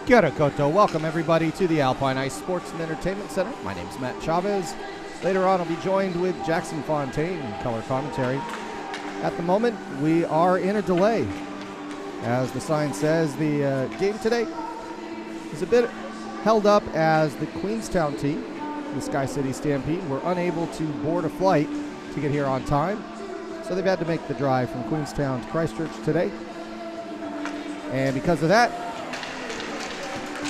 Kia ora koutou. Welcome everybody to the Alpine Ice Sports and Entertainment Center. My name is Matt Chavez. Later on I'll be joined with Jackson Fontaine in color commentary. At the moment we are in a delay. As the sign says, the game today is a bit held up as the Queenstown team, the SkyCity Stampede, were unable to board a flight to get here on time. So they've had to make the drive from Queenstown to Christchurch today. And because of that,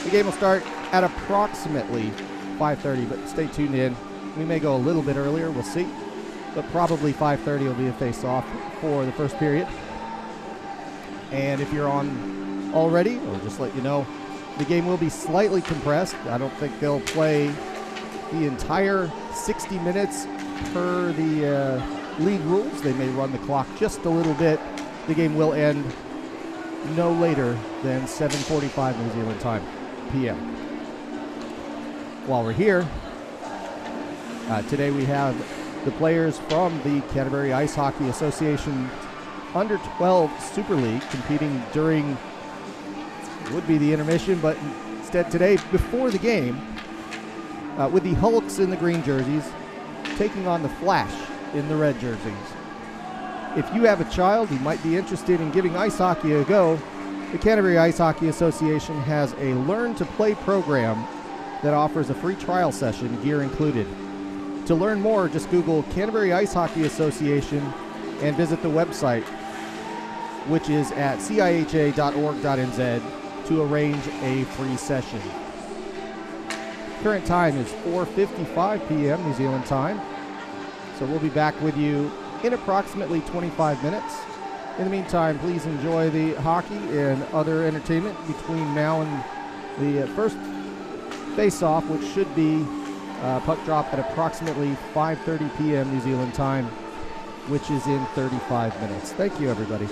the game will start at approximately 5:30, but stay tuned in. We may go a little bit earlier, we'll see. But probably 5:30 will be a face-off for the first period. And if you're on already, or just let you know, the game will be slightly compressed. I don't think they'll play the entire 60 minutes per the league rules. They may run the clock just a little bit. The game will end no later than 7:45 New Zealand time, p.m. While we're here, today we have the players from the Canterbury Ice Hockey Association Under 12 Super League competing during, would be the intermission, but instead today before the game, with the Hulks in the green jerseys taking on the Flash in the red jerseys. If you have a child who might be interested in giving ice hockey a go, the Canterbury Ice Hockey Association has a Learn to Play program that offers a free trial session, gear included. To learn more, just Google Canterbury Ice Hockey Association and visit the website, which is at ciha.org.nz, to arrange a free session. Current time is 4:55 p.m. New Zealand time, so we'll be back with you in approximately 25 minutes. In the meantime, please enjoy the hockey and other entertainment between now and the first face-off, which should be puck drop at approximately 5:30 p.m. New Zealand time, which is in 35 minutes. Thank you, everybody.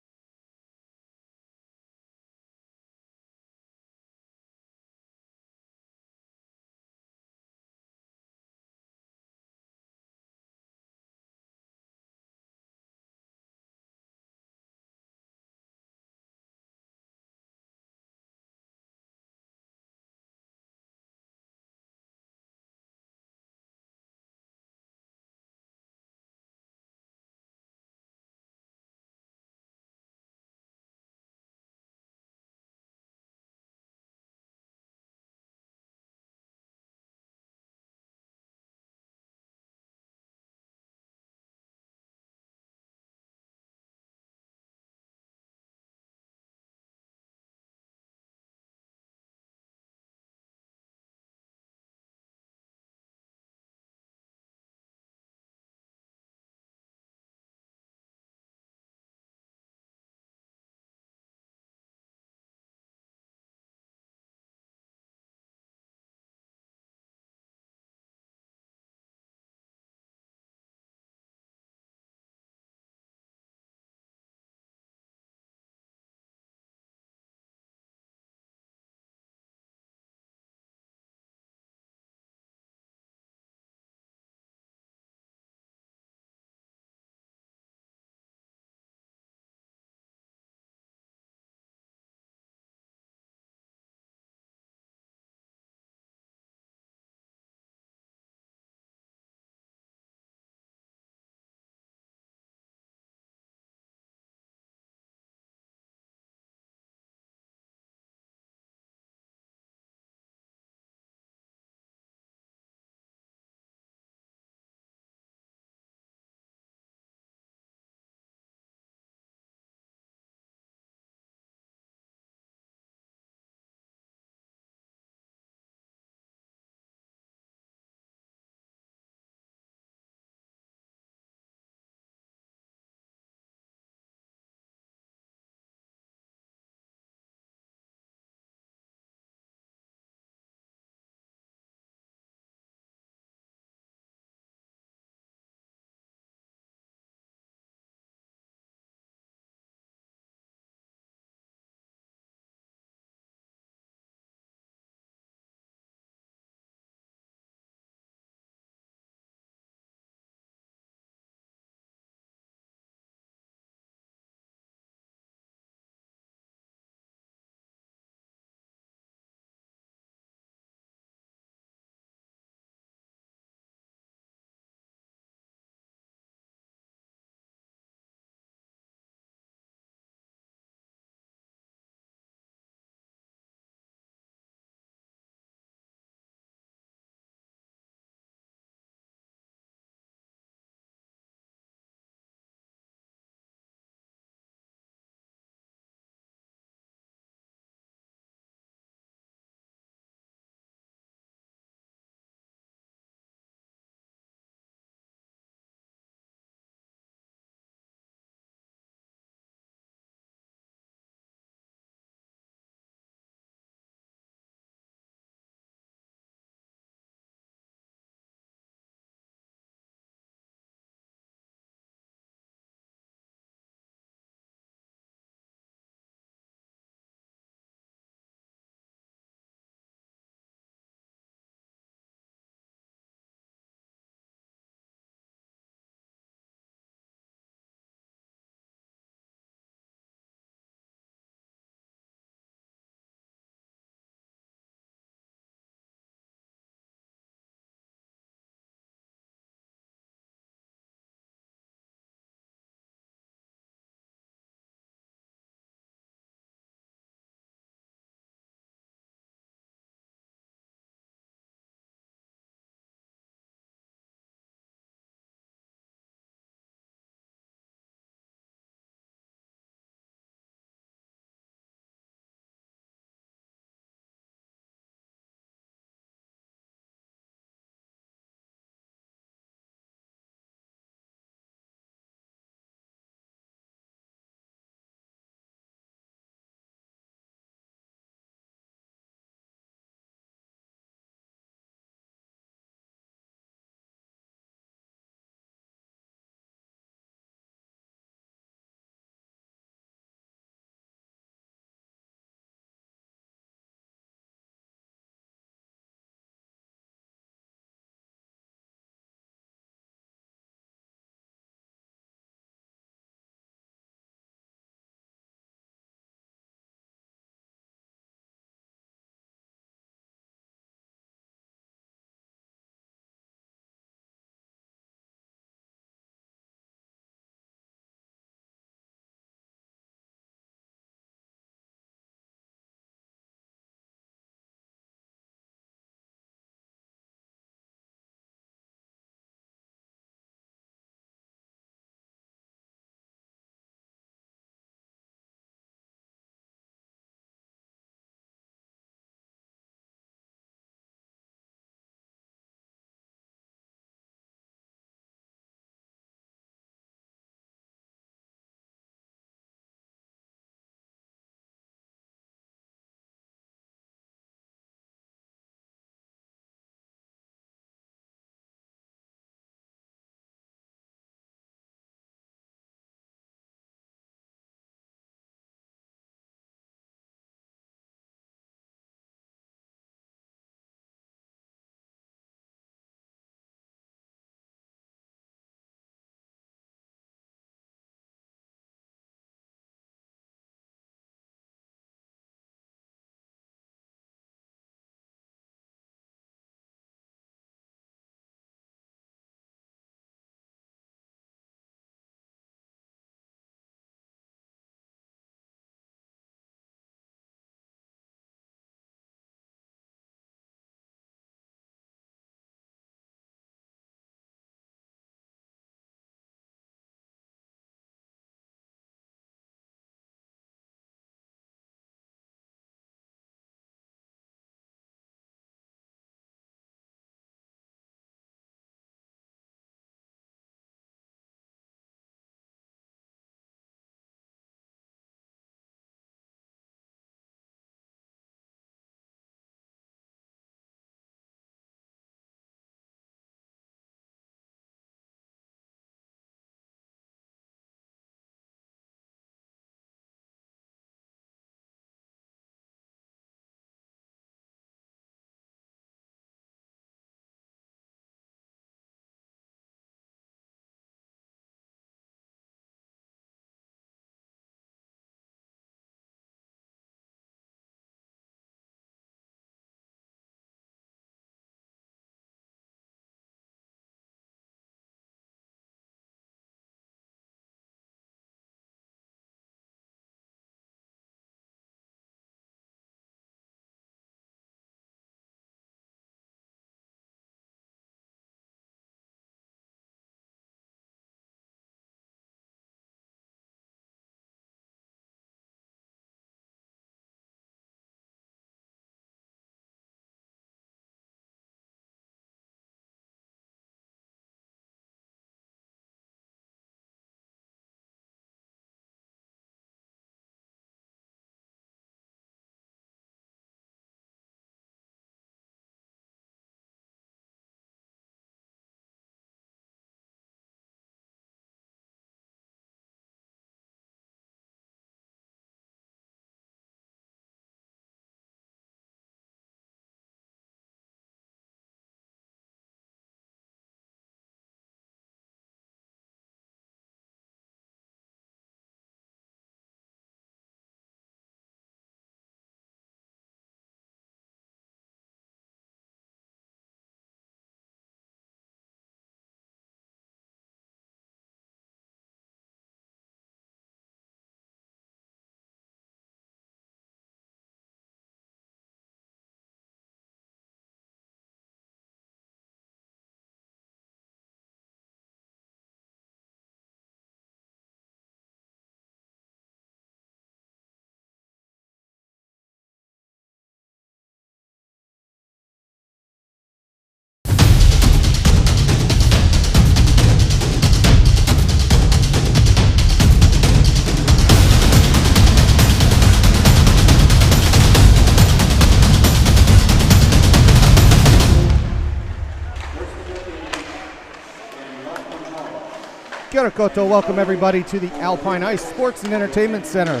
Karakoto, welcome everybody to the Alpine Ice Sports and Entertainment Center.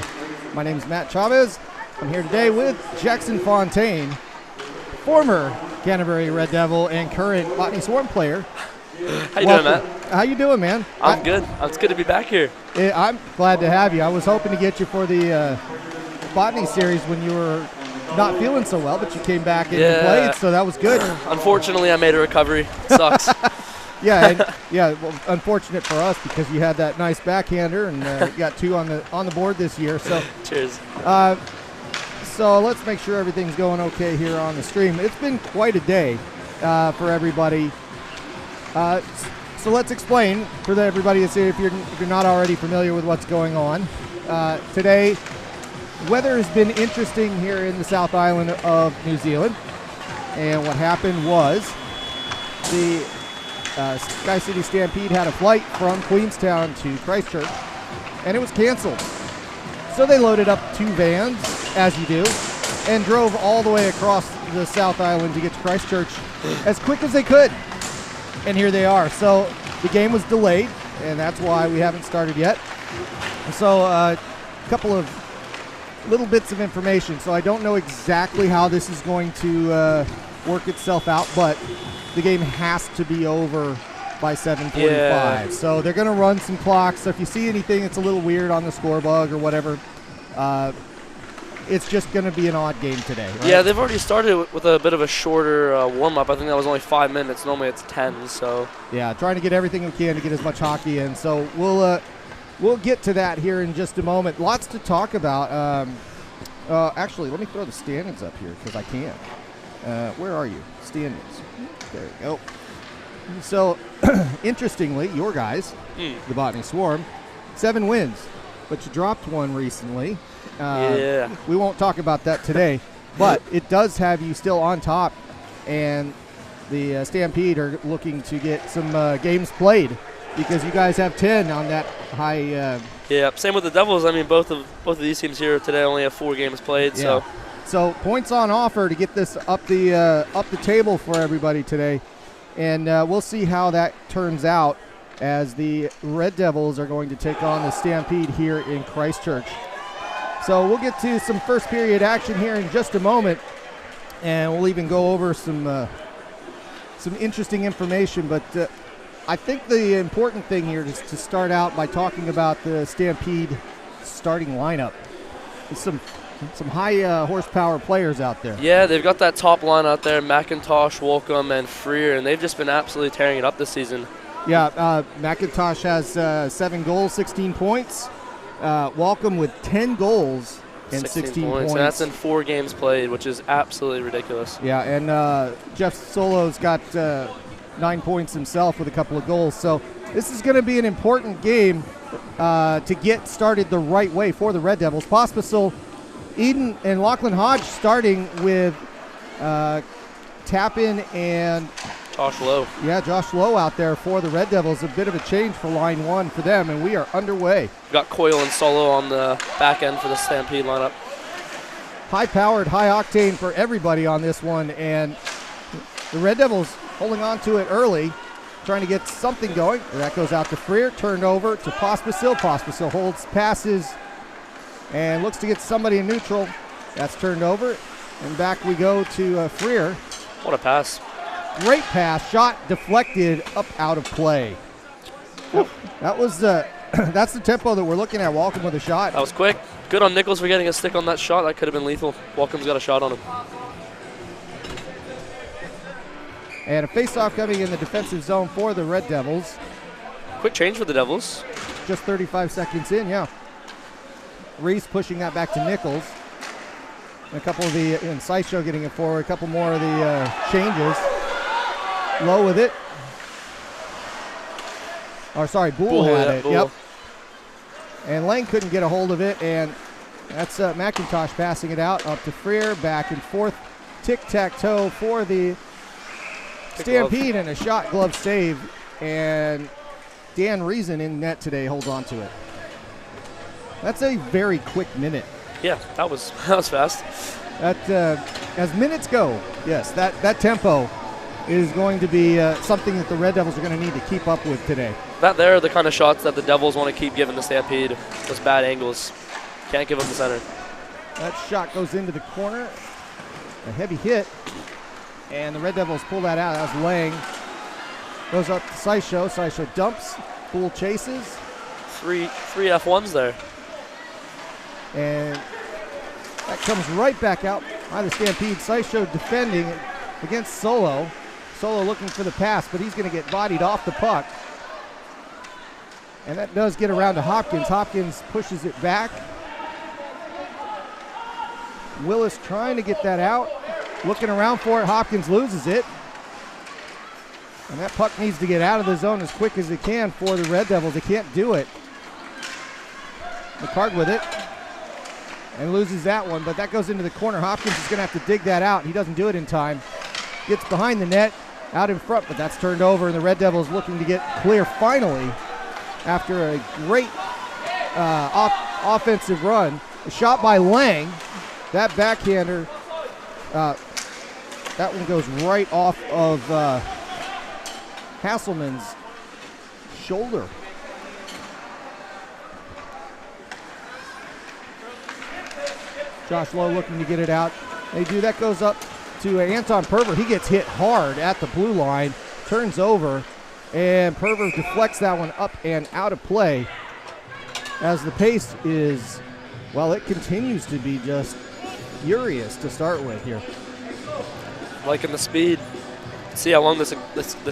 My name is Matt Chavez. I'm here today with Jackson Fontaine, former Canterbury Red Devil and current Botany Swarm player. How you doing, Matt? How you doing, man? I'm good. It's good to be back here. I'm glad to have you. I was hoping to get you for the Botany series when you were not feeling so well, but you came back and played, so that was good. Unfortunately, I made a recovery. Sucks. Well, unfortunate for us because you had that nice backhander and you got two on the board this year. So cheers. So let's make sure everything's going okay here on the stream. It's been quite a day for everybody. So let's explain for everybody to see if you're not already familiar with what's going on. Today, weather has been interesting here in the South Island of New Zealand. And what happened was the SkyCity Stampede had a flight from Queenstown to Christchurch, and it was canceled. So they loaded up 2 vans, as you do, and drove all the way across the South Island to get to Christchurch as quick as they could. And here they are. So the game was delayed, and that's why we haven't started yet. So a couple of little bits of information. So I don't know exactly how this is going to work itself out, but the game has to be over by 7:45. Yeah. So they're going to run some clocks. So if you see anything that's a little weird on the score bug or whatever, it's just going to be an odd game today. Right? Yeah, they've already started with a bit of a shorter warm-up. I think that was only 5 minutes. Normally it's 10. So yeah, trying to get everything we can to get as much hockey in. So we'll get to that here in just a moment. Lots to talk about. Actually, let me throw the standings up here because I can. Where are you? Standings. There you go. So, interestingly, your guys, the Botany Swarm, 7 wins, but you dropped one recently. We won't talk about that today, but it does have you still on top, and the Stampede are looking to get some games played because you guys have 10 on that high. Same with the Devils. I mean, both of these teams here today only have 4 games played. Yeah. So points on offer to get this up the table for everybody today, and we'll see how that turns out as the Red Devils are going to take on the Stampede here in Christchurch. So we'll get to some first period action here in just a moment, and we'll even go over some interesting information. But I think the important thing here is to start out by talking about the Stampede starting lineup. There's some high horsepower players out there. Yeah, they've got that top line out there, McIntosh, Walcom, and Freer, and they've just been absolutely tearing it up this season. Yeah, McIntosh has 7 goals, 16 points. Walcom with 10 goals and 16 points. And that's in 4 games played, which is absolutely ridiculous. Yeah, and Jeff Solo's got 9 points himself with a couple of goals. So this is going to be an important game to get started the right way for the Red Devils. Pospisil, Eden, and Lachlan Hodge starting with Tappan and Josh Lowe. Yeah, Josh Lowe out there for the Red Devils. A bit of a change for line 1 for them, and we are underway. We've got Coyle and Solo on the back end for the Stampede lineup. High-powered, high-octane for everybody on this one, and the Red Devils holding on to it early, trying to get something going. That goes out to Freer, turned over to Pospisil. Pospisil holds, passes, and looks to get somebody in neutral. That's turned over, and back we go to Freer. What a pass. Great pass, shot deflected up out of play. That was that's the tempo that we're looking at. Walcom with a shot. That was quick. Good on Nichols for getting a stick on that shot. That could have been lethal. Walcom's got a shot on him. And a face-off coming in the defensive zone for the Red Devils. Quick change for the Devils. Just 35 seconds in, yeah. Reese pushing that back to Nichols. And a couple of and Sideshow getting it forward. A couple more of the changes. Low with it. Bull had it. Bull. Yep. And Lang couldn't get a hold of it, and that's McIntosh passing it out up to Freer, back and forth. Tic-tac-toe for the Stampede, and a shot glove save, and Dan Reason in net today holds on to it. That's a very quick minute. Yeah, that was fast. As minutes go, yes, that tempo is going to be something that the Red Devils are going to need to keep up with today. That there are the kind of shots that the Devils want to keep giving the Stampede. Those bad angles. Can't give them the center. That shot goes into the corner. A heavy hit. And the Red Devils pull that out. That was Lang. Goes up to SkyCity. SkyCity dumps. Poole chases. Three F1s there. And that comes right back out by the Stampede. SkyCity defending against Solo. Solo looking for the pass, but he's going to get bodied off the puck. And that does get around to Hopkins. Hopkins pushes it back. Willis trying to get that out. Looking around for it. Hopkins loses it. And that puck needs to get out of the zone as quick as it can for the Red Devils. They can't do it. McCart with it. And loses that one, but that goes into the corner. Hopkins is going to have to dig that out. He doesn't do it in time. Gets behind the net, out in front, but that's turned over, and the Red Devils looking to get clear finally after a great offensive run. A shot by Lang. That backhander, that one goes right off of Hasselman's shoulder. Josh Lowe looking to get it out. They do. That goes up to Anton Perver. He gets hit hard at the blue line, turns over, and Perver deflects that one up and out of play as the pace is, well, it continues to be just furious to start with here. Liking the speed. See how long this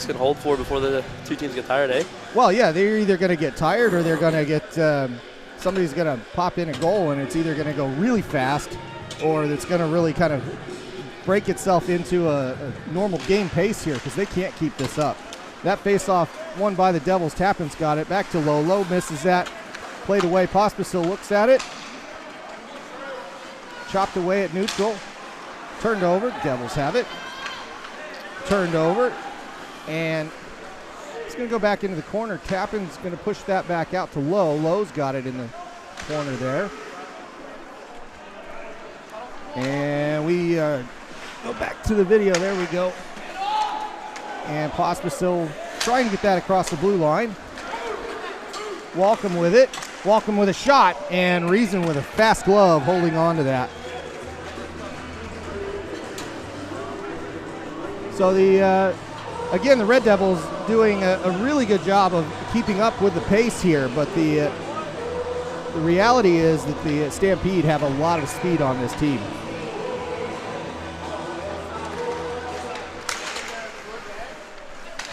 can hold for before the two teams get tired, eh? Well, yeah, they're either going to get tired or they're going to get somebody's going to pop in a goal, and it's either going to go really fast or it's going to really kind of break itself into a normal game pace here because they can't keep this up. That face-off won by the Devils. Tappan's got it. Back to Lowe. Lowe misses that. Played away. Pospisil looks at it. Chopped away at neutral. Turned over. Devils have it. Turned over. And it's going to go back into the corner. Tappan's going to push that back out to Lowe. Lowe's got it in the corner there. And we go back to the video. There we go. And Pospisil trying to get that across the blue line. Walcom with it. Walcom with a shot. And Reason with a fast glove holding on to that. So again, the Red Devils doing a really good job of keeping up with the pace here, but the reality is that the Stampede have a lot of speed on this team.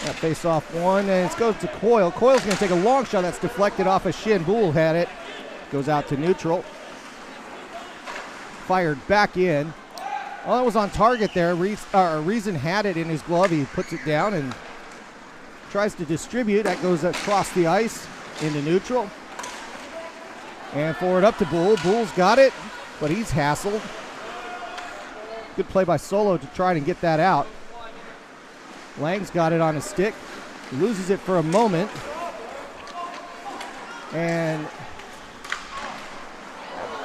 That face-off one, and it goes to Coyle. Coyle's going to take a long shot that's deflected off a shin. Boole had it. Goes out to neutral. Fired back in. Well, that was on target there. Reason had it in his glove. He puts it down and tries to distribute. That goes across the ice into neutral. And forward up to Boole. Boole's got it, but he's hassled. Good play by Solo to try and get that out. Lang's got it on his stick. He loses it for a moment. And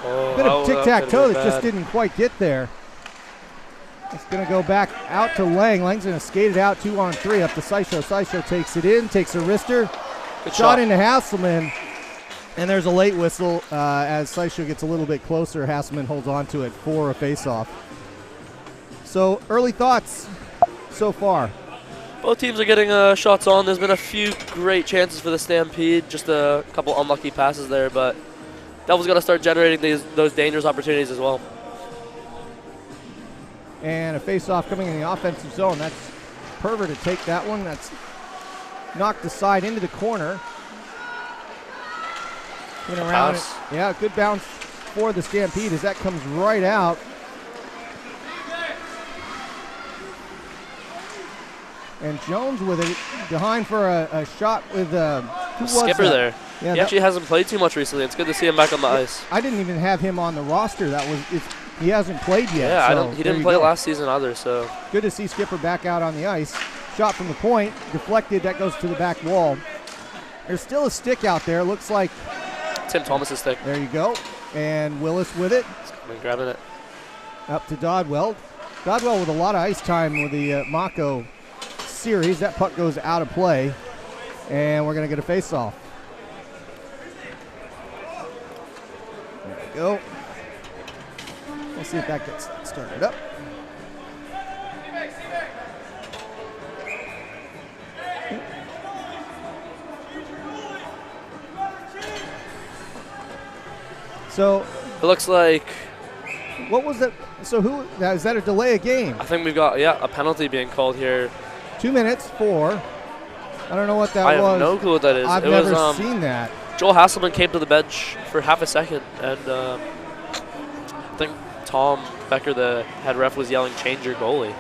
a bit of tic-tac-toe that just didn't quite get there. It's going to go back out to Lang. Lang's going to skate it out 2-on-3 up to SkyCity. SkyCity takes it in, takes a wrister. Good shot into Hasselman. And there's a late whistle as SkyCity gets a little bit closer. Hasselman holds on to it for a face-off. So early thoughts so far. Both teams are getting shots on. There's been a few great chances for the Stampede. Just a couple unlucky passes there, but Devils got to start generating those dangerous opportunities as well. And a face-off coming in the offensive zone. That's Perver to take that one. That's knocked aside into the corner. In around it. Yeah, good bounce for the Stampede as that comes right out. And Jones with it behind for a shot with Skipper that? there. Yeah, he actually hasn't played too much recently. It's good to see him back on the ice. I didn't even have him on the roster. He hasn't played yet. Yeah, so he didn't play last season either. So good to see Skipper back out on the ice. Shot from the point, deflected. That goes to the back wall. There's still a stick out there. Looks like Tim Thomas's stick. There you go. And Willis with it. Been grabbing it. Up to Dodwell. Dodwell with a lot of ice time with the Mako series. That puck goes out of play. And we're going to get a face-off. There we go. We'll see if that gets started up. So it looks like. What was that? So who is that? A delay of game? I think we've got a penalty being called here. 2 minutes, 4. I don't know what that was. I have no clue what that is. I've never seen that. Joel Hasselman came to the bench for half a second, and I think Tom Becker, the head ref, was yelling, "Change your goalie."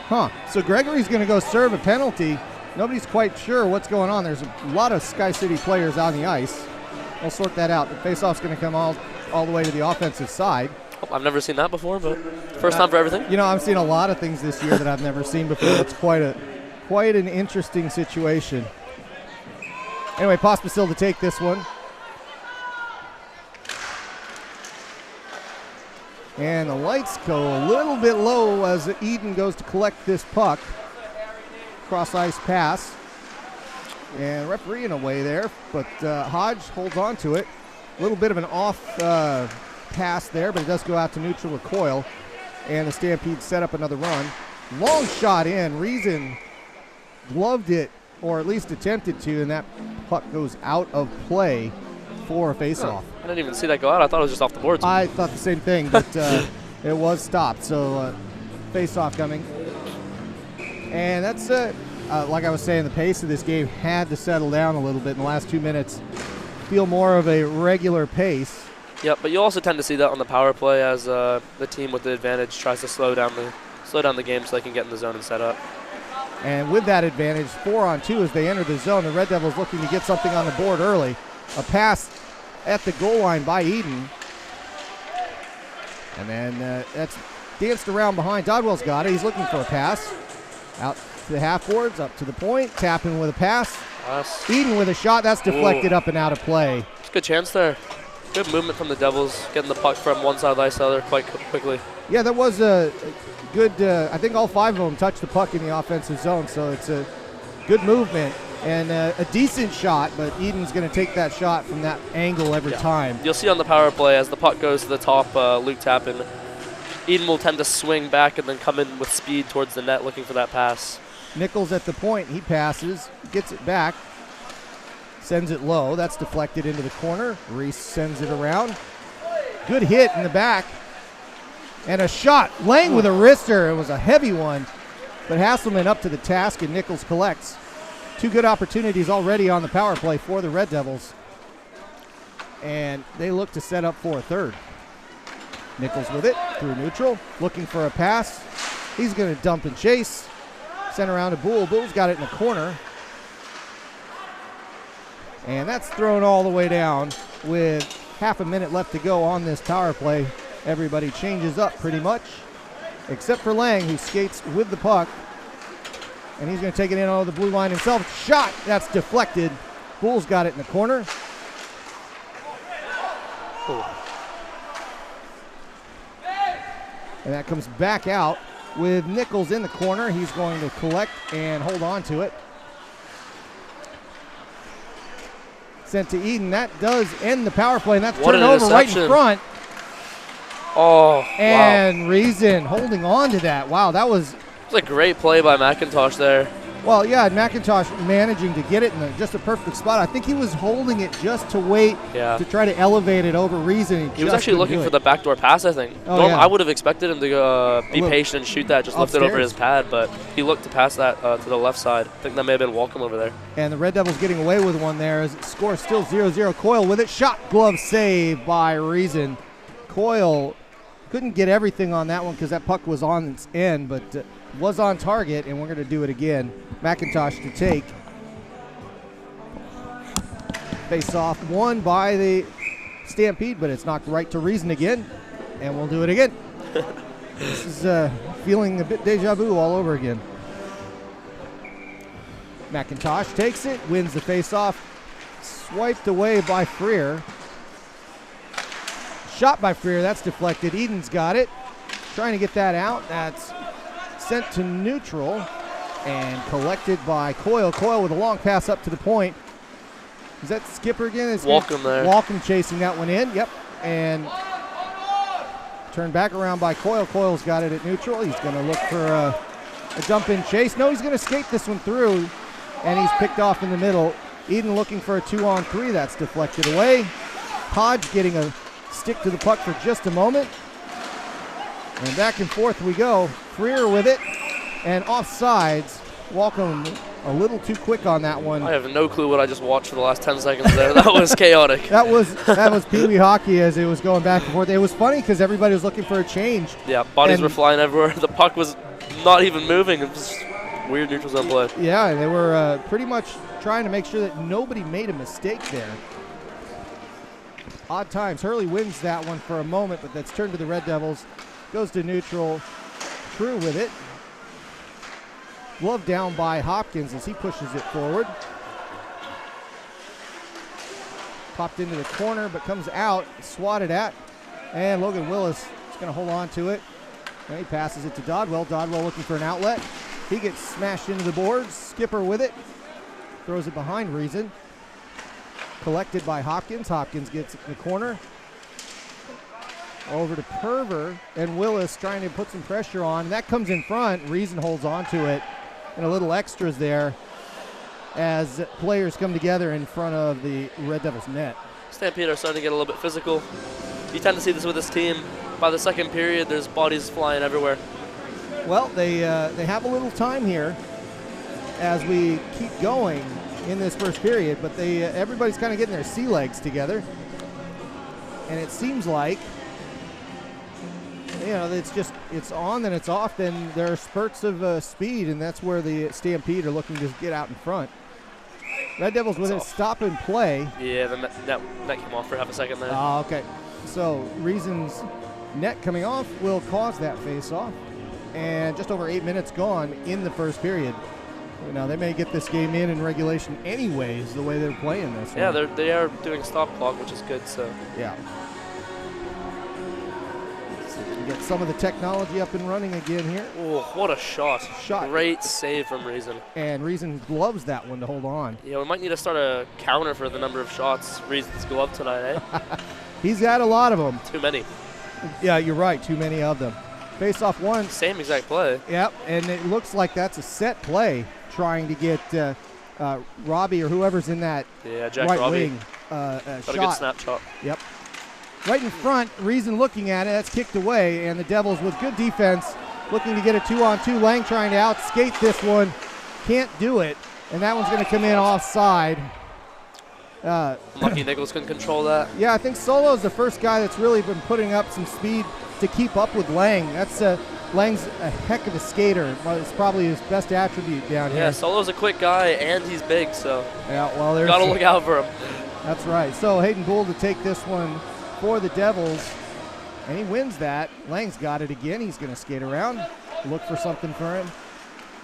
Huh. So Gregory's going to go serve a penalty. Nobody's quite sure what's going on. There's a lot of Sky City players on the ice. We'll sort that out. The faceoff's going to come all the way to the offensive side. Oh, I've never seen that before, but first time for everything. You know, I've seen a lot of things this year that I've never seen before. It's quite an interesting situation. Anyway, Pospisil to take this one. And the lights go a little bit low as Eden goes to collect this puck. Cross-ice pass. And referee in a way there, but Hodge holds on to it. A little bit of an off pass there, but it does go out to neutral with Coyle. And the Stampede set up another run. Long shot in. Reason gloved it, or at least attempted to, and that puck goes out of play for a face-off. I didn't even see that go out. I thought it was just off the boards. I thought the same thing, but it was stopped. So face-off coming. And that's, like I was saying, the pace of this game had to settle down a little bit in the last 2 minutes. Feel more of a regular pace. Yeah, but you also tend to see that on the power play as the team with the advantage tries to slow down the game so they can get in the zone and set up. And with that advantage, 4-on-2 as they enter the zone, the Red Devils looking to get something on the board early. A pass at the goal line by Eden. And then that's danced around behind. Dodwell's got it. He's looking for a pass. Out to the half boards, up to the point. Tapping with a pass. Eden with a shot. That's deflected up and out of play. It's a good chance there. Good movement from the Devils, getting the puck from one side of the ice to the other quite quickly. Yeah, that was a good, I think all 5 of them touched the puck in the offensive zone, so it's a good movement and a decent shot, but Eden's going to take that shot from that angle every time. You'll see on the power play as the puck goes to the top, Luke Tappan, Eden will tend to swing back and then come in with speed towards the net looking for that pass. Nichols at the point. He passes, gets it back, sends it low. That's deflected into the corner. Reese sends it around. Good hit in the back. And a shot. Lang with a wrister. It was a heavy one. But Hasselman up to the task, and Nichols collects. 2 good opportunities already on the power play for the Red Devils. And they look to set up for a third. Nichols with it through neutral. Looking for a pass. He's going to dump and chase. Sent around to Bull. Bull's got it in the corner. And that's thrown all the way down with half a minute left to go on this power play. Everybody changes up pretty much, except for Lang, who skates with the puck. And he's going to take it in on the blue line himself. Shot! That's deflected. Bull's got it in the corner. And that comes back out with Nichols in the corner. He's going to collect and hold on to it. Sent to Eden. That does end the power play, and that's turned over right in front. Oh, and wow. Reason holding on to that. Wow, that was a great play by McIntosh there. Well, yeah, McIntosh managing to get it in just a perfect spot. I think he was holding it just to wait to try to elevate it over Reason. He was actually looking for the backdoor pass, I think. I would have expected him to be patient and shoot that, just lift it over his pad, but he looked to pass that to the left side. I think that may have been welcome over there. And the Red Devils getting away with one there as the score still 0-0. Coyle with it. Shot, glove save by Reason. Coyle couldn't get everything on that one because that puck was on its end, but was on target, and we're going to do it again. McIntosh to take. Face off won by the Stampede, but it's knocked right to Reason again, and we'll do it again. This is feeling a bit deja vu all over again. McIntosh takes it, wins the face off, swiped away by Freer. Shot by Freer, that's deflected. Eden's got it, trying to get that out. That's sent to neutral. and collected by Coyle. Coyle with a long pass up to the point. Is that Skipper again? It's Walcom there. Walcom chasing that one in. Yep. And turned back around by Coyle. Coyle's got it at neutral. He's going to look for a dump-in chase. No, he's going to skate this one through, and he's picked off in the middle. Eden looking for a 2-on-3. That's deflected away. Hodge getting a stick to the puck for just a moment. And back and forth we go. Freer with it, and offsides. Walcom a little too quick on that one. I have no clue what I just watched for the last 10 seconds there. That was chaotic. That was Pee Wee hockey as it was going back and forth. It was funny because everybody was looking for a change. Yeah, bodies were flying everywhere. The puck was not even moving. It was weird neutral zone play. Yeah, and they were pretty much trying to make sure that nobody made a mistake there. Odd times. Hurley wins that one for a moment, but that's turned to the Red Devils. Goes to neutral. True with it. Glove down by Hopkins as he pushes it forward. Popped into the corner, but comes out, swatted at. And Logan Willis is going to hold on to it. And he passes it to Dodwell. Dodwell looking for an outlet. He gets smashed into the boards. Skipper with it. Throws it behind Reason. Collected by Hopkins. Hopkins gets it in the corner. Over to Perver, and Willis trying to put some pressure on. That comes in front. Reason holds on to it. And a little extras there as players come together in front of the Red Devils net. Stampede are starting to get a little bit physical. You tend to see this with this team. By the second period, there's bodies flying everywhere. Well, they have a little time here as we keep going in this first period, but everybody's kind of getting their sea legs together. And it seems like, you know, it's on, then it's off, then there are spurts of speed, and that's where the Stampede are looking to get out in front. Red Devils with a stop and play. Yeah, the net came off for half a second there. Okay. So Reason's net coming off will cause that face-off. And just over 8 minutes gone in the first period. You know, they may get this game in regulation anyways, the way they're playing this. Yeah, they are doing stop clock, which is good, so. Yeah. Get some of the technology up and running again here. Oh, what a shot. Great save from Reason. And Reason gloves that one to hold on. Yeah, we might need to start a counter for the number of shots Reason's glove tonight, eh? He's had a lot of them. Too many. Yeah, you're right. Too many of them. Face off one. Same exact play. Yep, and it looks like that's a set play trying to get Robbie or whoever's in that Jack right Robbie. wing Got shot. a good snapshot. Yep. Right in front, Reason looking at it. That's kicked away, and the Devils with good defense looking to get a 2-on-2. Lang trying to outskate this one. Can't do it, and that one's going to come in offside. Lucky Nichols couldn't control that. Yeah, I think Solo's the first guy that's really been putting up some speed to keep up with Lang. That's Lang's a heck of a skater. It's probably his best attribute down here. Yeah, Solo's a quick guy, and he's big, so yeah, well, there's gotta look out for him. That's right. So Hayden Gould to take this one for the Devils, and he wins that. Lang's got it again. He's going to skate around, look for something for him.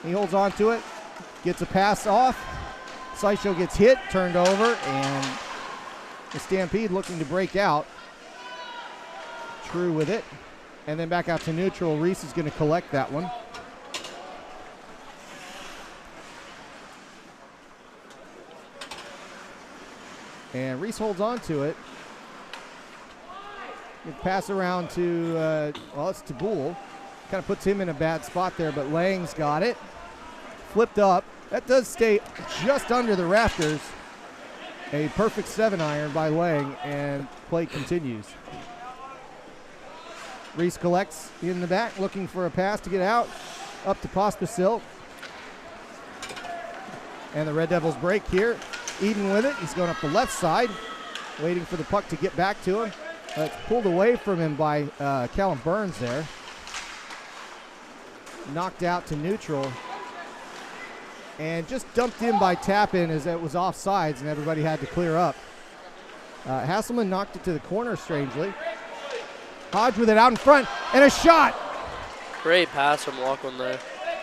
He holds on to it, gets a pass off. Sysho gets hit, turned over, and the Stampede looking to break out. True with it. And then back out to neutral. Reese is going to collect that one. And Reese holds on to it. Pass around to, it's to Boole. Kind of puts him in a bad spot there, but Lang's got it. Flipped up. That does stay just under the rafters. A perfect 7-iron by Lang, and play continues. Reese collects in the back, looking for a pass to get out. Up to Pospisil. And the Red Devils break here. Eden with it. He's going up the left side, waiting for the puck to get back to him. It's pulled away from him by Callum Burns there. Knocked out to neutral. And just dumped in by Tappan as it was offsides and everybody had to clear up. Hasselman knocked it to the corner strangely. Hodge with it out in front, and a shot! Great pass from Lachlan there.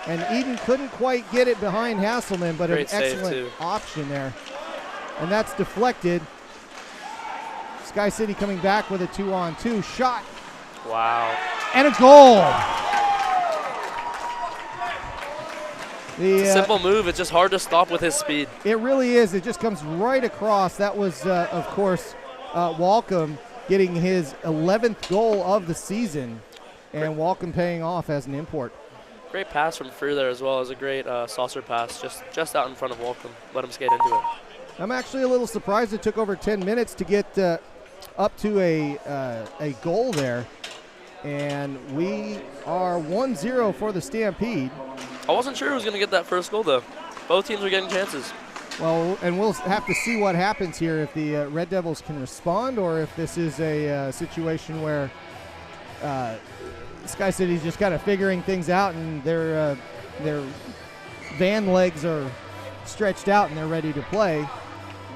And Eden couldn't quite get it behind Hasselman, but Great an excellent option there. And that's deflected. SkyCity coming back with a 2-on-2 shot. Wow. And a goal. It's a simple move. It's just hard to stop with his speed. It really is. It just comes right across. That was, of course, Walcom getting his 11th goal of the season, and Walcom paying off as an import. Great pass from Freer there as well. It was a great saucer pass just out in front of Walcom. Let him skate into it. I'm actually a little surprised it took over 10 minutes to get up to a goal there. And we are 1-0 for the Stampede. I wasn't sure who was going to get that first goal, though. Both teams were getting chances. Well, and we'll have to see what happens here, if the Red Devils can respond, or if this is a situation where SkyCity's just kind of figuring things out, and their van legs are stretched out and they're ready to play.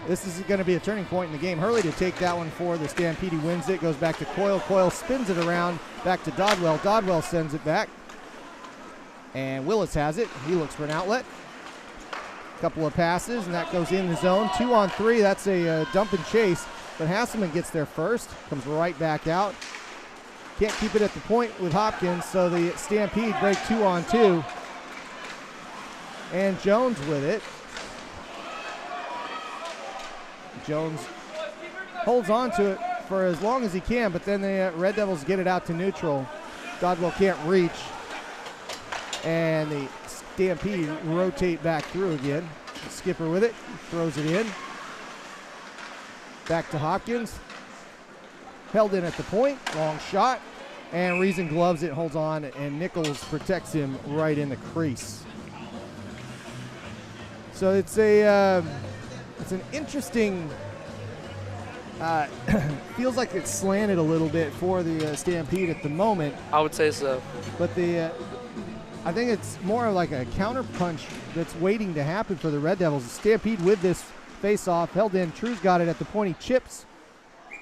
This is going to be a turning point in the game. Hurley to take that one for the Stampede. He wins it, goes back to Coyle. Coyle spins it around, back to Dodwell. Dodwell sends it back. And Willis has it. He looks for an outlet. Couple of passes, and that goes in the zone. 2 on 3. That's a dump and chase. But Hasselman gets there first. Comes right back out. Can't keep it at the point with Hopkins, so the Stampede break 2 on 2. And Jones with it. Jones holds on to it for as long as he can, but then the Red Devils get it out to neutral. Dodwell can't reach, and the Stampede rotate back through again. Skipper with it, throws it in. Back to Hopkins. Held in at the point, long shot, and Reason gloves it, holds on, and Nichols protects him right in the crease. So it's an interesting, feels like it's slanted a little bit for the Stampede at the moment. I would say so. But I think it's more like a counter punch that's waiting to happen for the Red Devils. The Stampede with this face-off, held in. True's got it at the point. He chips,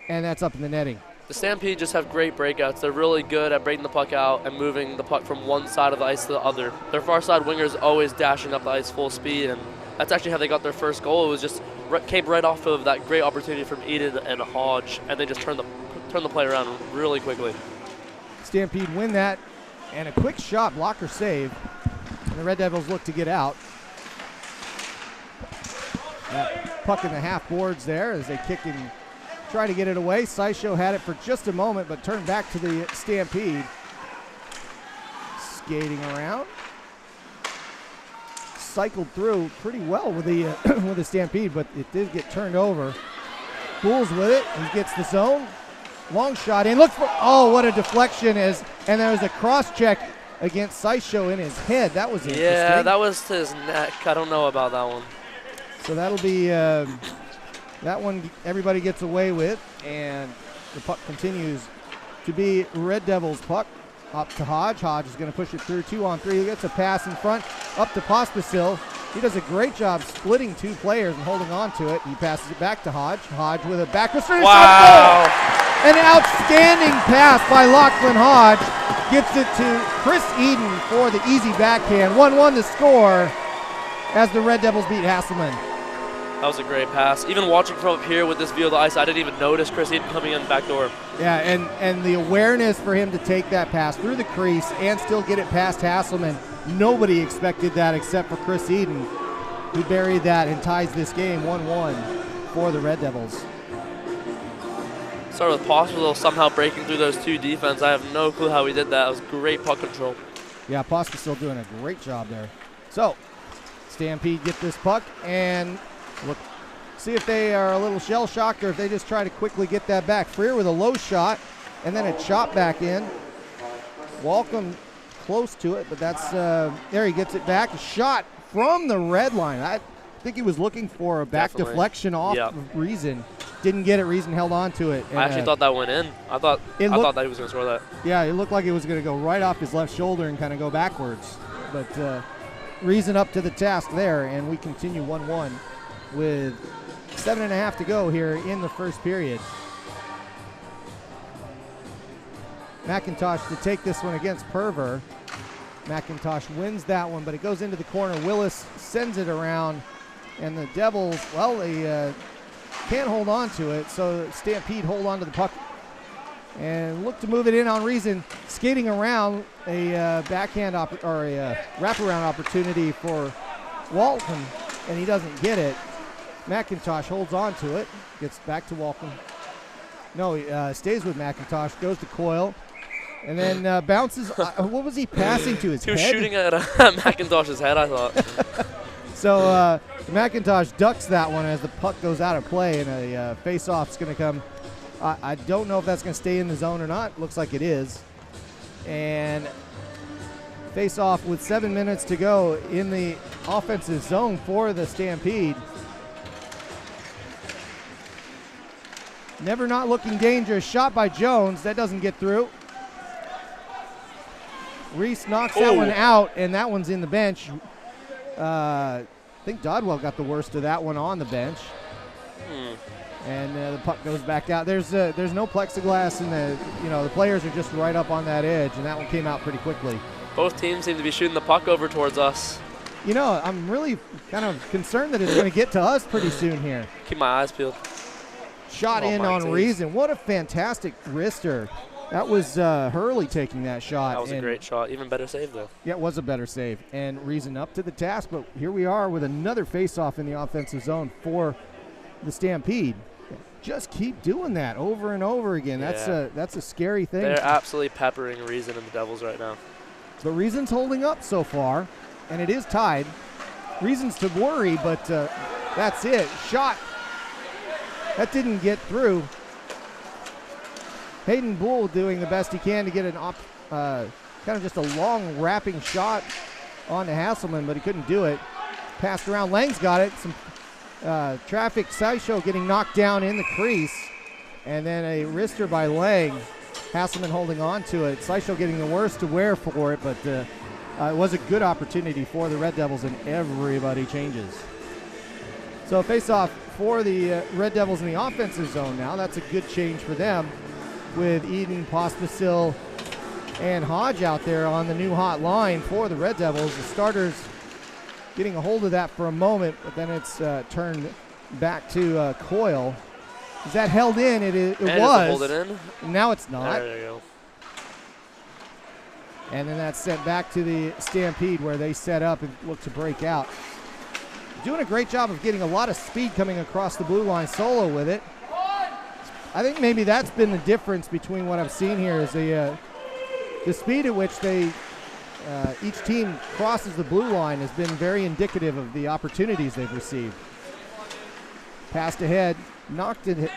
and that's up in the netting. The Stampede just have great breakouts. They're really good at breaking the puck out and moving the puck from one side of the ice to the other. Their far side wingers always dashing up the ice full speed, and that's actually how they got their first goal. It was just came right off of that great opportunity from Eden and Hodge, and they just turned the play around really quickly. Stampede win that, and a quick shot, blocker save, and the Red Devils look to get out. That puck in the half boards there as they kick and try to get it away. Sisho had it for just a moment, but turned back to the Stampede. Skating around. Cycled through pretty well with the with the Stampede, but it did get turned over. Pools with it. He gets the zone. Long shot in. Look for, oh, what a deflection is. And there was a cross check against Sisho in his head. That was interesting. Yeah, that was to his neck. I don't know about that one. So that'll be that one everybody gets away with, and the puck continues to be Red Devils' puck. Up to Hodge. Hodge is going to push it through 2 on 3. He gets a pass in front. Up to Pospisil. He does a great job splitting 2 players and holding on to it. He passes it back to Hodge. Hodge with a backward finish. Wow. An outstanding pass by Lachlan Hodge. Gets it to Chris Eden for the easy backhand. 1-1 to score as the Red Devils beat Hasselman. That was a great pass. Even watching from up here with this view of the ice, I didn't even notice Chris Eden coming in the back door. Yeah, and the awareness for him to take that pass through the crease and still get it past Hasselman, nobody expected that except for Chris Eden, who buried that and ties this game 1-1 for the Red Devils. Start with Pospisil somehow breaking through those 2 defense. I have no clue how he did that. It was great puck control. Yeah, Pospisil doing a great job there. So, Stampede get this puck and look, see if they are a little shell-shocked or if they just try to quickly get that back. Freer with a low shot and then a chop back in. Walcom close to it, but that's, there he gets it back. A shot from the red line. I think he was looking for a back deflection off of Reason. Didn't get it. Reason held on to it. I actually thought that went in. I thought that he was going to score that. Yeah, it looked like it was going to go right off his left shoulder and kind of go backwards. But Reason up to the task there, and we continue 1-1 with 7.5 to go here in the first period. McIntosh to take this one against Perver. McIntosh wins that one, but it goes into the corner. Willis sends it around, and the Devils, well, they can't hold on to it, so Stampede hold on to the puck and look to move it in on Reason, skating around a backhand or a wraparound opportunity for Walton, and he doesn't get it. McIntosh holds on to it, gets back to Walton. No, he stays with McIntosh, goes to Coyle, and then bounces. What was he passing to, his head? He was shooting at McIntosh's head, I thought. So McIntosh ducks that one as the puck goes out of play, and a face-off's going to come. I don't know if that's going to stay in the zone or not. Looks like it is. And face-off with 7 minutes to go in the offensive zone for the Stampede. Never not looking dangerous. Shot by Jones. That doesn't get through. Reese knocks that one out, and that one's in the bench. I think Dodwell got the worst of that one on the bench. And the puck goes back out. There's no plexiglass, and the players are just right up on that edge, and that one came out pretty quickly. Both teams seem to be shooting the puck over towards us. I'm really kind of concerned that it's going to get to us pretty soon here. Keep my eyes peeled. Shot in on Reason. What a fantastic wrister. That was Hurley taking that shot. That was a great shot. Even better save, though. Yeah, it was a better save. And Reason up to the task, but here we are with another face-off in the offensive zone for the Stampede. Just keep doing that over and over again. Yeah. That's a scary thing. They're absolutely peppering Reason and the Devils right now. But Reason's holding up so far, and it is tied. Reason's to worry, but that's it. Shot. That didn't get through. Hayden Bull doing the best he can to get an kind of just a long wrapping shot onto Hasselman, but he couldn't do it. Passed around. Lang's got it. Some traffic. SkyShow getting knocked down in the crease, and then a wrister by Lang. Hasselman holding on to it. SkyShow getting the worst to wear for it, but it was a good opportunity for the Red Devils, and everybody changes. So face-off for the Red Devils in the offensive zone now. That's a good change for them with Eden, Pospisil, and Hodge out there on the new hot line for the Red Devils. The starters getting a hold of that for a moment, but then it's turned back to Coyle. Is that held in? It was. Hold it in. Now it's not. There you go. And then that's sent back to the Stampede where they set up and look to break out. Doing a great job of getting a lot of speed coming across the blue line solo with it. I think maybe that's been the difference between what I've seen here is the speed at which each team crosses the blue line has been very indicative of the opportunities they've received. Passed ahead, knocked it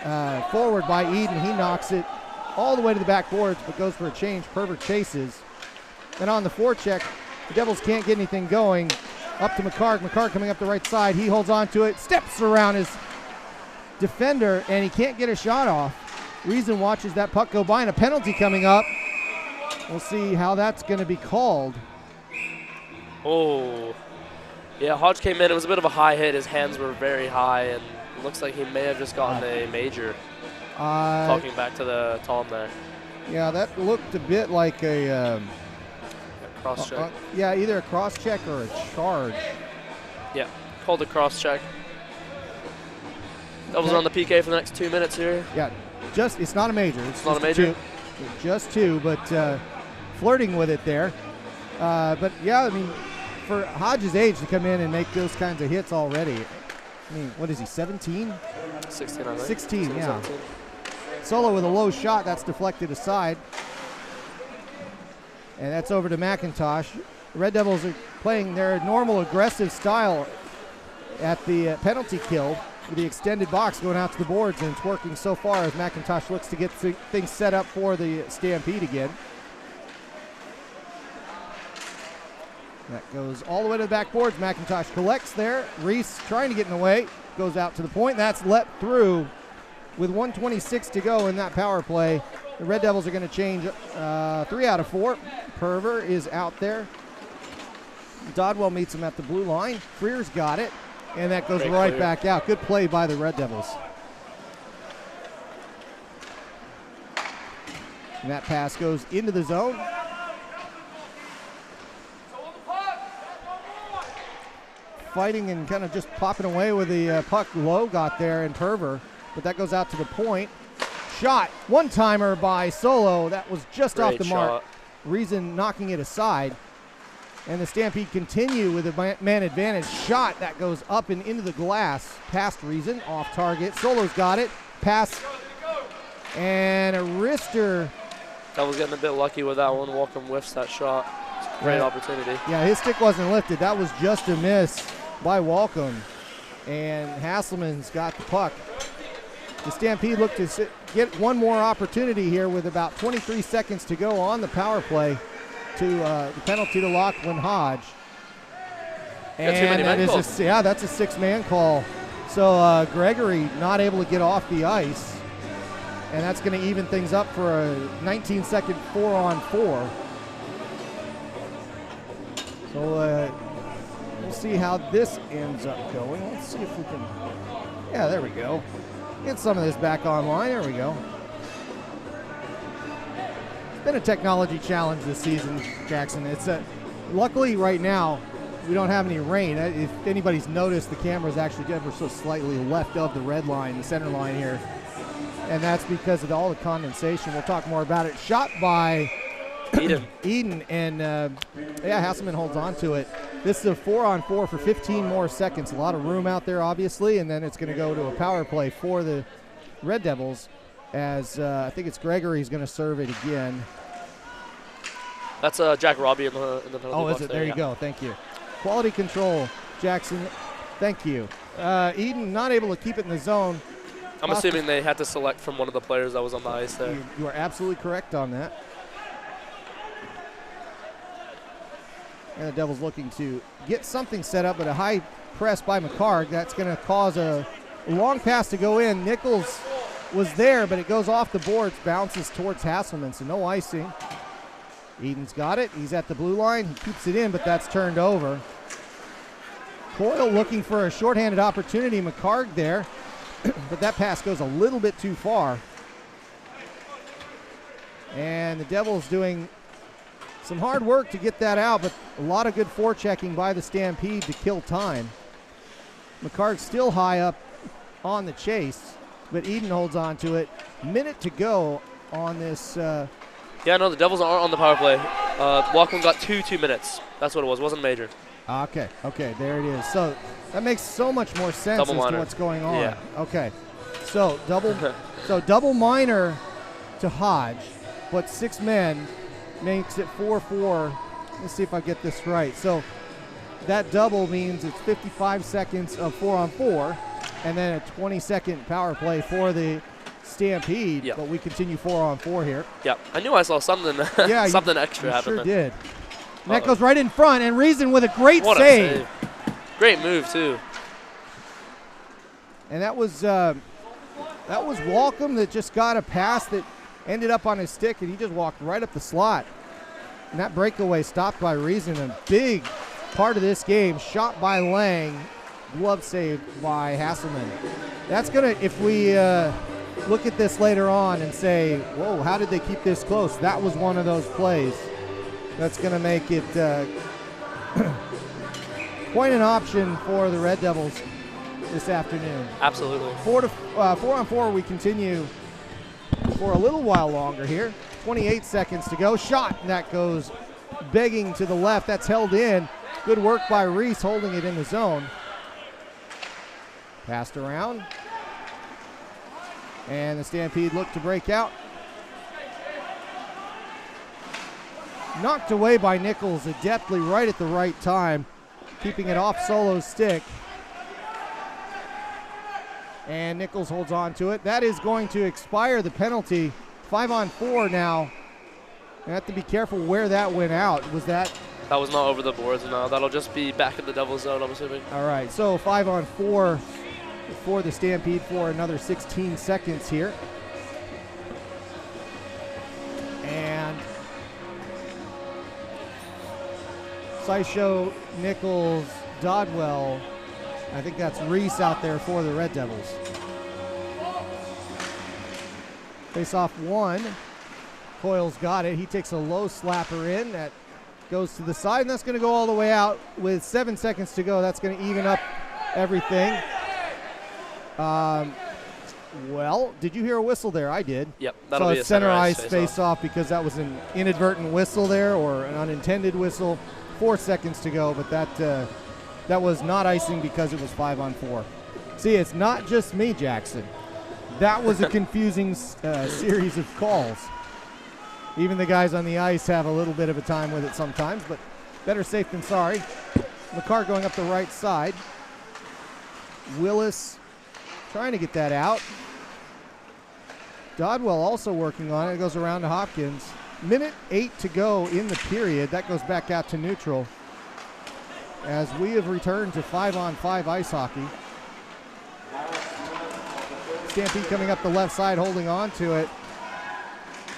forward by Eden. He knocks it all the way to the backboards, but goes for a change. Pervert chases. Then on the forecheck, the Devils can't get anything going. Up to McCarg. McCarg coming up the right side. He holds on to it, steps around his defender, and he can't get a shot off. Reason watches that puck go by, and a penalty coming up. We'll see how that's going to be called. Oh. Yeah, Hodge came in. It was a bit of a high hit. His hands were very high, and it looks like he may have just gotten a major. Talking back to the Tom there. Yeah, that looked a bit like a cross check. Yeah, either a cross check or a charge. Yeah, called a cross check. Devils are on the PK for the next 2 minutes here. Yeah, it's not a major. It's not a major? Just two, but flirting with it there. But yeah, I mean, for Hodge's age to come in and make those kinds of hits already. I mean, what is he, 17? 16, I think. 16, yeah. 17. Solo with a low shot, that's deflected aside. And that's over to McIntosh. The Red Devils are playing their normal aggressive style at the penalty kill with the extended box going out to the boards, and it's working so far as McIntosh looks to get things set up for the Stampede again. That goes all the way to the backboards. McIntosh collects there. Reese trying to get in the way. Goes out to the point. That's let through with 1:26 to go in that power play. The Red Devils are going to change 3 out of 4. Perver is out there. Dodwell meets him at the blue line. Freer's got it. And that goes right back out. Good play by the Red Devils. And that pass goes into the zone. Fighting and kind of just popping away with the puck. Low got there and Perver, but that goes out to the point. shot. One-timer by Solo. That was just Great off the mark. shot. Reason knocking it aside. And the Stampede continue with a man advantage. Shot that goes up and into the glass. Past Reason, off target. Solo's got it. Pass. And a wrister. That was getting a bit lucky with that one. Walkham whiffs that shot. Great opportunity. Yeah, his stick wasn't lifted. That was just a miss by Walkham. And Hasselman's got the puck. The Stampede look to get one more opportunity here with about 23 seconds to go on the power play to the penalty to Lachlan Hodge. And that's a six-man call. So Gregory not able to get off the ice. And that's going to even things up for a 19-second 4-on-4. So we'll see how this ends up going. Let's see if we can. Yeah, there we go. Get some of this back online. There we go. It's been a technology challenge this season, Jackson. It's luckily right now we don't have any rain. If anybody's noticed, the camera's actually ever so slightly left of the red line, the center line here. And that's because of all the condensation. We'll talk more about it. Shot by Eden, and Hasselman holds on to it. This is a 4-on-4 for 15 more seconds. A lot of room out there, obviously, and then it's going to go to a power play for the Red Devils as I think it's Gregory's going to serve it again. That's Jack Robbie in the penalty box. Oh, is it? There you go. Thank you. Quality control, Jackson. Thank you. Eden not able to keep it in the zone. I'm assuming they had to select from one of the players that was on the ice there. You are absolutely correct on that. And the Devils looking to get something set up, but a high press by McCarg. That's going to cause a long pass to go in. Nichols was there, but it goes off the boards, bounces towards Hasselman, so no icing. Eden's got it. He's at the blue line. He keeps it in, but that's turned over. Coyle looking for a shorthanded opportunity. McCarg there, but that pass goes a little bit too far. And the Devils doing some hard work to get that out, but a lot of good forechecking by the Stampede to kill time. McCarg's still high up on the chase, but Eden holds on to it. Minute to go on this. Yeah, no, the Devils aren't on the power play. Walkham got 2 minutes. That's what it was. It wasn't major. Okay, there it is. So that makes so much more sense as to what's going on. Yeah. Okay, so double minor to Hodge, but 6 men makes it 4-4. Let's see if I get this right. So that double means it's 55 seconds of 4-on-4, and then a 20-second power play for the Stampede. Yep. But we continue 4-on-4 here. Yeah, I knew I saw something. Yeah, something extra happen. Sure did. And that goes right in front, and Reason with a great what save. A save. Great move too. And that was Walkham that just got a pass that ended up on his stick, and he just walked right up the slot. And that breakaway stopped by Reason. A big part of this game, shot by Lang, glove saved by Hasselman. That's going to, if we look at this later on and say, whoa, how did they keep this close? That was one of those plays that's going to make it quite an option for the Red Devils this afternoon. Absolutely. 4-on-4, we continue for a little while longer here. 28 seconds to go. Shot, and that goes begging to the left. That's held in. Good work by Reese holding it in the zone. Passed around. And the Stampede look to break out. Knocked away by Nichols adeptly right at the right time, keeping it off Solo's stick. And Nichols holds on to it. That is going to expire the penalty. 5-on-4 now. You have to be careful where that went out. Was that? That was not over the boards, no. That'll just be back in the Devil's zone, I'm assuming. All right, so 5-on-4 for the Stampede for another 16 seconds here. And Sysho, Nichols, Dodwell. I think that's Reese out there for the Red Devils. Face off one. Coyle's got it. He takes a low slapper in. That goes to the side, and that's going to go all the way out with 7 seconds to go. That's going to even up everything. Well, did you hear a whistle there? I did. Yep, that'll so be a center ice face off because that was an inadvertent whistle there, or an unintended whistle. 4 seconds to go, but that was not icing because it was 5-on-4. See, it's not just me, Jackson. That was a confusing series of calls. Even the guys on the ice have a little bit of a time with it sometimes, but better safe than sorry. McCart going up the right side. Willis trying to get that out. Dodwell also working on it. It goes around to Hopkins. Minute 8 to go in the period. That goes back out to neutral as we have returned to 5-on-5 ice hockey. Stampede coming up the left side, holding on to it.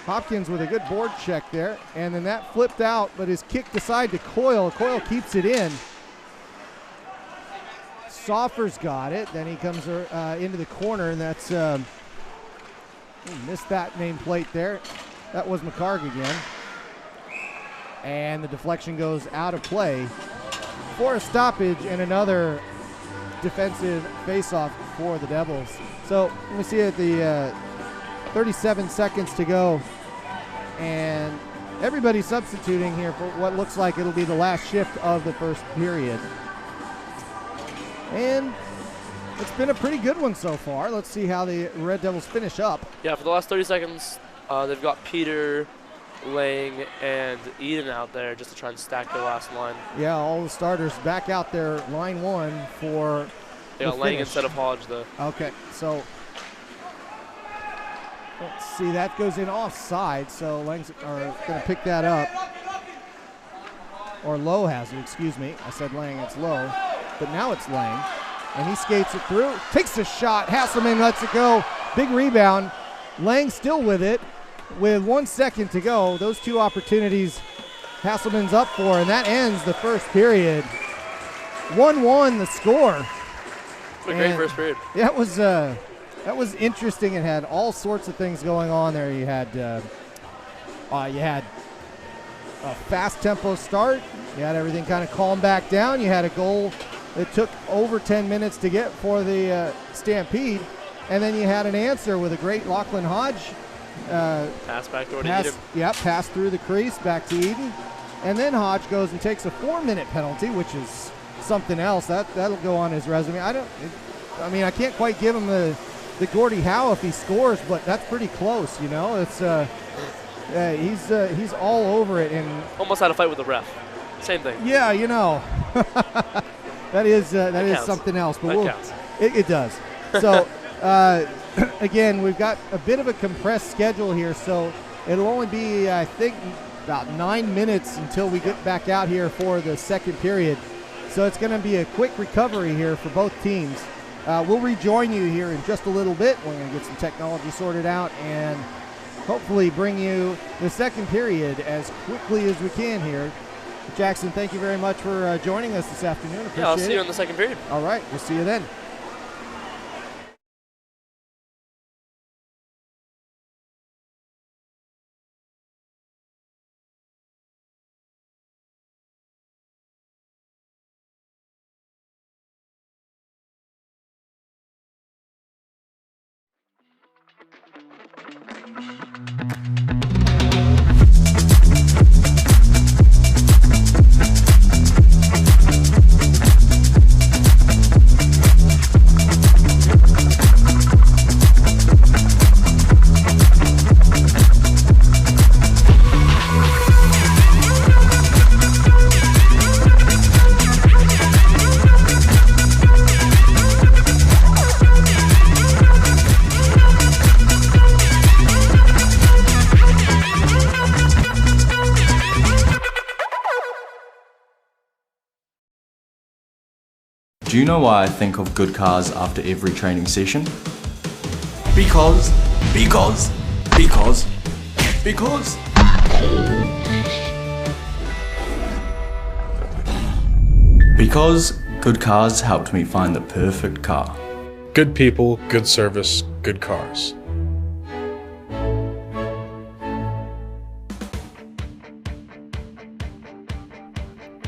Hopkins with a good board check there, and then that flipped out, but is kicked aside to Coyle. Coyle keeps it in. Soffer's got it. Then he comes into the corner, and that's missed that nameplate there. That was McCarg again. And the deflection goes out of play for a stoppage and another defensive faceoff for the Devils. So let me see at the 37 seconds to go, and everybody's substituting here for what looks like it'll be the last shift of the first period. And it's been a pretty good one so far. Let's see how the Red Devils finish up. Yeah, for the last 30 seconds, they've got Peter, Lang, and Eden out there just to try and stack their last line. Yeah, all the starters back out there, line one for they got Lang instead of Hodge, though. Okay, so let's see. That goes in offside, so Lang's are going to pick that up. Or Lowe has it, excuse me. I said Lang, it's Lowe. But now it's Lang. And he skates it through, takes a shot. Hasselman lets it go. Big rebound. Lang still with it. With 1 second to go, those two opportunities Hasselman's up for, and that ends the first period. 1-1 the score. What a great first period. Yeah, that was interesting. It had all sorts of things going on there. You had a fast tempo start. You had everything kind of calm back down. You had a goal that took over 10 minutes to get for the Stampede, and then you had an answer with a great Lachlan Hodge. Pass back door to Eden. Yep, pass through the crease back to Eden. And then Hodge goes and takes a 4-minute penalty, which is something else. That'll go on his resume. I can't quite give him the Gordie Howe if he scores, but that's pretty close, you know. It's he's all over it, and almost had a fight with the ref. Same thing. Yeah, you know. that is counts. Something else, but counts. It does. So again, we've got a bit of a compressed schedule here, so it'll only be, I think, about 9 minutes until we get back out here for the second period. So it's going to be a quick recovery here for both teams. We'll rejoin you here in just a little bit. We're going to get some technology sorted out and hopefully bring you the second period as quickly as we can here. Jackson, thank you very much for joining us this afternoon. Appreciate I'll see you in the second period. All right, we'll see you then. Do you know why I think of good cars after every training session? Because. Because good cars helped me find the perfect car. Good people, good service, good cars.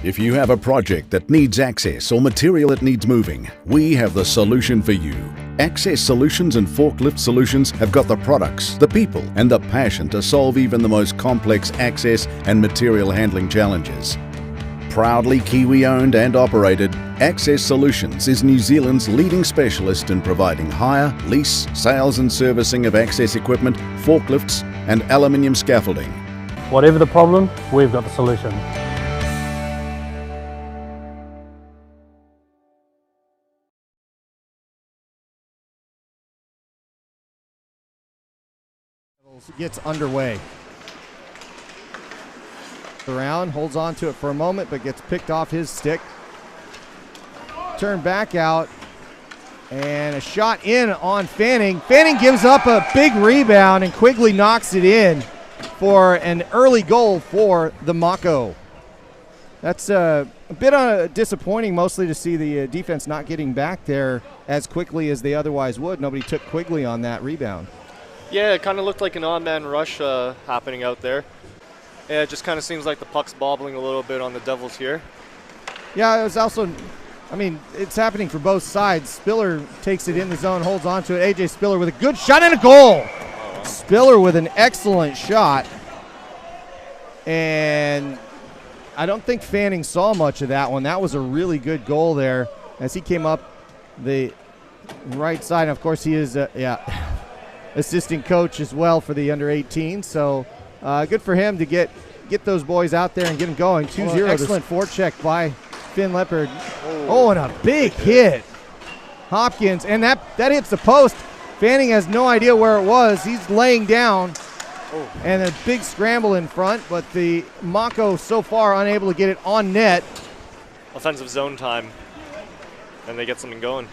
If you have a project that needs access or material that needs moving, we have the solution for you. Access Solutions and Forklift Solutions have got the products, the people, and the passion to solve even the most complex access and material handling challenges. Proudly Kiwi-owned and operated, Access Solutions is New Zealand's leading specialist in providing hire, lease, sales and servicing of access equipment, forklifts and aluminium scaffolding. Whatever the problem, we've got the solution. Gets underway. Around, holds on to it for a moment, but gets picked off his stick. Turn back out, and a shot in on Fanning. Fanning gives up a big rebound, and Quigley knocks it in for an early goal for the Mako. That's a bit disappointing, mostly to see the defense not getting back there as quickly as they otherwise would. Nobody took Quigley on that rebound. Yeah, it kind of looked like an odd-man rush happening out there. Yeah, it just kind of seems like the puck's bobbling a little bit on the Devils here. Yeah, it was also, I mean, it's happening for both sides. Spiller takes it in the zone, holds on to it. AJ Spiller with a good shot and a goal. Spiller with an excellent shot. And I don't think Fanning saw much of that one. That was a really good goal there as he came up the right side. And of course, he is, assistant coach as well for the under-18. So good for him to get those boys out there and get them going. 2-0. Excellent forecheck by Finn Leopard. Oh, and a big hit. Hopkins, and that hits the post. Fanning has no idea where it was. He's laying down. And a big scramble in front, but the Mako so far unable to get it on net. Offensive zone time, and they get something going.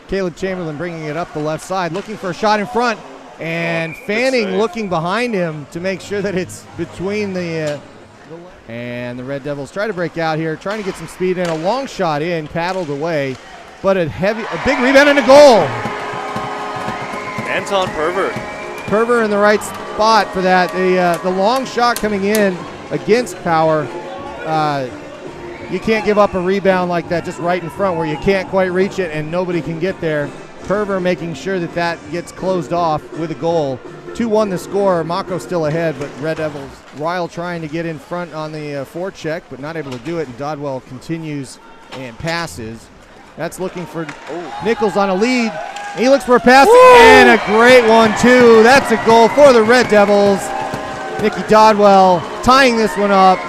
Caleb Chamberlain bringing it up the left side, looking for a shot in front, and Fanning looking behind him to make sure that it's between the and the Red Devils try to break out here, trying to get some speed in. A long shot in, paddled away, but a big rebound and a goal. Anton Perver. Perver in the right spot for that. The long shot coming in against Power. You can't give up a rebound like that just right in front where you can't quite reach it and nobody can get there. Perver making sure that gets closed off with a goal. 2-1 the score. Mako still ahead, but Red Devils. Ryle trying to get in front on the forecheck, but not able to do it, and Dodwell continues and passes. That's looking for Nichols on a lead. He looks for a pass, and a great one, too. That's a goal for the Red Devils. Nicky Dodwell tying this one up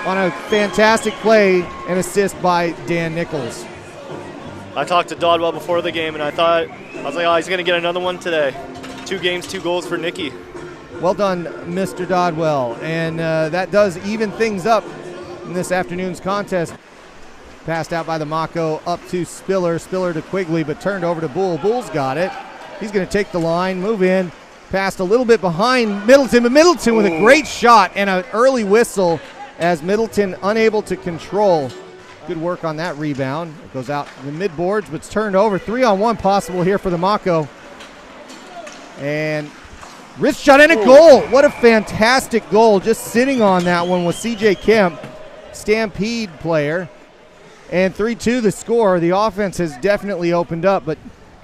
on a fantastic play and assist by Dan Nichols. I talked to Dodwell before the game, and I was like, oh, he's going to get another one today. 2 games, 2 goals for Nicky. Well done, Mr. Dodwell. And that does even things up in this afternoon's contest. Passed out by the Mako up to Spiller. Spiller to Quigley, but turned over to Bull. Bull's got it. He's going to take the line, move in. Passed a little bit behind Middleton, but Middleton with a great shot and an early whistle as Middleton unable to control. Good work on that rebound. It goes out the mid-boards, but it's turned over. 3-on-1 possible here for the Mako. And wrist shot and a goal. What a fantastic goal. Just sitting on that one was CJ Kemp, Stampede player. And 3-2 the score. The offense has definitely opened up, but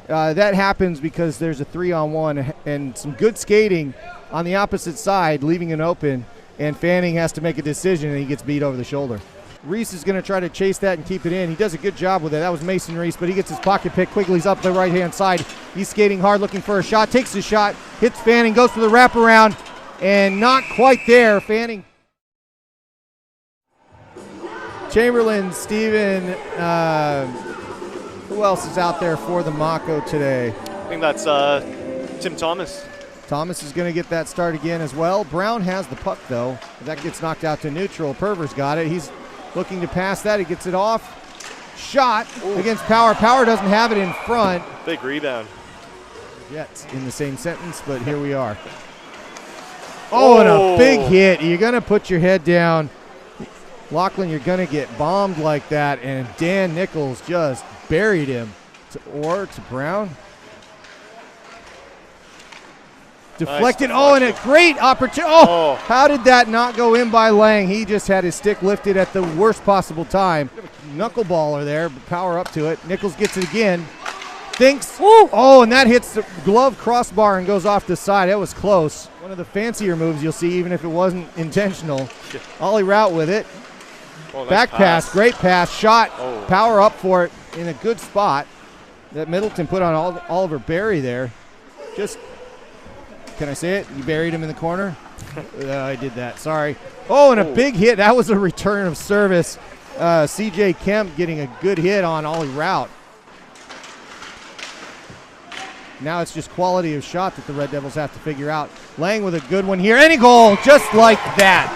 that happens because there's a 3-on-1 and some good skating on the opposite side, leaving it open, and Fanning has to make a decision, and he gets beat over the shoulder. Reese is going to try to chase that and keep it in. He does a good job with it. That was Mason Reese, but he gets his pocket pick. Quigley's up the right-hand side. He's skating hard, looking for a shot, takes the shot, hits Fanning, goes for the wraparound, and not quite there. Fanning. Chamberlain, Steven, who else is out there for the Mako today? I think that's Tim Thomas. Thomas is going to get that start again as well. Brown has the puck, though. That gets knocked out to neutral. Perver's got it. He's looking to pass that. He gets it off. Shot against Power. Power doesn't have it in front. Big rebound. Yet in the same sentence, but here we are. And a big hit. You're going to put your head down. Lachlan, you're going to get bombed like that, and Dan Nichols just buried him. To Brown. Deflected. Nice And a great opportunity. How did that not go in by Lang? He just had his stick lifted at the worst possible time. Knuckleballer there, but Power up to it. Nichols gets it again. thinks. Oh, and that hits the glove crossbar and goes off the side. That was close. One of the fancier moves you'll see, even if it wasn't intentional. Ollie route with it. Oh, nice Back pass, great pass, shot, Oh. power up for it in a good spot that Middleton put on Oliver Berry there. Just, can I say it? You buried him in the corner? I did that, sorry. Oh, and a big hit. That was a return of service. CJ Kemp getting a good hit on Ollie route. Now it's just quality of shot that the Red Devils have to figure out. Lang with a good one here, and a goal, just like that.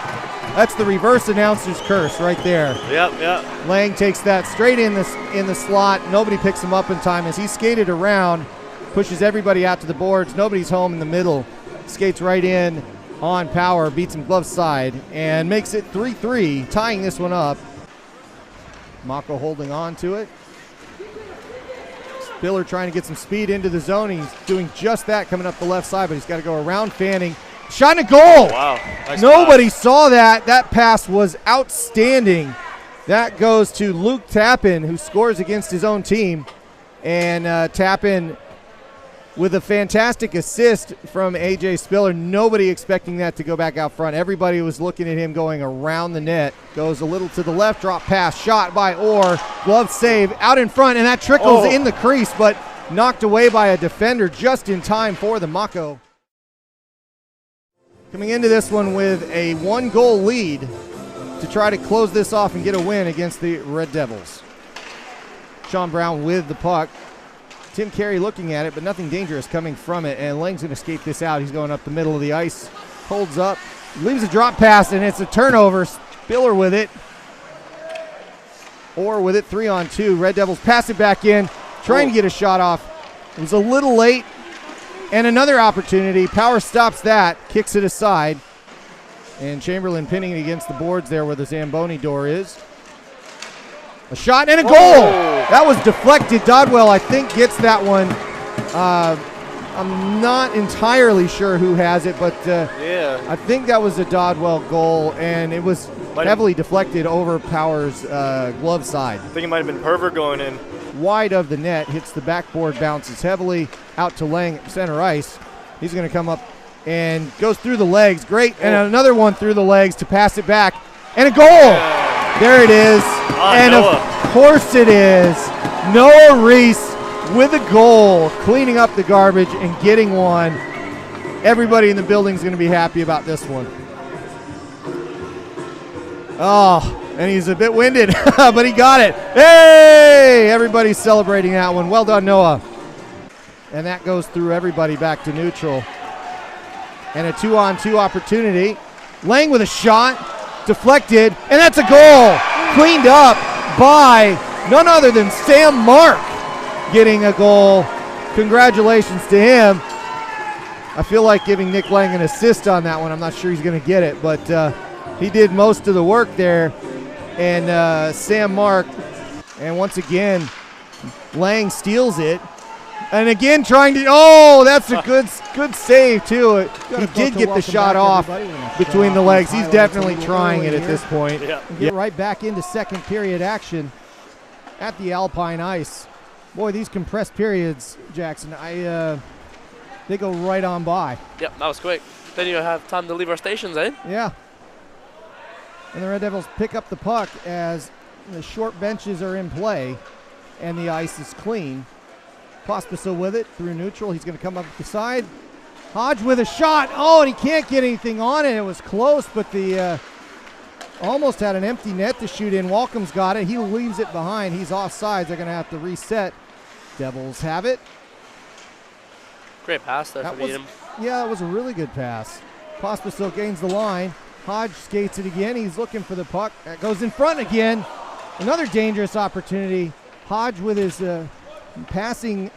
That's the reverse announcer's curse right there. Yep. Lang takes that straight in the slot. Nobody picks him up in time as he skated around, pushes everybody out to the boards. Nobody's home in the middle. Skates right in on power, beats him glove side, and makes it 3-3, tying this one up. Mako holding on to it. Spiller trying to get some speed into the zone. He's doing just that coming up the left side, but he's got to go around Fanning. Shot and a goal. Wow. Nice Nobody saw that. That pass was outstanding. That goes to Luke Tappan, who scores against his own team. And Tappan with a fantastic assist from AJ Spiller. Nobody expecting that to go back out front. Everybody was looking at him going around the net. Goes a little to the left, drop pass, shot by Orr. Glove save out in front, and that trickles in the crease, but knocked away by a defender just in time for the Mako. Coming into this one with a 1-goal lead to try to close this off and get a win against the Red Devils. Sean Brown with the puck. Tim Carey looking at it, but nothing dangerous coming from it, and Lang's going to skate this out. He's going up the middle of the ice, holds up, leaves a drop pass, and it's a turnover. Spiller with it. Or with it, 3-on-2. Red Devils pass it back in, trying to get a shot off. It was a little late. And another opportunity. Power stops that, kicks it aside. And Chamberlain pinning it against the boards there where the Zamboni door is. A shot and a goal. That was deflected. Dodwell, I think, gets that one. I'm not entirely sure who has it, but I think that was a Dodwell goal, and it was heavily deflected over Power's glove side. I think it might have been Perver going in. Wide of the net, hits the backboard, bounces heavily out to Lang center ice. He's going to come up and goes through the legs. Great, and another one through the legs to pass it back. And a goal! There it is. And Noah. Of course it is. Noah Reese with a goal, cleaning up the garbage and getting one. Everybody in the building is going to be happy about this one. Oh, and he's a bit winded, but he got it. Hey! Everybody's celebrating that one. Well done, Noah. And that goes through everybody back to neutral. And a 2-on-2 opportunity. Lang with a shot, deflected, and that's a goal. Cleaned up by none other than Sam Mark getting a goal. Congratulations to him. I feel like giving Nick Lang an assist on that one. I'm not sure he's going to get it, but he did most of the work there. And Sam Mark, and once again, Lang steals it. And again, trying to, that's a good save, too. He did get the shot off between the legs. He's definitely trying it at this point. Get right back into second period action at the Alpine Ice. Boy, these compressed periods, Jackson, they go right on by. Yep, that was quick. Then you have time to leave our stations, eh? Yeah. And the Red Devils pick up the puck as the short benches are in play and the ice is clean. Pospisil with it through neutral. He's going to come up the side. Hodge with a shot. Oh, and he can't get anything on it. It was close, but the almost had an empty net to shoot in. Walcom's got it. He leaves it behind. He's offsides. They're going to have to reset. Devils have it. Great pass there for Needham. Yeah, it was a really good pass. Pospisil gains the line. Hodge skates it again. He's looking for the puck. That goes in front again. Another dangerous opportunity. Hodge with his passing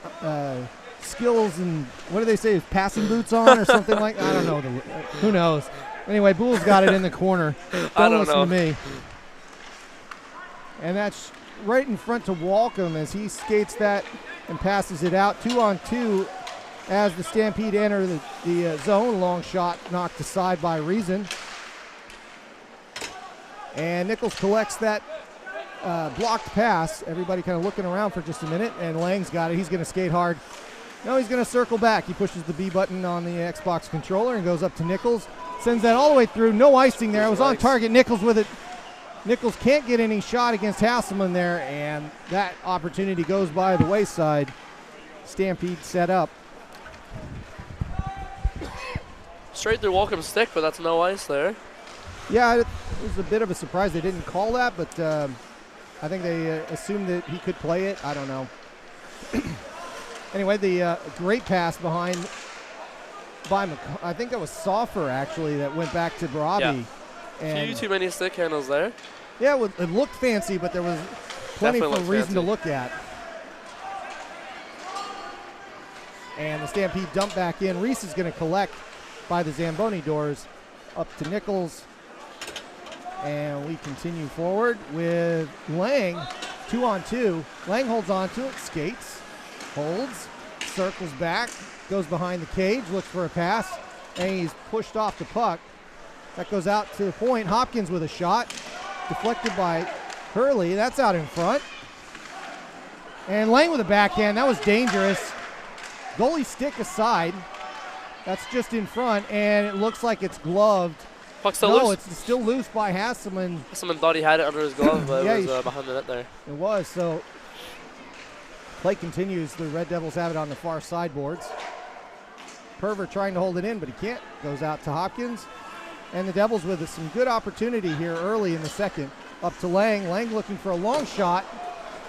skills and what do they say? His passing boots on or something like that. I don't know. Who knows? Anyway, Boole's got it in the corner. Don't listen to me. And that's right in front to Walcom as he skates that and passes it out. 2-on-2 as the Stampede enter the zone. Long shot knocked aside by Reason. And Nichols collects that blocked pass. Everybody kind of looking around for just a minute, and Lang's got it. He's going to skate hard. No, he's going to circle back. He pushes the B button on the Xbox controller and goes up to Nichols. Sends that all the way through. No icing there. It was on target. Nichols with it. Nichols can't get any shot against Hasselman there, and that opportunity goes by the wayside. Stampede set up. Straight through Walcom's stick, but that's no ice there. Yeah, it was a bit of a surprise they didn't call that, but I think they assumed that he could play it. I don't know. Anyway, the great pass by I think that was Soffer, actually, that went back to Barabi. Yeah. Few too many stick handles there. Yeah, it looked fancy, but there was plenty for reason to look at. And the Stampede dump back in. Reese is going to collect by the Zamboni doors up to Nichols. And we continue forward with Lang, 2-on-2. Lang holds on to it, skates, holds, circles back, goes behind the cage, looks for a pass, and he's pushed off the puck. That goes out to the point. Hopkins with a shot, deflected by Hurley. That's out in front. And Lang with a backhand. That was dangerous. Goalie stick aside. That's just in front, and it looks like it's gloved. Puck's still loose? No, it's still loose by Hasselman. Hasselman thought he had it under his glove, but yeah, it was behind the net there. It was, so play continues. The Red Devils have it on the far sideboards. Perver trying to hold it in, but he can't. Goes out to Hopkins. And the Devils with some good opportunity here early in the second. Up to Lang. Lang looking for a long shot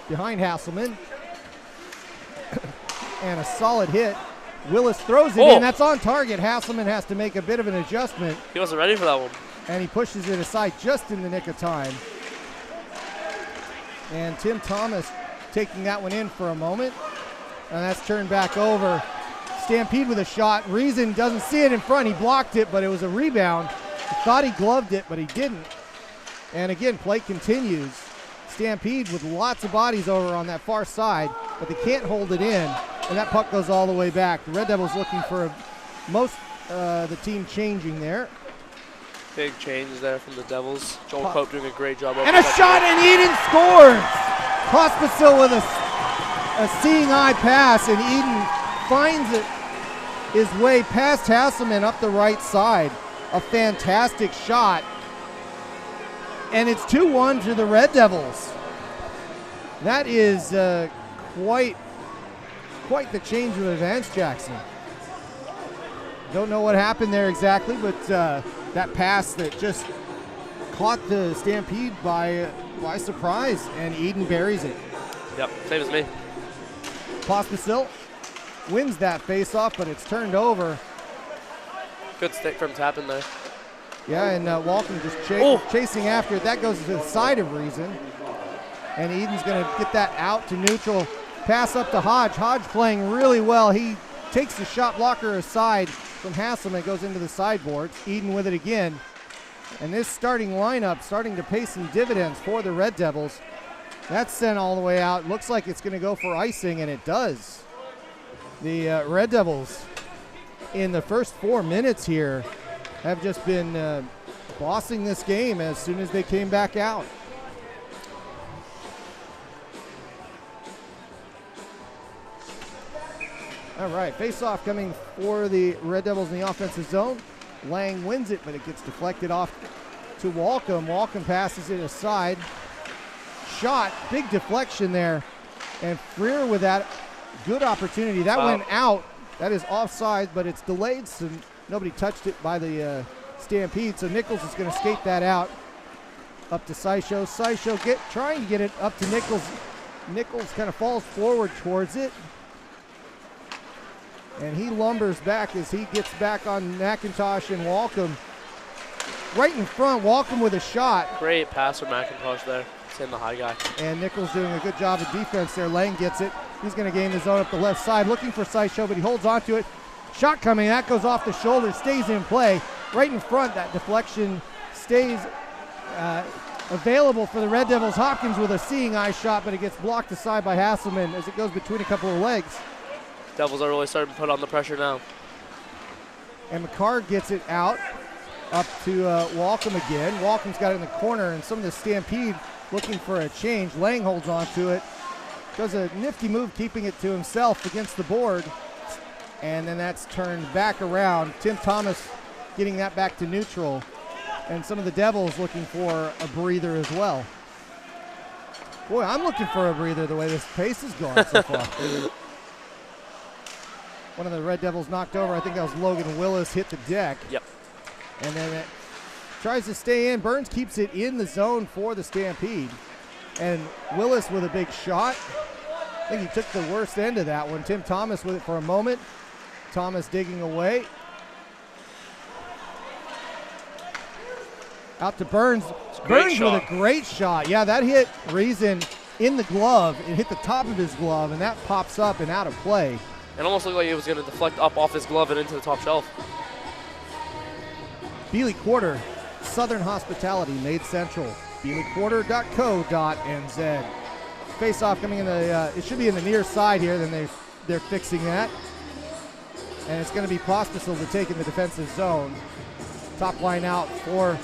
behind Hasselman. And a solid hit. Willis throws it in. That's on target. Hasselman has to make a bit of an adjustment. He wasn't ready for that one. And he pushes it aside just in the nick of time. And Tim Thomas taking that one in for a moment. And that's turned back over. Stampede with a shot. Reason doesn't see it in front. He blocked it, but it was a rebound. He thought he gloved it, but he didn't. And again, play continues. Stampede with lots of bodies over on that far side, but they can't hold it in. And that puck goes all the way back. The Red Devils looking for the team changing there. Big change there from the Devils. Joel Pope doing a great job. And a shot, and Eden scores! Pospisil with a seeing eye pass, and Eden finds it his way past Hasselman up the right side. A fantastic shot. And it's 2-1 to the Red Devils. That is quite the change of events, Jackson. Don't know what happened there exactly, but that pass that just caught the Stampede by surprise, and Eden buries it. Yep, same as me. Pospisil wins that face-off, but it's turned over. Good stick from Tappan there. Yeah, and Walken just chasing after it. That goes to the side of Reason. And Eden's going to get that out to neutral. Pass up to Hodge. Hodge playing really well. He takes the shot blocker aside from Hasselman, goes into the sideboards. Eden with it again. And this starting lineup starting to pay some dividends for the Red Devils. That's sent all the way out. Looks like it's going to go for icing, and it does. The Red Devils in the first 4 minutes here have just been bossing this game as soon as they came back out. All right, face-off coming for the Red Devils in the offensive zone. Lang wins it, but it gets deflected off to Walcom. Walcom passes it aside. Shot, big deflection there. And Freer with that good opportunity. That went out. That is offside, but it's delayed, so nobody touched it by the Stampede. So Nichols is going to skate that out up to Syshow. Syshow trying to get it up to Nichols. Nichols kind of falls forward towards it. And he lumbers back as he gets back on McIntosh and Walcom. Right in front, Walcom with a shot. Great pass from McIntosh there. It's in the high guy. And Nichols doing a good job of defense there. Lang gets it. He's going to gain the zone up the left side, looking for Syshow, but he holds on to it. Shot coming, that goes off the shoulder, stays in play. Right in front, that deflection stays available for the Red Devils. Hopkins with a seeing eye shot, but it gets blocked aside by Hasselman as it goes between a couple of legs. Devils are really starting to put on the pressure now. And McCarr gets it out. Up to Walcom again. Walcom's got it in the corner, and some of the Stampede looking for a change. Lang holds on to it. Does a nifty move keeping it to himself against the board. And then that's turned back around. Tim Thomas getting that back to neutral. And some of the Devils looking for a breather as well. Boy, I'm looking for a breather the way this pace is going so far. One of the Red Devils knocked over. I think that was Logan Willis, hit the deck. Yep. And then it tries to stay in. Burns keeps it in the zone for the Stampede. And Willis with a big shot. I think he took the worst end of that one. Tim Thomas with it for a moment. Thomas digging away. Out to Burns. Burns with a great shot. Yeah, that hit Reason in the glove. It hit the top of his glove, and that pops up and out of play. It almost looked like it was going to deflect up off his glove and into the top shelf. Beeley Quarter, Southern Hospitality, made central. BeeleyQuarter.co.nz. Face-off coming in the, it should be in the near side here, then they're fixing that. And it's going to be Pospisil to take in the defensive zone. Top line out for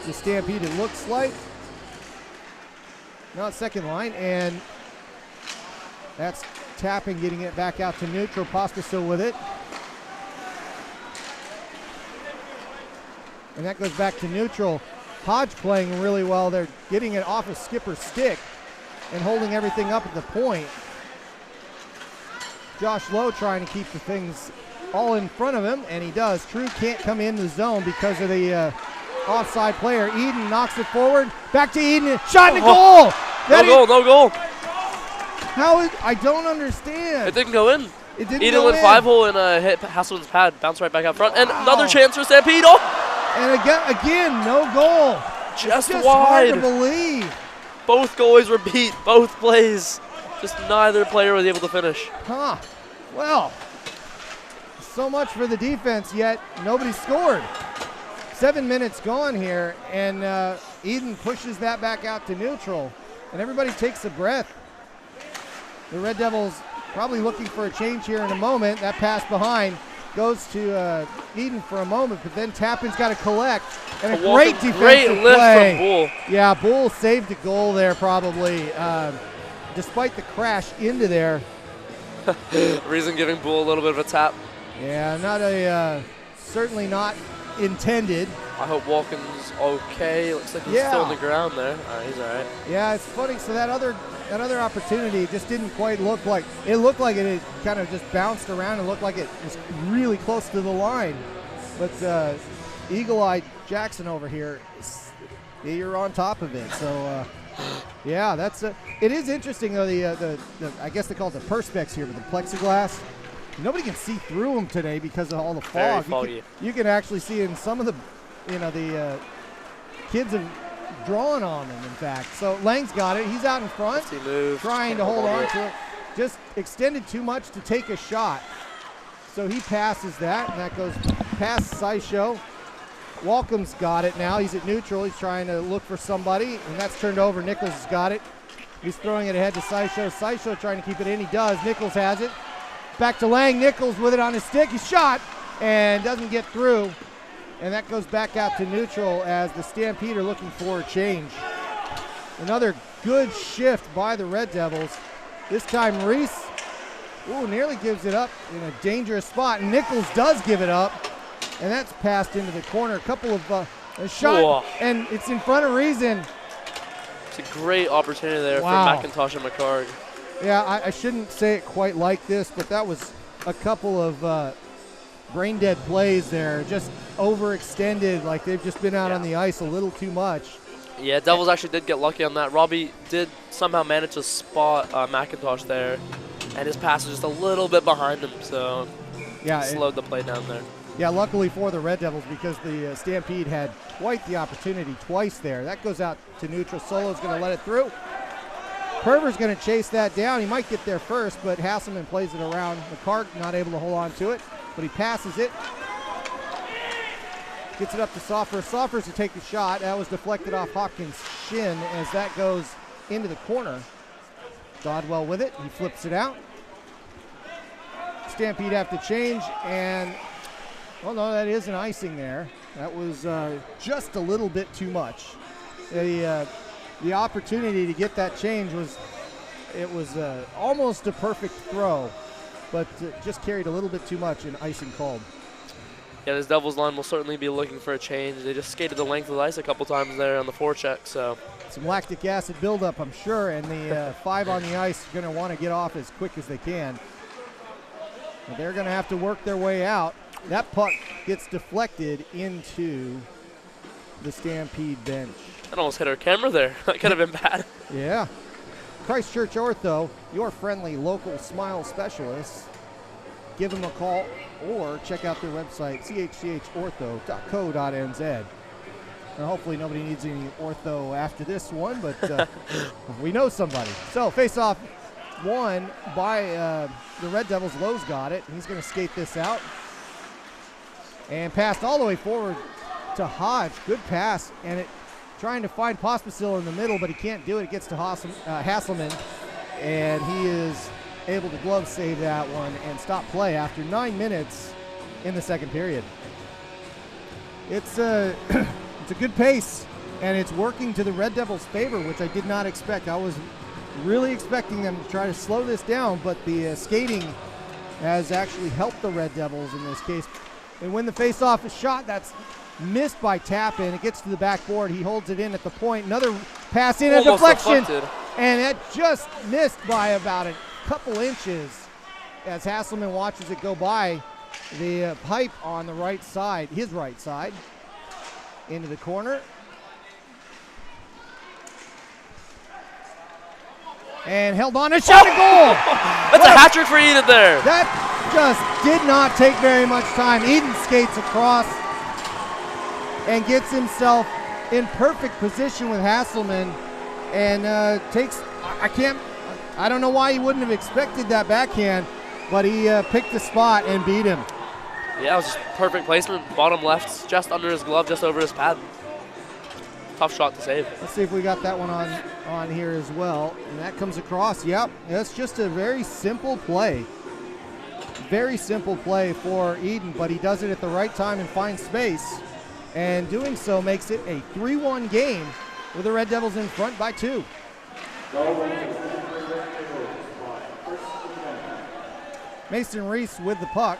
the Stampede, it looks like. Now it's second line, and that's tapping, getting it back out to neutral. Pospisil with it. And that goes back to neutral. Hodge playing really well. They're getting it off of Skipper's stick and holding everything up at the point. Josh Lowe trying to keep the things all in front of him, and he does. True can't come in the zone because of the offside player. Eden knocks it forward. Back to Eden. Shot and a goal. No goal. I don't understand. It didn't go in. It didn't Eden go went in. 5-hole and hit Hasselman's pad. Bounced right back out front. And another chance for Stampede. Oh! And again, no goal. Just wide. wide. Hard to believe. Both goalies were beat. Both plays. Just neither player was able to finish. Huh. Well, so much for the defense, yet nobody scored. 7 minutes gone here, and Eden pushes that back out to neutral, and everybody takes a breath. The Red Devils probably looking for a change here in a moment. That pass behind goes to Eden for a moment, but then Tappan's got to collect, and a great defensive great lift play. from Bull. Yeah, Bull saved the goal there probably, despite the crash into there. Reason giving Bull a little bit of a tap. Yeah, certainly not intended. I hope Walken's okay. Looks like he's still on the ground there. He's all right. Yeah, it's funny. So that other opportunity just didn't quite look like it. Looked like it had kind of just bounced around and looked like it was really close to the line. But eagle-eyed Jackson over here, you're on top of it. So yeah, that's it is interesting though. The I guess they call it the perspex here, but the plexiglass. Nobody can see through them today because of all the fog. Very foggy. You can actually see in some of the, the kids have drawn on them, in fact. So Lang's got it. He's out in front, trying to hold on to it. Just extended too much to take a shot. So he passes that, and that goes past SkyShow. Walcom's got it now. He's at neutral. He's trying to look for somebody, and that's turned over. Nichols has got it. He's throwing it ahead to SkyShow. SkyShow trying to keep it in. He does. Nichols has it. Back to Lang. Nichols with it on his stick. He's shot and doesn't get through. And that goes back out to neutral as the Stampede are looking for a change. Another good shift by the Red Devils. This time Reese nearly gives it up in a dangerous spot. And Nichols does give it up. And that's passed into the corner. A couple of a shot. And it's in front of Reason. It's a great opportunity there for McIntosh and McCarg. Yeah, I shouldn't say it quite like this, but that was a couple of brain-dead plays there. Just overextended, like they've just been out on the ice a little too much. Yeah, Devils actually did get lucky on that. Robbie did somehow manage to spot McIntosh there, and his pass was just a little bit behind him, so slowed the play down there. Yeah, luckily for the Red Devils because the Stampede had quite the opportunity twice there. That goes out to neutral. Solo's going to let it through. Perver's going to chase that down. He might get there first, but Hasselman plays it around. McCarg not able to hold on to it, but he passes it. Gets it up to Soffers. Soffers to take the shot. That was deflected off Hopkins' shin as that goes into the corner. Dodwell with it. He flips it out. Stampede have to change, and, well, no, that is an icing there. That was just a little bit too much. The opportunity to get that change was almost a perfect throw, but just carried a little bit too much and icing called. Yeah, this Devils line will certainly be looking for a change. They just skated the length of the ice a couple times there on the forecheck, so. Some lactic acid buildup, I'm sure, and the 5 on the ice are going to want to get off as quick as they can. And they're going to have to work their way out. That puck gets deflected into the Stampede bench. That almost hit our camera there. That could have been bad. Yeah. Christchurch Ortho, your friendly local smile specialist. Give them a call or check out their website, chchortho.co.nz. And hopefully nobody needs any ortho after this one, but we know somebody. So face-off won by the Red Devils. Lowe's got it. He's going to skate this out. And passed all the way forward to Hodge. Good pass. And trying to find Pospisil in the middle, but he can't do it. It gets to Hasselman. And he is able to glove save that one and stop play after 9 minutes in the second period. It's a good pace, and it's working to the Red Devils' favor, which I did not expect. I was really expecting them to try to slow this down, but the skating has actually helped the Red Devils in this case. And when the face-off is shot, that's missed by Tappan. It gets to the backboard. He holds it in at the point. Another pass in, a deflection, and it just missed by about a couple inches as Hasselman watches it go by the pipe on the right side, his right side, into the corner. And held on, a shot, a goal! That's a hat trick for Eden there. That just did not take very much time. Eden skates across and gets himself in perfect position with Hasselman and I don't know why he wouldn't have expected that backhand, but he picked the spot and beat him. Yeah, it was just perfect placement. Bottom left, just under his glove, just over his pad. Tough shot to save. Let's see if we got that one on here as well. And that comes across. Yep, that's just a very simple play. Very simple play for Eden, but he does it at the right time and finds space. And doing so makes it a 3-1 game with the Red Devils in front by 2. Mason Reese with the puck.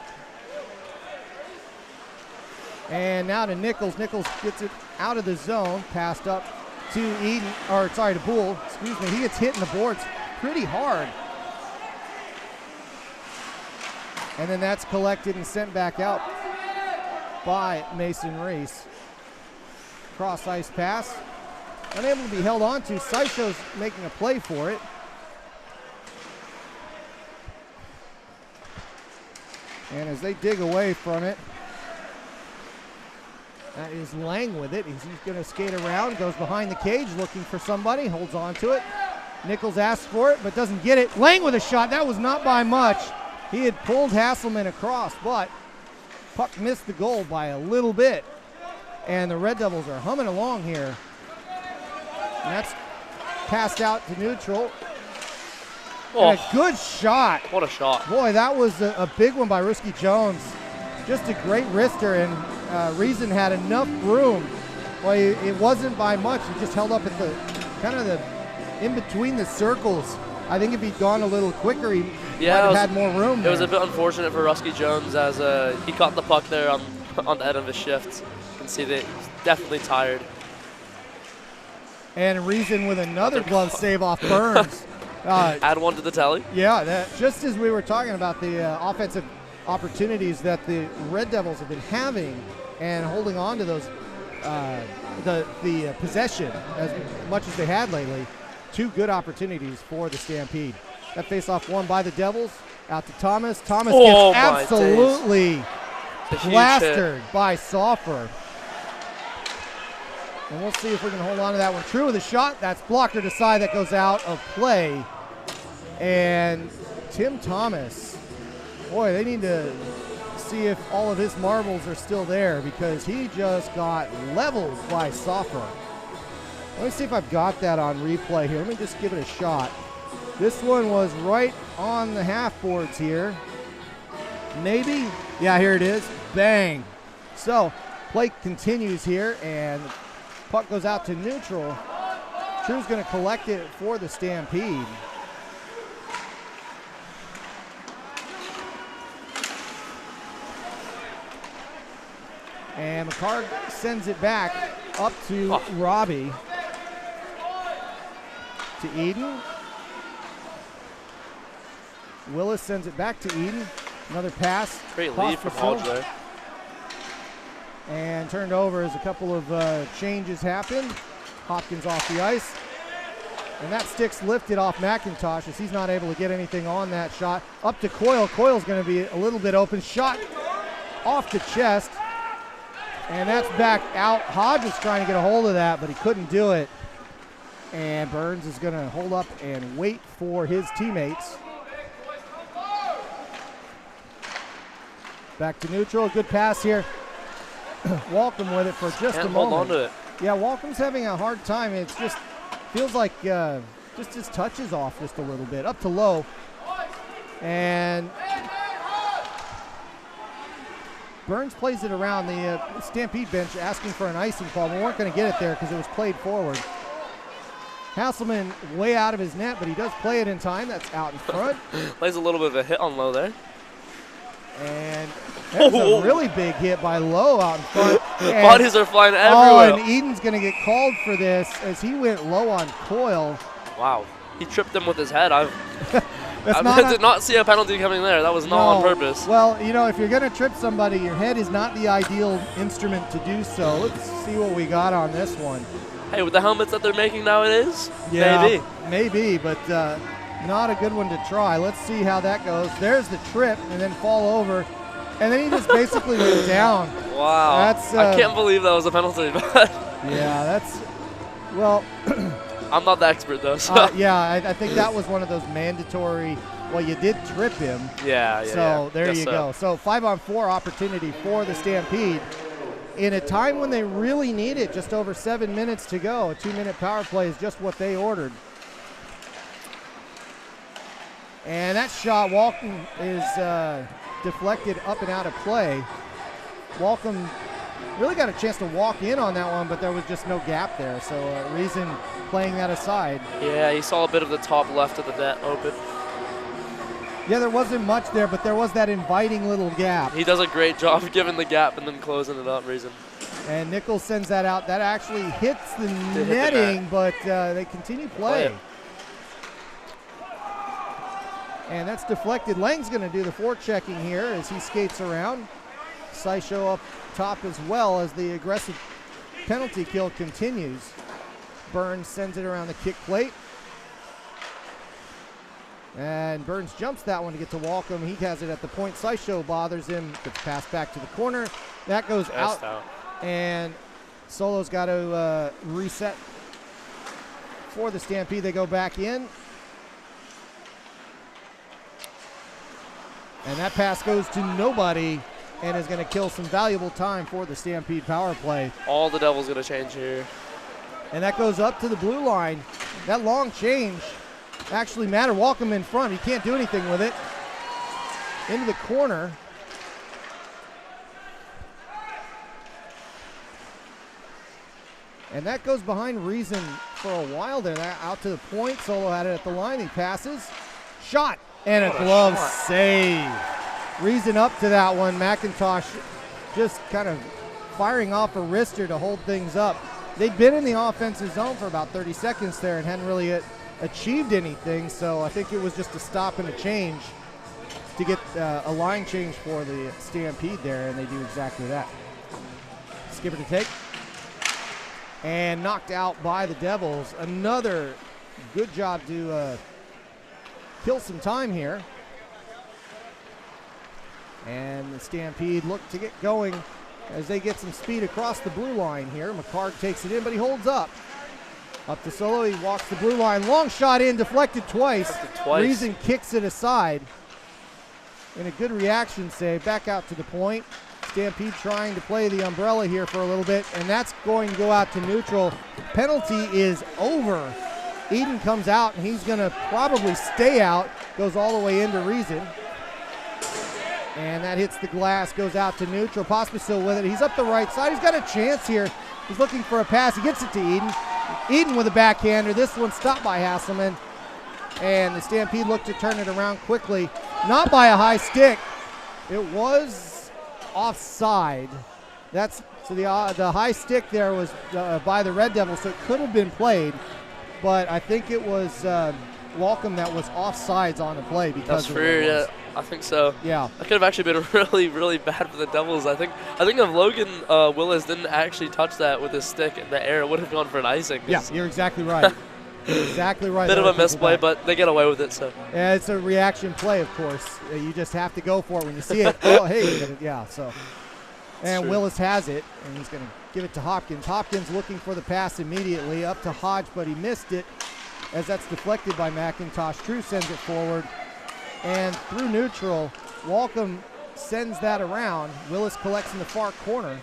And now to Nichols. Nichols gets it out of the zone, passed up to to Bull. Excuse me. He gets hit in the boards pretty hard. And then that's collected and sent back out by Mason Reese. Cross ice pass. Unable to be held on to. Sysho's making a play for it. And as they dig away from it, that is Lang with it. He's going to skate around, goes behind the cage looking for somebody, holds on to it. Nichols asks for it, but doesn't get it. Lang with a shot. That was not by much. He had pulled Hasselman across, but puck missed the goal by a little bit. And the Red Devils are humming along here. And that's passed out to neutral. Oh, and a good shot. What a shot. Boy, that was a big one by Risky Jones. Just a great wrister, and Reason had enough room. Well, it wasn't by much. He just held up at the kind of the in between the circles. I think if he'd gone a little quicker, he might have had more room. It was a bit unfortunate for Rusky Jones as he caught the puck there on the end of his shift. You can see that he's definitely tired. And Reason with another glove save off Burns. Add one to the tally. Yeah, just as we were talking about the offensive opportunities that the Red Devils have been having and holding on to those, the possession as much as they had lately. 2 good opportunities for the Stampede. That faceoff won by the Devils. Out to Thomas. Thomas gets absolutely plastered by Soffer. And we'll see if we can hold on to that one. True with a shot. That's blocker to side. That goes out of play. And Tim Thomas, boy, they need to see if all of his marbles are still there because he just got leveled by Soffer. Let me see if I've got that on replay here. Let me just give it a shot. This one was right on the half boards here. Maybe. Yeah, here it is. Bang. So play continues here, and the puck goes out to neutral. True's going to collect it for the Stampede. And McCarg sends it back up to Robbie. To Eden. Willis sends it back to Eden. Another pass. Great lead from Hodge there. And turned over as a couple of changes happened. Hopkins off the ice. And that stick's lifted off McIntosh as he's not able to get anything on that shot. Up to Coyle. Coyle's going to be a little bit open. Shot off the chest. And that's back out. Hodge was trying to get a hold of that, but he couldn't do it. And Burns is going to hold up and wait for his teammates. Back to neutral. Good pass here. Walcom with it for just a moment. Hold on to it. Yeah, Walcom's having a hard time. It's just feels like just his touch is off just a little bit. Up to low. And Burns plays it around the Stampede bench asking for an icing call. We weren't going to get it there because it was played forward. Hasselman way out of his net, but he does play it in time. That's out in front. Plays a little bit of a hit on Lowe there. And that's a really big hit by Lowe out in front. Bodies are flying everywhere. Oh, and Eden's going to get called for this as he went low on Coyle. Wow. He tripped him with his head. I did not see a penalty coming there. That was not on purpose. Well, you know, if you're going to trip somebody, your head is not the ideal instrument to do so. Let's see what we got on this one. Hey, with the helmets that they're making nowadays, yeah, maybe, but not a good one to try. Let's see how that goes. There's the trip and then fall over, and then he just basically went down. Wow. That's I can't believe that was a penalty. Yeah, that's, well. I'm not the expert, though. So. Yeah, I think that was one of those mandatory, well, you did trip him. Yeah. So there you go. So 5-on-4 opportunity for the Stampede. In a time when they really need it, just over 7 minutes to go. A 2-minute power play is just what they ordered. And that shot, Walcom is deflected up and out of play. Walcom really got a chance to walk in on that one, but there was just no gap there. So Reason playing that aside. Yeah, you saw a bit of the top left of the net open. Yeah, there wasn't much there, but there was that inviting little gap. He does a great job of giving the gap and then closing it up, Reason. And Nichols sends that out. That actually hits the netting, but they continue playing. And that's deflected. Lang's going to do the forechecking here as he skates around. Syshow up top as well as the aggressive penalty kill continues. Burns sends it around the kick plate. And Burns jumps that one to get to Walcom. He has it at the point. Syshow bothers him. Gets passed back to the corner. That goes out. And Solo's got to reset for the Stampede. They go back in. And that pass goes to nobody and is going to kill some valuable time for the Stampede power play. All the Devils going to change here. And that goes up to the blue line. That long change actually mattered. Walcom in front. He can't do anything with it. Into the corner. And that goes behind Reason for a while there. That out to the point. Solo had it at the line. He passes. Shot. And a glove save. Reason up to that one. McIntosh just kind of firing off a wrister to hold things up. They'd been in the offensive zone for about 30 seconds there and hadn't really achieved anything. So I think it was just a stop and a change to get a line change for the Stampede there, and they do exactly that. Skipper to take. And knocked out by the Devils. Another good job to kill some time here. And the Stampede look to get going as they get some speed across the blue line here. McCarg takes it in, but he holds up. Up to Solo, he walks the blue line. Long shot in, deflected twice. Reason kicks it aside. And a good reaction save. Back out to the point. Stampede trying to play the umbrella here for a little bit, and that's going to go out to neutral. Penalty is over. Eden comes out, and he's going to probably stay out. Goes all the way into Reason. And that hits the glass, goes out to neutral. Pospisil with it. He's up the right side. He's got a chance here. He's looking for a pass. He gets it to Eden. Eden with a backhander. This one stopped by Hasselman. And the Stampede looked to turn it around quickly. Not by a high stick. It was offside. That's so the high stick there was by the Red Devils, so it could have been played. But I think it was Walcom that was offsides on the play because that's of fair, it was. yeah. I think so. Yeah. That could have actually been really, really bad for the Devils. I think if Logan Willis didn't actually touch that with his stick in the air, it would have gone for an icing. Yeah, you're exactly right. You're exactly right. Bit of a misplay, but they get away with it. So. Yeah, it's a reaction play, of course. You just have to go for it when you see it. Oh, hey, yeah. So, and Willis has it, and he's going to give it to Hopkins. Hopkins looking for the pass immediately up to Hodge, but he missed it as that's deflected by McIntosh. True sends it forward, and through neutral, Walcom sends that around. Willis collects in the far corner.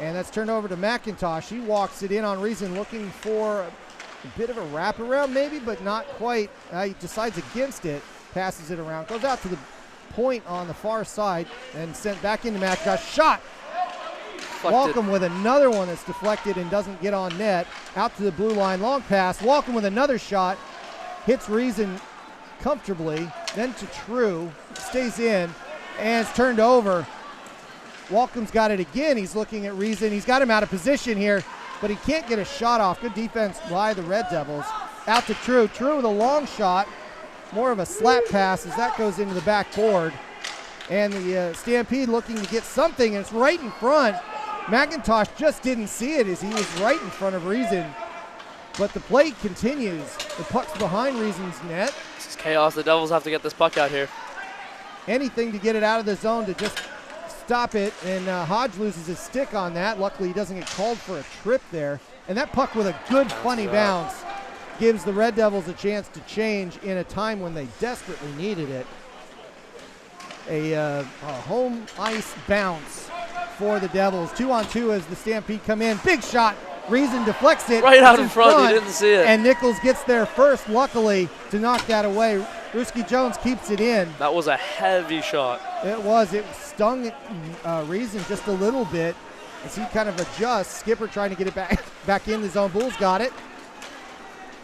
And that's turned over to McIntosh. He walks it in on Reason, looking for a bit of a wraparound maybe, but not quite. He decides against it, passes it around, goes out to the point on the far side, and sent back into McIntosh. Shot! Walcom with another one that's deflected and doesn't get on net. Out to the blue line, long pass. Walcom with another shot, hits Reason comfortably, then to True, stays in, and it's turned over. Walcom's got it again. He's looking at Reason. He's got him out of position here, but he can't get a shot off. Good defense by the Red Devils. Out to True. True with a long shot. More of a slap pass as that goes into the backboard. And the Stampede looking to get something, and it's right in front. McIntosh just didn't see it as he was right in front of Reason. But the play continues. The puck's behind Reason's net. This is chaos. The Devils have to get this puck out here. Anything to get it out of the zone to just stop it, and Hodge loses his stick on that. Luckily, he doesn't get called for a trip there. And that puck with a good funny bounce gives the Red Devils a chance to change in a time when they desperately needed it. A home ice bounce for the Devils. 2-on-2 as the Stampede come in. Big shot. Reason deflects it. Right out in front. He didn't see it. And Nichols gets there first, luckily, to knock that away. Ruski Jones keeps it in. That was a heavy shot. It was. It stung Reason just a little bit as he kind of adjusts. Skipper trying to get it back in the zone. Bulls got it.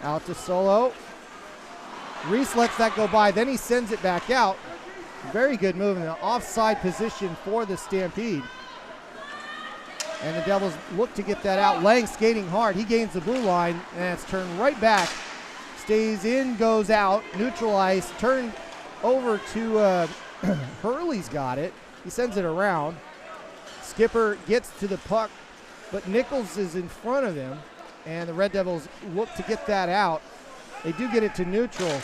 Out to Solo. Reese lets that go by. Then he sends it back out. Very good move in an offside position for the Stampede. And the Devils look to get that out. Lang skating hard. He gains the blue line, and it's turned right back. Stays in, goes out. Neutral ice. Turned over to Hurley's got it. He sends it around. Skipper gets to the puck, but Nichols is in front of him, and the Red Devils look to get that out. They do get it to neutral.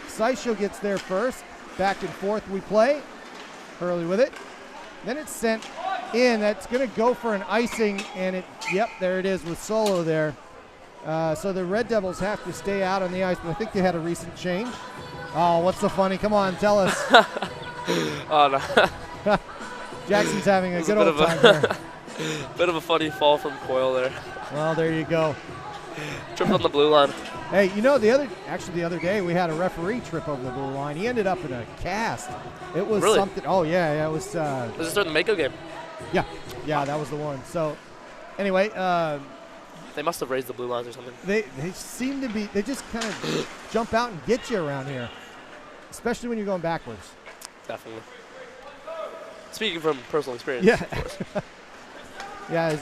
SkyCity gets there first. Back and forth we play. Hurley with it. Then it's sent in. That's going to go for an icing, and there it is with Solo there. So the Red Devils have to stay out on the ice, but I think they had a recent change. Oh, what's so funny? Come on, tell us. Oh, no. Jackson's having a good old time here. Bit of a funny fall from Coyle there. Well, there you go. Tripped on the blue line. Hey, the other day we had a referee trip over the blue line. He ended up in a cast. It was really? Something. Oh, yeah, it was. Was this during the Mako game? Yeah, that was the one. So, anyway. They must have raised the blue lines or something. They seem to be, they just kind of jump out and get you around here, especially when you're going backwards. Definitely. Speaking from personal experience. Yeah. Yeah,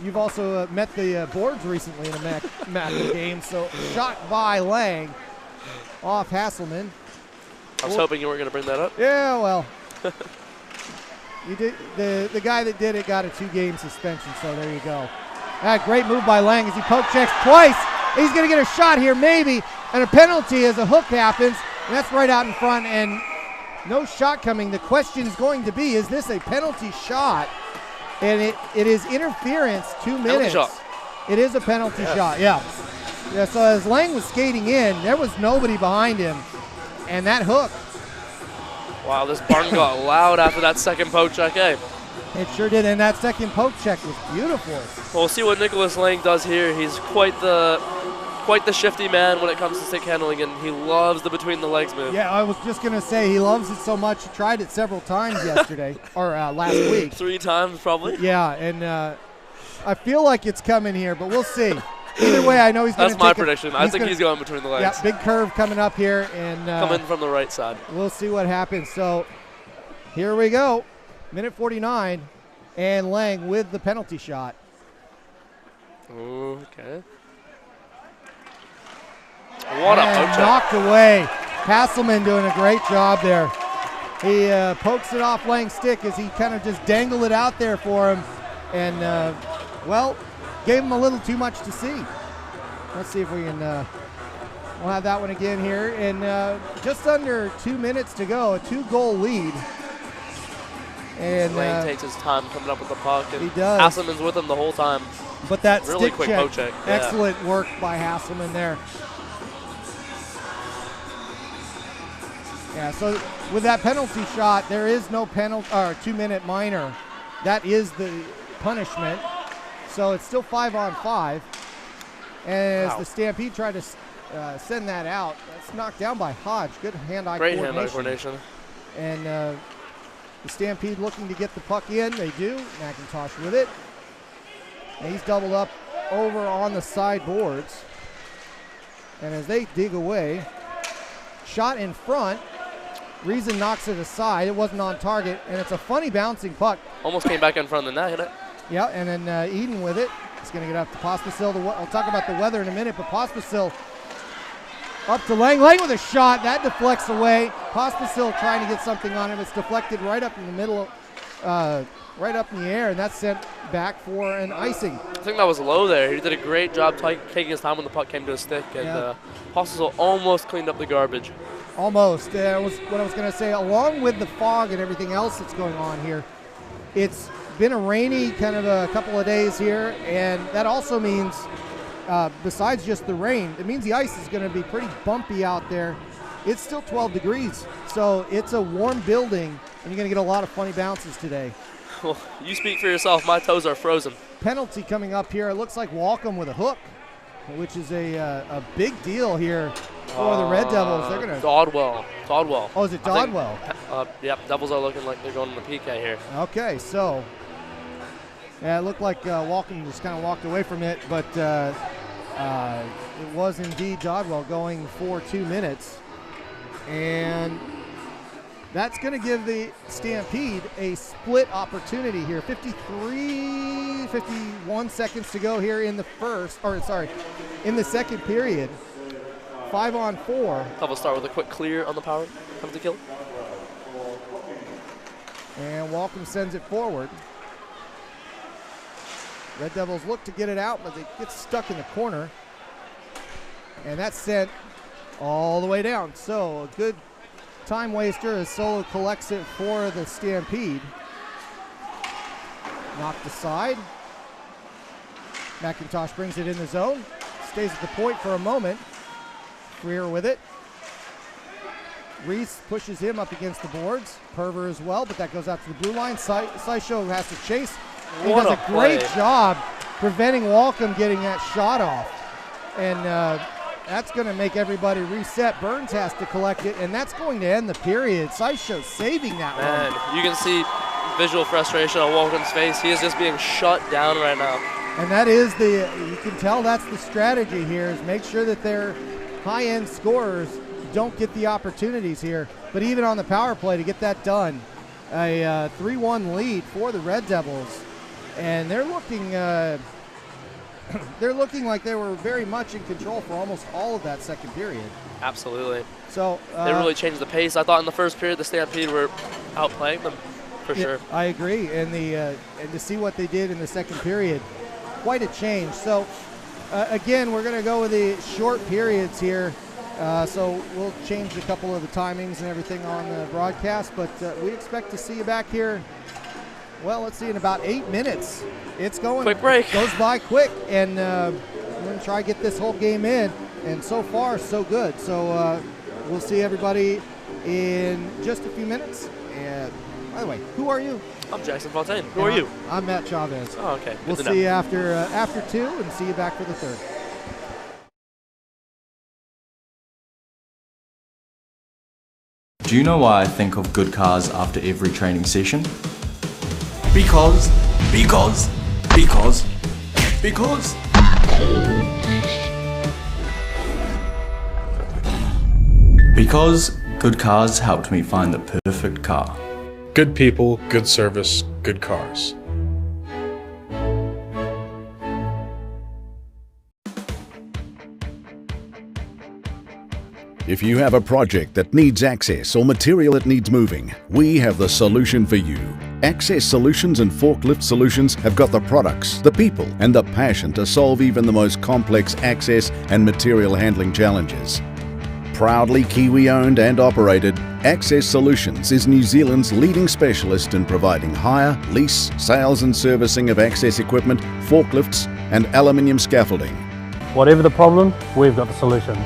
you've also met the boards recently in a Mako game, so shot by Lang off Hasselman. I was hoping you weren't going to bring that up. Yeah, well. You did. The guy that did it got a 2-game suspension, so there you go. Great move by Lang as he poke checks twice. He's going to get a shot here, maybe, and a penalty as a hook happens. And that's right out in front, and no shot coming. The question is going to be, is this a penalty shot? And it is interference, 2 minutes. Penalty shot. It is a penalty shot, yeah. So as Lang was skating in, there was nobody behind him, and that hook. Wow, this barn got loud after that second poke check, eh? It sure did, and that second poke check was beautiful. Well, we'll see what Nicholas Lang does here. He's quite the quite the shifty man when it comes to stick handling, and he loves the between the legs move. Yeah, I was just going to say he loves it so much. He tried it several times yesterday, or last week. 3 times probably. Yeah, and I feel like it's coming here, but we'll see. Either way, I know he's going to That's my prediction. I think he's going between the legs. Yeah, big curve coming up here. And coming from the right side. We'll see what happens. So here we go. Minute 49, and Lang with the penalty shot. Okay. What a poke check. Knocked away. Hasselman doing a great job there. He pokes it off Lang's stick as he kind of just dangled it out there for him. And, well, gave him a little too much to see. Let's see if we can, we'll have that one again here. And just under 2 minutes to go, a 2-goal lead. And Lang takes his time coming up with the puck. And he does. Hasselman's with him the whole time. But that really stick quick check, poke check. Yeah. Excellent work by Hasselman there. Yeah, so with that penalty shot, there is no penalty or 2-minute minor. That is the punishment. So it's still 5-on-5. As the Stampede tried to send that out, that's knocked down by Hodge. Good hand-eye coordination. Great hand-eye coordination. And the Stampede looking to get the puck in. They do. McIntosh with it. And he's doubled up over on the side boards. And as they dig away, shot in front. Reason knocks it aside. It wasn't on target, and it's a funny bouncing puck. Almost came back in front of the net, hit it. Yeah, and then Eden with it. He's going to get up to Pospisil. I'll talk about the weather in a minute, but Pospisil up to Lang. Lang with a shot. That deflects away. Pospisil trying to get something on him. It's deflected right up in the middle, right up in the air, and that's sent back for an icing. I think that was low there. He did a great job taking his time when the puck came to his stick, and Pospisil almost cleaned up the garbage. Almost. Was what I was going to say. Along with the fog and everything else that's going on here, it's been a rainy kind of a couple of days here, and that also means, besides just the rain, it means the ice is going to be pretty bumpy out there. It's still 12 degrees, so it's a warm building, and you're going to get a lot of funny bounces today. Well, you speak for yourself. My toes are frozen. Penalty coming up here. It looks like Walcom with a hook, which is a big deal here for the Red Devils. They're going to Dodwell. Oh, is it Dodwell? Yep, Devils are looking like they're going to the PK here. Okay, so yeah, it looked like Walcom just kind of walked away from it, but it was indeed Dodwell going for 2 minutes. And that's going to give the Stampede a split opportunity here. 51 seconds to go here in the in the second period. 5-on-4. Devils start with a quick clear on the power. Comes the kill. And Walcom sends it forward. Red Devils look to get it out, but they get stuck in the corner. And that's sent all the way down. So a good time waster as Solo collects it for the Stampede. Knocked aside. McIntosh brings it in the zone. Stays at the point for a moment. Freer with it. Reese pushes him up against the boards. Perver as well, but that goes out to the blue line. Sideshow has to chase. He does a great job preventing Walcom getting that shot off. And that's going to make everybody reset. Burns has to collect it, and that's going to end the period. Sideshow saving that one. You can see visual frustration on Walcom's face. He is just being shut down right now. And that is you can tell that's the strategy here, is make sure that their high-end scorers don't get the opportunities here. But even on the power play to get that done, a 3-1 lead for the Red Devils. And they're looking like they were very much in control for almost all of that second period. Absolutely. So they really changed the pace. I thought in the first period the Stampede were outplaying them for sure. I agree. And and to see what they did in the second period, quite a change. So again, we're going to go with the short periods here. So we'll change a couple of the timings and everything on the broadcast, but we expect to see you back here. Well, let's see, in about 8 minutes. It's going quick break. Goes by quick, and we're going to try to get this whole game in. And so far, so good. So we'll see everybody in just a few minutes. And by the way, who are you? I'm Jackson Fontaine. Who are you? I'm Matt Chavez. Oh, okay. We'll see you after 2 and see you back for the third. Do you know why I think of good cars after every training session? Because. Because good cars helped me find the perfect car. Good people, good service, good cars. If you have a project that needs access or material that needs moving, we have the solution for you. Access Solutions and Forklift Solutions have got the products, the people, and the passion to solve even the most complex access and material handling challenges. Proudly Kiwi-owned and operated, Access Solutions is New Zealand's leading specialist in providing hire, lease, sales and servicing of access equipment, forklifts and aluminium scaffolding. Whatever the problem, we've got the solution.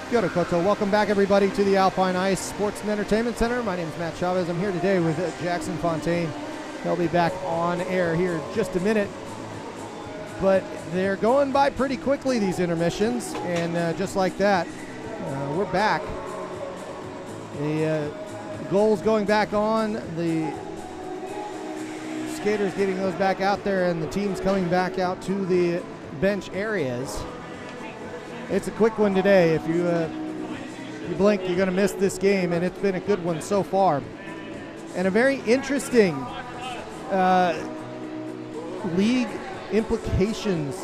Kia ora koutou. Welcome back, everybody, to the Alpine Ice Sports and Entertainment Center. My name is Matt Chavez. I'm here today with Jackson Fontaine. He'll be back on air here in just a minute. But they're going by pretty quickly, these intermissions, and just like that, we're back. The goals going back on, the skaters getting those back out there, and the teams coming back out to the bench areas. It's a quick one today. If you blink, you're going to miss this game, and it's been a good one so far. And a very interesting league implications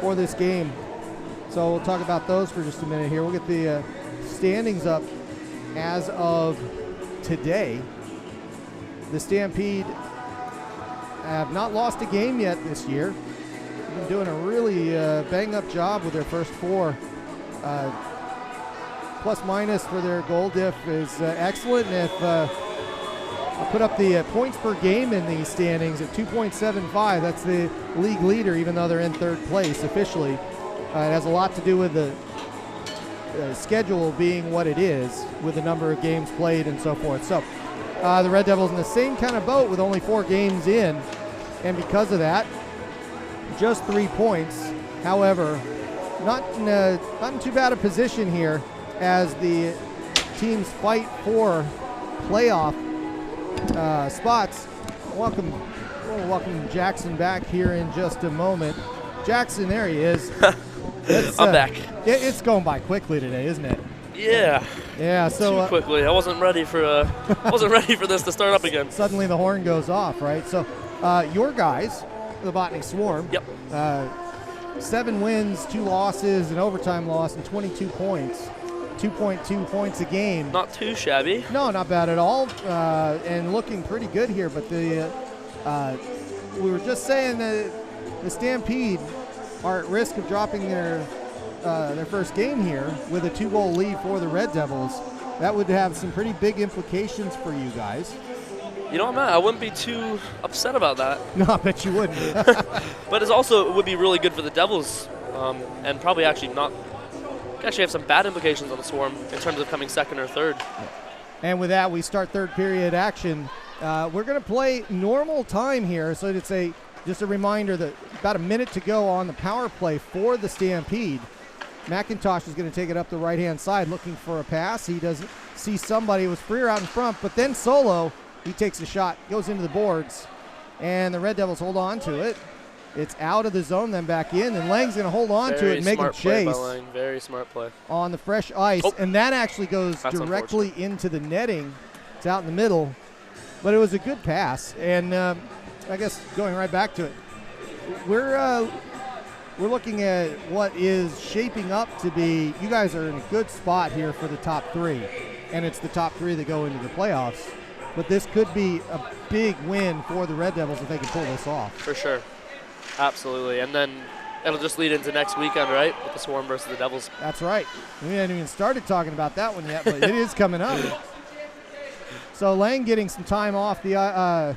for this game. So we'll talk about those for just a minute here. We'll get the standings up as of today. The Stampede have not lost a game yet this year. They've been doing a really bang-up job with their first four. Plus minus for their goal diff is excellent. And if I'll put up the points per game in these standings at 2.75, that's the league leader, even though they're in third place officially. It has a lot to do with the schedule being what it is, with the number of games played and so forth. So the Red Devils in the same kind of boat with only 4 games in, and because of that, just 3 points. However, not in too bad a position here as the teams fight for playoff spots. We'll welcome Jackson back here in just a moment. Jackson, there he is. I'm back. It's going by quickly today, isn't it? Yeah. Yeah. So too quickly. I wasn't ready for this to start up again. Suddenly the horn goes off, right? So your guys, the Botany Swarm. Yep. 7 wins, 2 losses, an overtime loss, and 22 points. 2.2 points a game. Not too shabby. No, not bad at all, and looking pretty good here. But we were just saying that the Stampede are at risk of dropping their first game here with a 2-goal lead for the Red Devils. That would have some pretty big implications for you guys. You know what, Matt? I wouldn't be too upset about that. No, I bet you wouldn't. But it would be really good for the Devils, and probably actually have some bad implications on the Swarm in terms of coming second or third. And with that, we start third period action. We're going to play normal time here, so it's just a reminder that about a minute to go on the power play for the Stampede. McIntosh is going to take it up the right-hand side looking for a pass. He doesn't see somebody. It was Freer out in front, but then Solo, he takes a shot, goes into the boards, and the Red Devils hold on to it. It's out of the zone, then back in, and Lang's going to hold on to it and make him chase. Very smart play. On the fresh ice, and that actually goes directly into the netting. It's out in the middle, but it was a good pass, and I guess going right back to it, we're looking at what is shaping up to be, you guys are in a good spot here for the top 3, and it's the top 3 that go into the playoffs. But this could be a big win for the Red Devils if they can pull this off. For sure. Absolutely. And then it'll just lead into next weekend, right? With the Swarm versus the Devils. That's right. We haven't even started talking about that one yet, but it is coming up. So Lang getting some time off the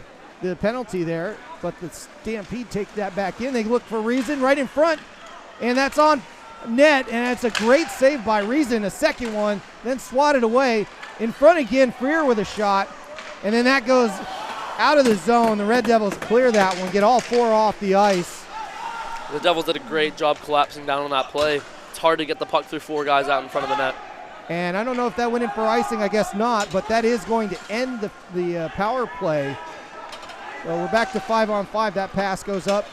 penalty there, but the Stampede take that back in. They look for Reason right in front, and that's on net, and it's a great save by Reason. A second one, then swatted away. In front again, Freer with a shot. And then that goes out of the zone. The Red Devils clear that one, get all 4 off the ice. The Devils did a great job collapsing down on that play. It's hard to get the puck through 4 guys out in front of the net. And I don't know if that went in for icing, I guess not, but that is going to end the power play. So we're back to 5-on-5. That pass goes up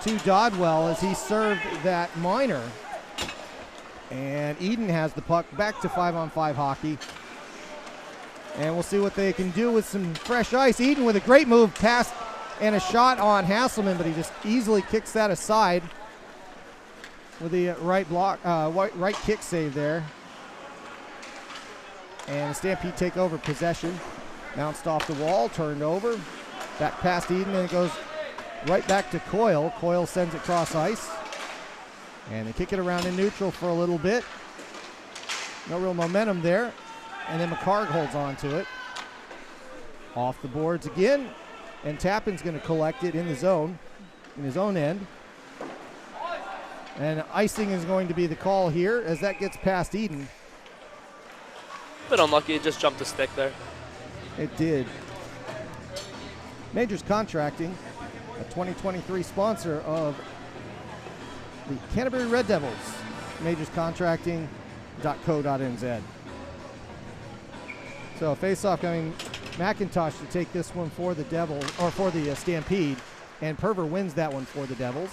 to Dodwell as he served that minor. And Eden has the puck, back to 5-on-5 hockey. And we'll see what they can do with some fresh ice. Eden with a great move, pass and a shot on Hasselman, but he just easily kicks that aside with the right kick save there. And Stampede take over possession. Bounced off the wall, turned over. Back past Eden, and it goes right back to Coyle. Coyle sends it cross ice. And they kick it around in neutral for a little bit. No real momentum there. And then McCarg holds on to it. Off the boards again. And Tappan's going to collect it in the zone, in his own end. And icing is going to be the call here as that gets past Eden. Bit unlucky, it just jumped the stick there. It did. Majors Contracting, a 2023 sponsor of the Canterbury Red Devils. majorscontracting.co.nz. So face-off coming, McIntosh to take this one for the Devils, or for the Stampede, and Perver wins that one for the Devils.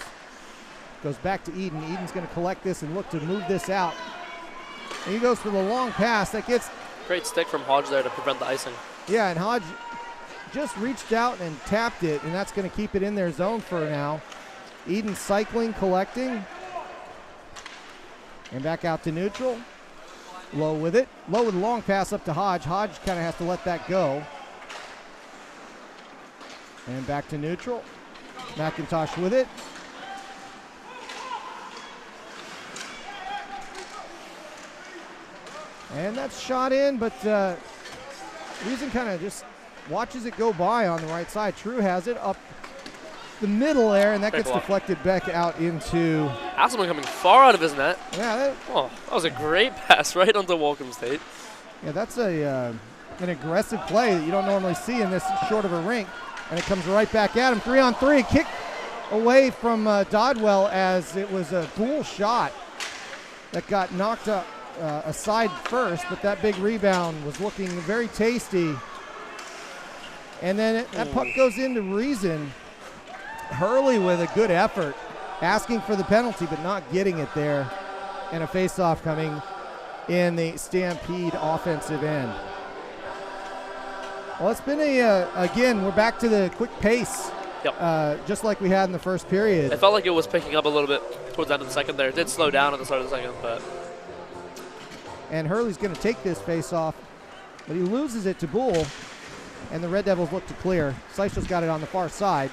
Goes back to Eden. Eden's going to collect this and look to move this out. And he goes for the long pass. That gets... Great stick from Hodge there to prevent the icing. Yeah, and Hodge just reached out and tapped it, and that's going to keep it in their zone for now. Eden cycling, collecting. And back out to neutral. Low with it. Low with a long pass up to Hodge. Hodge kind of has to let that go. And back to neutral. McIntosh with it. And that's shot in, but Reason kind of just watches it go by on the right side. True has it up the middle there, and that gets deflected back out into... Hasselman coming far out of his net. Yeah, that was a great pass right onto Walcombe State. Yeah, that's an aggressive play that you don't normally see in this short of a rink, and it comes right back at him. 3-on-3, kick away from Dodwell as it was a Gould shot that got knocked up aside first, but that big rebound was looking very tasty. And then that puck goes into Reason. Hurley with a good effort, asking for the penalty but not getting it there. And a face-off coming in the Stampede offensive end. Well, it's been again, we're back to the quick pace. Yep. Just like we had in the first period. It felt like it was picking up a little bit towards the end of the second there. It did slow down at the start of the second, but... And Hurley's going to take this face-off, but he loses it to Bull, and the Red Devils look to clear. Seisho's got it on the far side.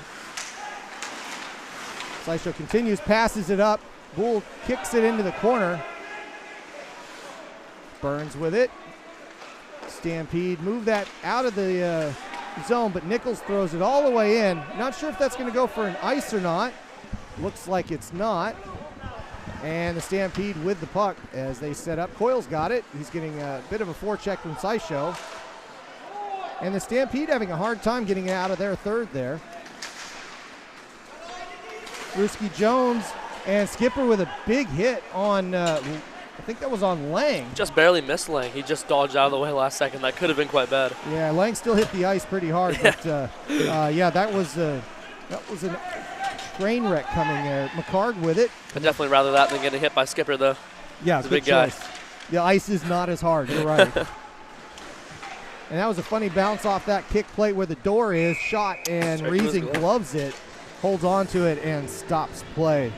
Seisho continues, passes it up. Bull kicks it into the corner. Burns with it. Stampede move that out of the zone, but Nichols throws it all the way in. Not sure if that's going to go for an ice or not. Looks like it's not. And the Stampede with the puck as they set up. Coyle's got it. He's getting a bit of a forecheck from Seisho. And the Stampede having a hard time getting out of their third there. Ruski Jones and Skipper with a big hit on, I think that was on Lang. Just barely missed Lang. He just dodged out of the way last second. That could have been quite bad. Yeah, Lang still hit the ice pretty hard. But yeah, that was a train wreck coming there. McCard with it. I'd definitely rather that than getting hit by Skipper, though. Yeah, he's a big guy. The ice is not as hard. You're right. And that was a funny bounce off that kick plate where the door is. Shot, and Reason gloves it, holds on to it, and stops play.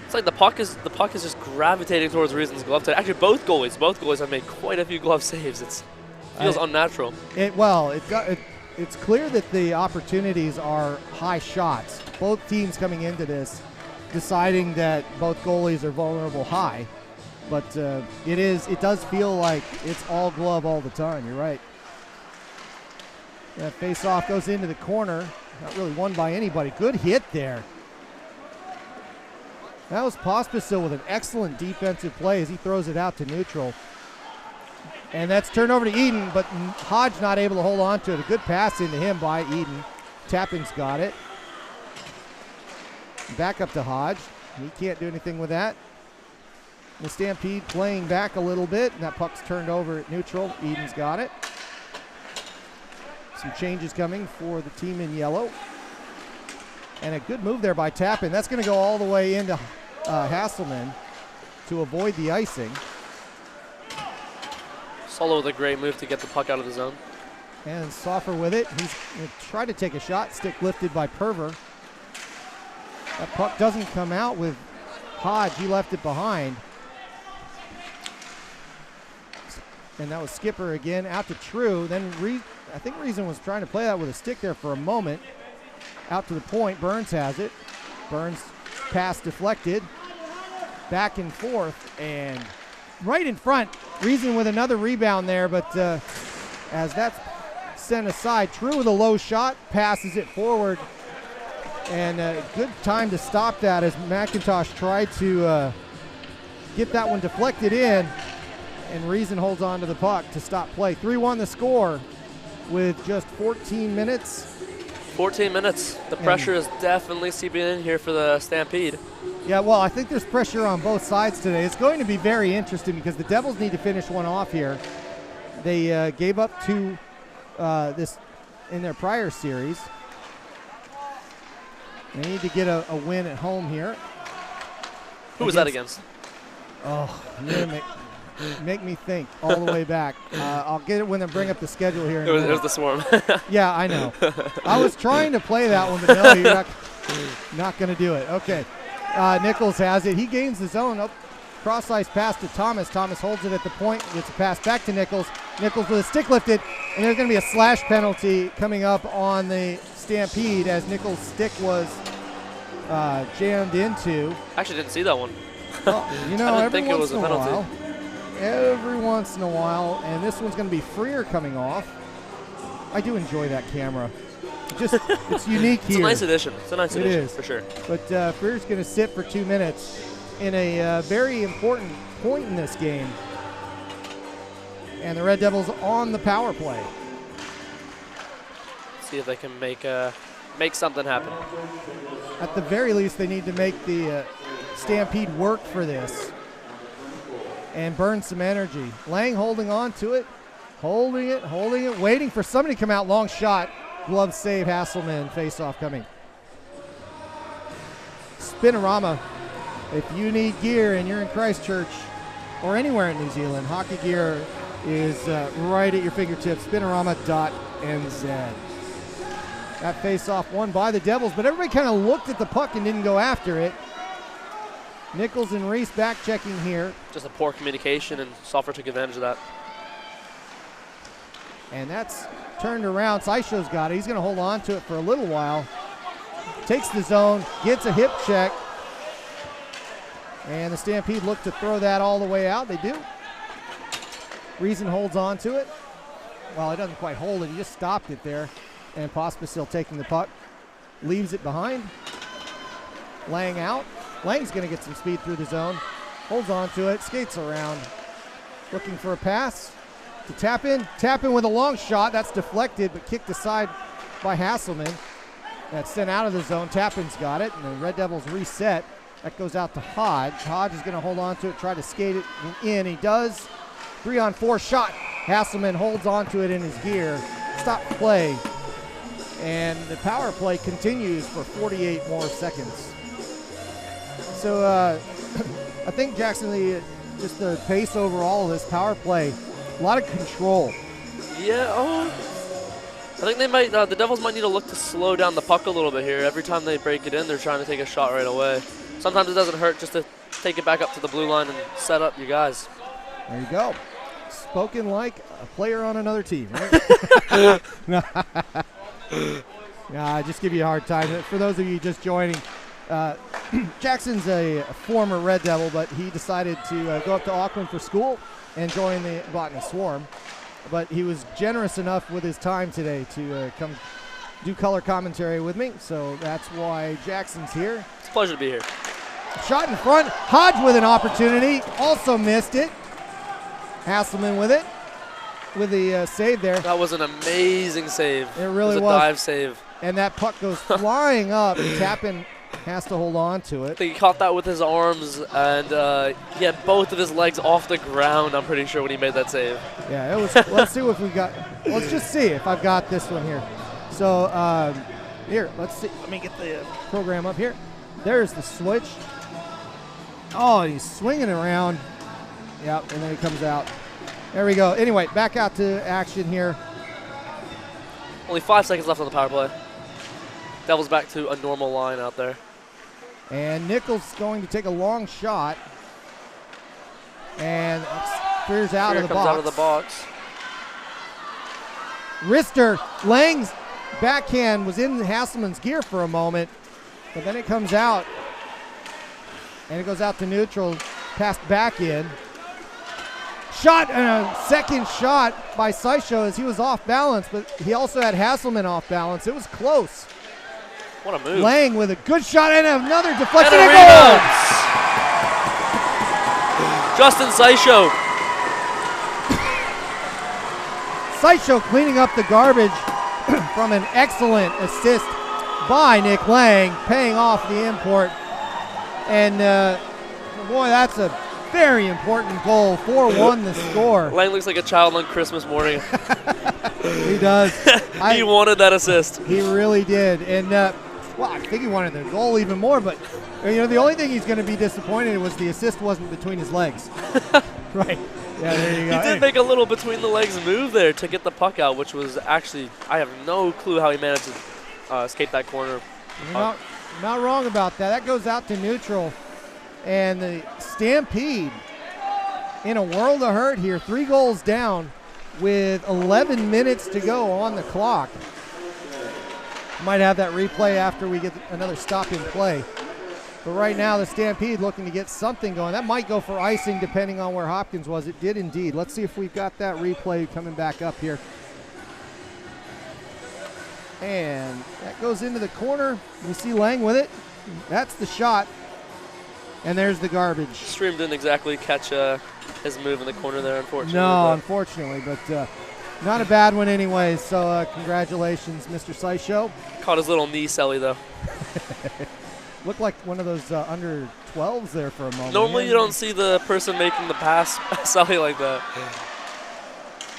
It's like the puck is just gravitating towards Reason's glove. Actually, both goalies have made quite a few glove saves. It feels unnatural. It's clear that the opportunities are high shots. Both teams coming into this deciding that both goalies are vulnerable high, but it does feel like it's all glove all the time. You're right. That face-off goes into the corner. Not really won by anybody. Good hit there. That was Pospisil with an excellent defensive play as he throws it out to neutral. And that's turned over to Eden, but Hodge not able to hold on to it. A good pass into him by Eden. Tapping's got it. Back up to Hodge. He can't do anything with that. The Stampede playing back a little bit, and that puck's turned over at neutral. Eden's got it. Some changes coming for the team in yellow. And a good move there by Tappan. That's going to go all the way into Hasselman to avoid the icing. Solo with a great move to get the puck out of the zone. And Soffer with it. He's going to try to take a shot. Stick lifted by Perver. That puck doesn't come out with Hodge. He left it behind. And that was Skipper again out to True. Then I think Reason was trying to play that with a stick there for a moment. Out to the point. Burns has it. Burns pass deflected. Back and forth. And right in front. Reason with another rebound there. But as that's sent aside, True with a low shot. Passes it forward. And a good time to stop that as McIntosh tried to get that one deflected in. And Reason holds on to the puck to stop play. 3-1 the score with just 14 minutes. 14 minutes. The pressure is definitely seeping in here for the Stampede. Yeah, well, I think there's pressure on both sides today. It's going to be very interesting because the Devils need to finish one off here. They gave up two this in their prior series. They need to get a win at home here. Who was that against? Oh, make me think all the way back. I'll get it when I bring up the schedule here. It was the Swarm. Yeah, I know. I was trying to play that one, but no, you're not going to do it. Okay. Nichols has it. He gains the zone. Up, cross-ice pass to Thomas. Thomas holds it at the point. Gets a pass back to Nichols. Nichols with a stick lifted. And there's going to be a slash penalty coming up on the Stampede as Nichols' stick was jammed into. Actually didn't see that one. Well, you know, I didn't every think it once was a in a penalty. while. Every once in a while. And this one's going to be Freer coming off. I do enjoy that camera. It's unique here. It's a nice addition. It's a nice addition, is. for sure. But Freer's going to sit for 2 minutes in a very important point in this game. And the Red Devils on the power play. See if they can make something happen. At the very least, they need to make the Stampede work for this and burn some energy. Lang holding on to it, holding it, waiting for somebody to come out. Long shot, glove save, Hasselman, face-off coming. Spinorama, if you need gear and you're in Christchurch or anywhere in New Zealand, hockey gear is right at your fingertips, spinorama.nz. That face-off won by the Devils, but everybody kind of looked at the puck and didn't go after it. Nichols and Reese back checking here. Just a poor communication, and Sulphur took advantage of that. And that's turned around. Saisho's got it. He's going to hold on to it for a little while. Takes the zone, gets a hip check. And the Stampede look to throw that all the way out. They do. Reason holds on to it. Well, he doesn't quite hold it. He just stopped it there. And Pospisil taking the puck. Leaves it behind. Lang out. Lang's going to get some speed through the zone. Holds on to it. Skates around. Looking for a pass to tap in. Tap in with a long shot. That's deflected but kicked aside by Hasselman. That's sent out of the zone. Tappan's got it. And the Red Devils reset. That goes out to Hodge. Hodge is going to hold on to it, try to skate it in. He does. 3-on-4 shot. Hasselman holds on to it in his gear. Stop play. And the power play continues for 48 more seconds. So I think, Jackson, just the pace overall of this power play, a lot of control. Yeah, I think they might. The Devils might need to look to slow down the puck a little bit here. Every time they break it in, they're trying to take a shot right away. Sometimes it doesn't hurt just to take it back up to the blue line and set up your guys. There you go. Spoken like a player on another team, right? Nah, I just give you a hard time. For those of you just joining, Jackson's a former Red Devil, but he decided to go up to Auckland for school and join the Botany Swarm. But he was generous enough with his time today to come do color commentary with me, so that's why Jackson's here. It's a pleasure to be here. Shot in front. Hodge with an opportunity. Also missed it. Hasselman with it. With the save there. That was an amazing save. It really was. was. A dive save. And that puck goes flying up. Tappan has to hold on to I it. think he caught that with his arms, and he had both of his legs off the ground, I'm pretty sure, when he made that save. Yeah, it was. Let's see if we got. Let's just see if I've got this one here. So here, let's see. Let me get the program up here. There's the switch. Oh, he's swinging around. Yep, and then he comes out. There we go. Anyway, back out to action here. Only 5 seconds left on the power play. Devils back to a normal line out there. And Nichols going to take a long shot. And Freer's out of the comes box. out of the box. Wrister, Lang's backhand was in Hasselman's gear for a moment, but then it comes out. And it goes out to neutral, passed back in. Shot, and a second shot by Saisho as he was off balance, but he also had Hasselman off balance. It was close. What a move. Lang with a good shot and another deflection. And a rebound. Justin Saisho Sideshow cleaning up the garbage from an excellent assist by Nick Lang, paying off the import. And boy, that's a very important goal. 4-1 the score. Lang looks like a child on Christmas morning. He does. He wanted that assist. He really did. And, well, I think he wanted the goal even more, but, you know, the only thing he's going to be disappointed was the assist wasn't between his legs. Right. Yeah, there you go. He did make a little between the legs move there to get the puck out, which was actually, I have no clue how he managed to escape that corner. You're not wrong about that. That goes out to neutral. And the Stampede in a world of hurt here. 3 goals down with 11 minutes to go on the clock. Might have that replay after we get another stop in play. But right now the Stampede looking to get something going. That might go for icing depending on where Hopkins was. It did indeed. Let's see if we've got that replay coming back up here. And that goes into the corner. We see Lang with it. That's the shot. And there's the garbage. Stream didn't exactly catch his move in the corner there, unfortunately. No, unfortunately, but not a bad one anyway. So congratulations, Mr. Sideshow. Caught his little knee celly, though. Looked like one of those under 12s there for a moment. Normally you don't see the person making the pass celly like that.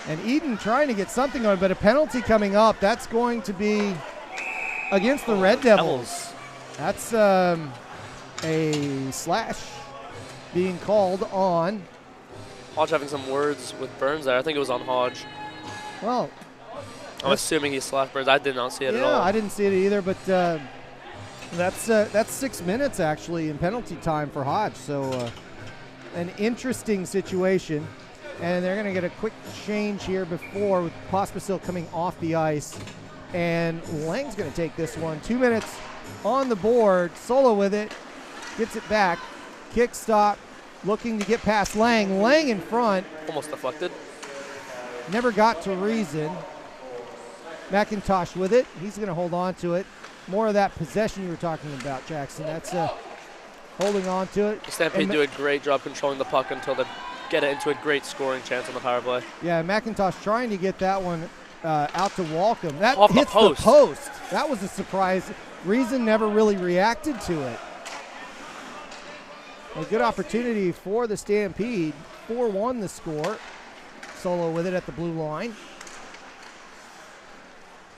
And Eden trying to get something going, but a penalty coming up. That's going to be against the Red Devils. That's a slash being called on. Hodge having some words with Burns there. I think it was on Hodge. Well, I'm assuming he slashed Burns. I did not see it at all. Yeah, I didn't see it either, but that's 6 minutes actually in penalty time for Hodge. So an interesting situation. And they're going to get a quick change here before with Pospisil coming off the ice. And Lang's going to take this one. 2 minutes on the board. Solo with it. Gets it back. Kick stop. Looking to get past Lang. Lang in front. Almost deflected. Never got to reason. McIntosh with it. He's going to hold on to it. More of that possession you were talking about, Jackson. That's holding on to it. The Stampede do a great job controlling the puck until they get it into a great scoring chance on the power play. Yeah, McIntosh trying to get that one out to Walcom. That off hits the post. That was a surprise. Reason never really reacted to it. A good opportunity for the Stampede. 4-1 the score. Solo with it at the blue line.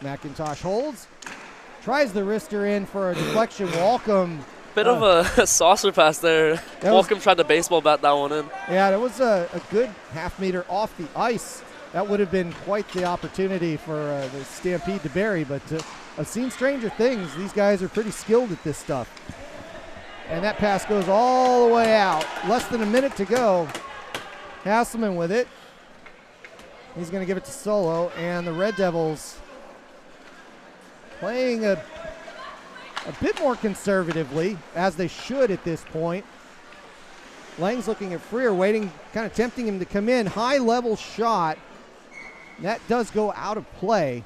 McIntosh holds. Tries the wrister in for a deflection. Walcom. Bit of a saucer pass there. Walcom tried to baseball bat that one in. Yeah, that was a good half meter off the ice. That would have been quite the opportunity for the Stampede to bury, but I've seen stranger things. These guys are pretty skilled at this stuff. And that pass goes all the way out. Less than a minute to go. Hasselman with it. He's going to give it to Solo, and the Red Devils playing a bit more conservatively, as they should at this point. Lang's looking at Freer, waiting, kind of tempting him to come in. High-level shot. That does go out of play.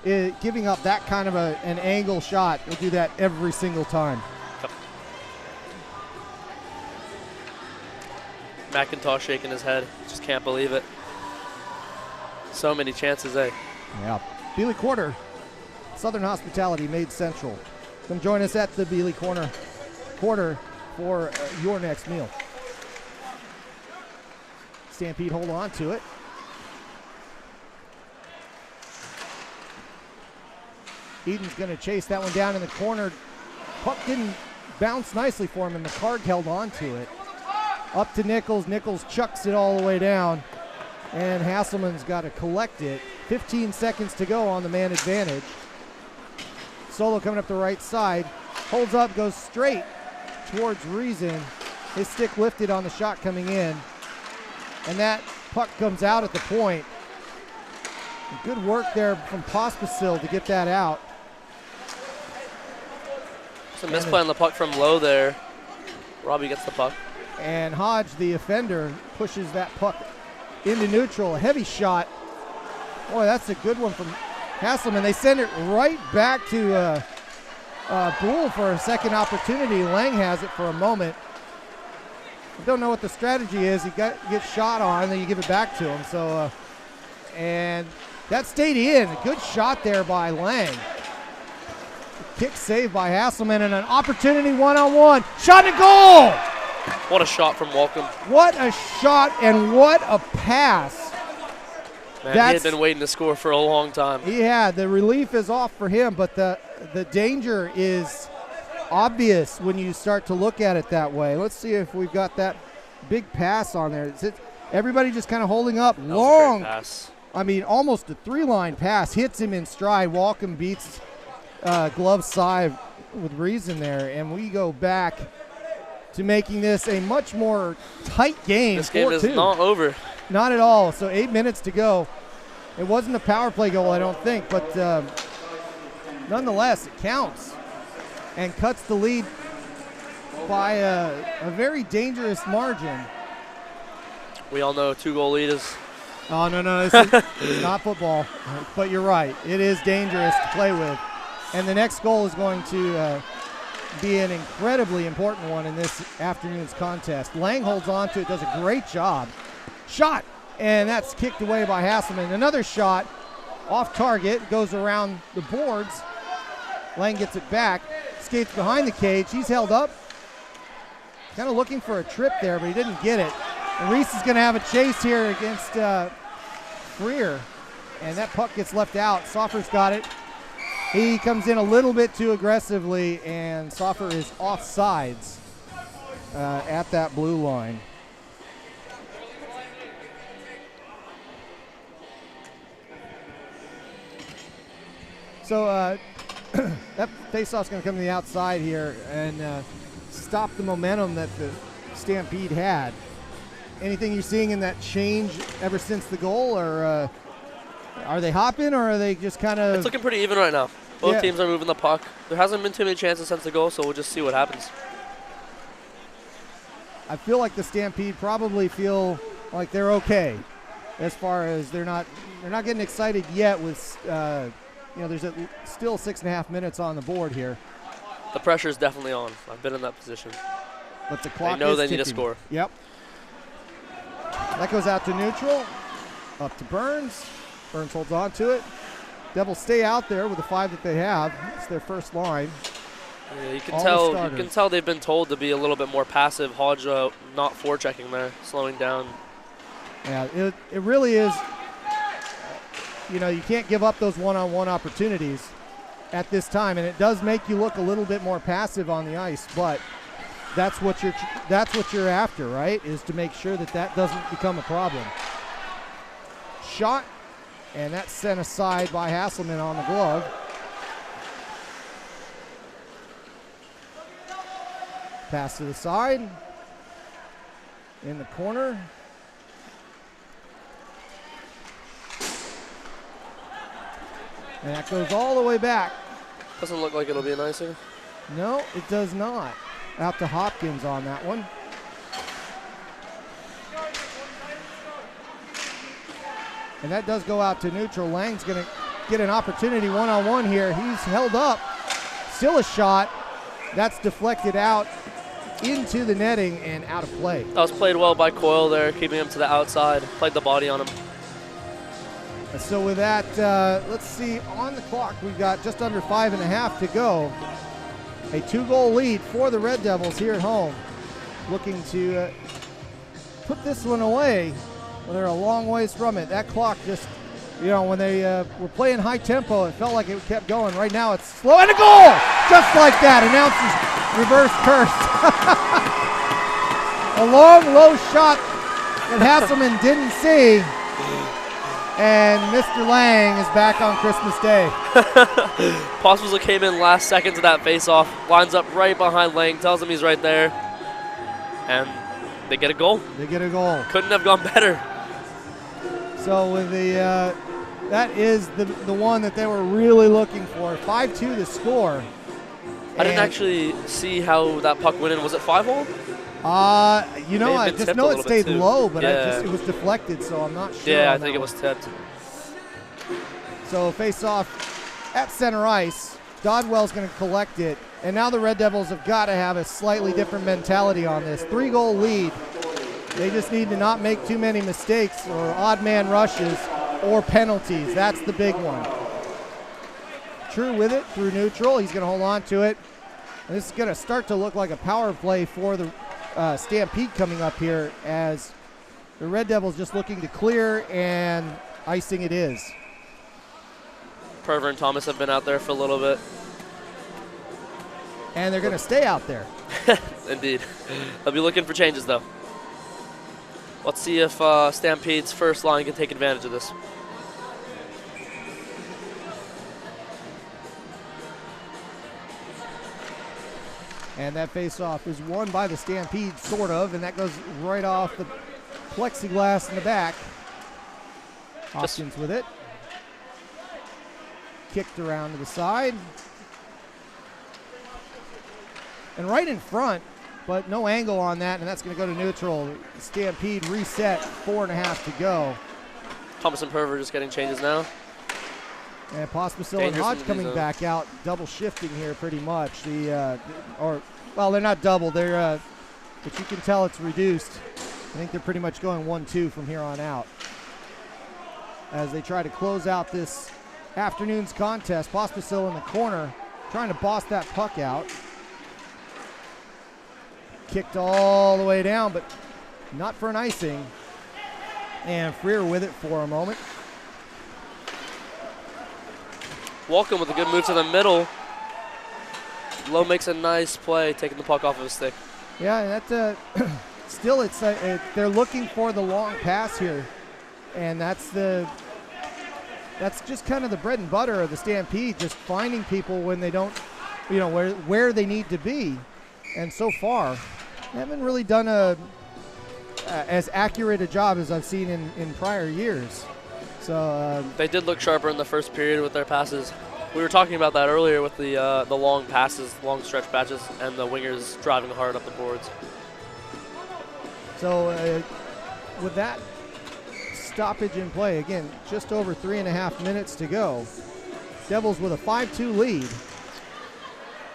Giving up that kind of an angle shot, we'll do that every single time. McIntosh shaking his head. Just can't believe it. So many chances, eh? Yeah. Beeley Quarter, Southern Hospitality made central. Come join us at the Beeley Quarter for your next meal. Stampede hold on to it. Eden's going to chase that one down in the corner. Puck didn't bounce nicely for him, and McCarg held on to it. Up to Nichols. Nichols chucks it all the way down, and Hasselman's got to collect it. 15 seconds to go on the man advantage. Solo coming up the right side. Holds up, goes straight towards Reason. His stick lifted on the shot coming in. And that puck comes out at the point. Good work there from Pospisil to get that out. Some misplay on the puck from low there. Robbie gets the puck. And Hodge, the offender, pushes that puck into neutral. A heavy shot. Boy, that's a good one from Hasselman. They send it right back to Boole for a second opportunity. Lang has it for a moment. I don't know what the strategy is. He gets shot on, and then you give it back to him. So and that stayed in. A good shot there by Lang. Kick save by Hasselman, and an opportunity one-on-one. Shot and goal! What a shot from Walcom. What a shot and what a pass. Man, he had been waiting to score for a long time. He had. The relief is off for him, but the danger is obvious when you start to look at it that way. Let's see if we've got that big pass on there. Everybody just kind of holding up. That Long was a great pass. I mean, almost a three-line pass. Hits him in stride. Walcom beats glove side with reason there, and we go back to making this a much more tight game. This game 4-2. is not over. Not at all. So 8 minutes to go. It wasn't a power play goal, I don't think, but nonetheless, it counts and cuts the lead by a very dangerous margin. We all know a 2-goal lead is. Oh, no, this is not football. But you're right. It is dangerous to play with. And the next goal is going to be an incredibly important one in this afternoon's contest. Lang holds on to it, does a great job. Shot, and that's kicked away by Hasselman. Another shot off target, goes around the boards. Lang gets it back, skates behind the cage. He's held up. Kind of looking for a trip there, but he didn't get it. And Reese is going to have a chase here against Freer. And that puck gets left out. Soffer's got it. He comes in a little bit too aggressively, and Soffer is offsides at that blue line. So that faceoff's going to come to the outside here and stop the momentum that the Stampede had. Anything you're seeing in that change ever since the goal, or are they hopping, or are they just kind of? It's looking pretty even right now. Both teams are moving the puck. There hasn't been too many chances since the goal, so we'll just see what happens. I feel like the Stampede probably feel like they're okay, as far as they're not getting excited yet. With there's still 6.5 minutes on the board here. The pressure is definitely on. I've been in that position. But the clock they know is they ticking. need to score. Yep. That goes out to neutral, up to Burns. Burns holds on to it. Devils stay out there with the 5 that they have. It's their first line. Yeah, you All can tell they've been told to be a little bit more passive. Hodge not forechecking there, slowing down. Yeah, it really is. You can't give up those one-on-one opportunities at this time, and it does make you look a little bit more passive on the ice, but that's what you're after, right? Is to make sure that doesn't become a problem. Shot, and that's sent aside by Hasselman on the glove. Pass to the side. In the corner. And that goes all the way back. Doesn't look like it'll be an icing. No, it does not. Out to Hopkins on that one. And that does go out to neutral. Lang's going to get an opportunity one-on-one here. He's held up. Still a shot. That's deflected out into the netting and out of play. That was played well by Coyle there, keeping him to the outside. Played the body on him. So with that, let's see, on the clock, we've got just under 5.5 to go. A 2-goal lead for the Red Devils here at home. Looking to put this one away. Well, they're a long ways from it. That clock just, when they were playing high tempo, it felt like it kept going. Right now it's slow, and a goal! Just like that, announces reverse curse. A long, low shot that Hasselman didn't see. And Mr. Lang is back on Christmas Day. Pospisil came in last second to that face-off, lines up right behind Lang, tells him he's right there, and they get a goal. They get a goal. Couldn't have gone better. So with the that is the one that they were really looking for. 5-2 to score. I didn't actually see how that puck went in. Was it 5-hole? I just know it stayed low, but yeah. it was deflected, so I'm not sure. Yeah, I think it was tipped. So face off at center ice. Dodwell's going to collect it, and now the Red Devils have got to have a slightly different mentality on this. 3-goal lead. They just need to not make too many mistakes or odd man rushes or penalties. That's the big one. True with it through neutral. He's going to hold on to it. And this is going to start to look like a power play for the Stampede coming up here, as the Red Devils just looking to clear, and icing it is. Perver and Thomas have been out there for a little bit. And they're going to stay out there. Indeed. They'll be looking for changes, though. Let's see if Stampede's first line can take advantage of this. And that face-off is won by the Stampede, sort of, and that goes right off the plexiglass in the back. Hopkins with it. Kicked around to the side. And right in front, but no angle on that, and that's going to go to neutral. Stampede reset, 4.5 to go. Thomas and Perver just getting changes now. And Pospisil and Hodge coming back out, double shifting here pretty much. Well, they're not double, they're, but you can tell it's reduced. I think they're pretty much going 1-2 from here on out, as they try to close out this afternoon's contest. Pospisil in the corner, trying to boss that puck out. Kicked all the way down, but not for an icing. And Freer with it for a moment. Walken with a good move to the middle. Lowe makes a nice play, taking the puck off of his stick. Yeah, and that still they're looking for the long pass here, and that's just kind of the bread and butter of the Stampede, just finding people when they don't, where they need to be. And so far, they haven't really done as accurate a job as I've seen in prior years. So they did look sharper in the first period with their passes. We were talking about that earlier with the long passes, long stretch patches, and the wingers driving hard up the boards. So with that stoppage in play, again, just over 3.5 minutes to go. Devils with a 5-2 lead.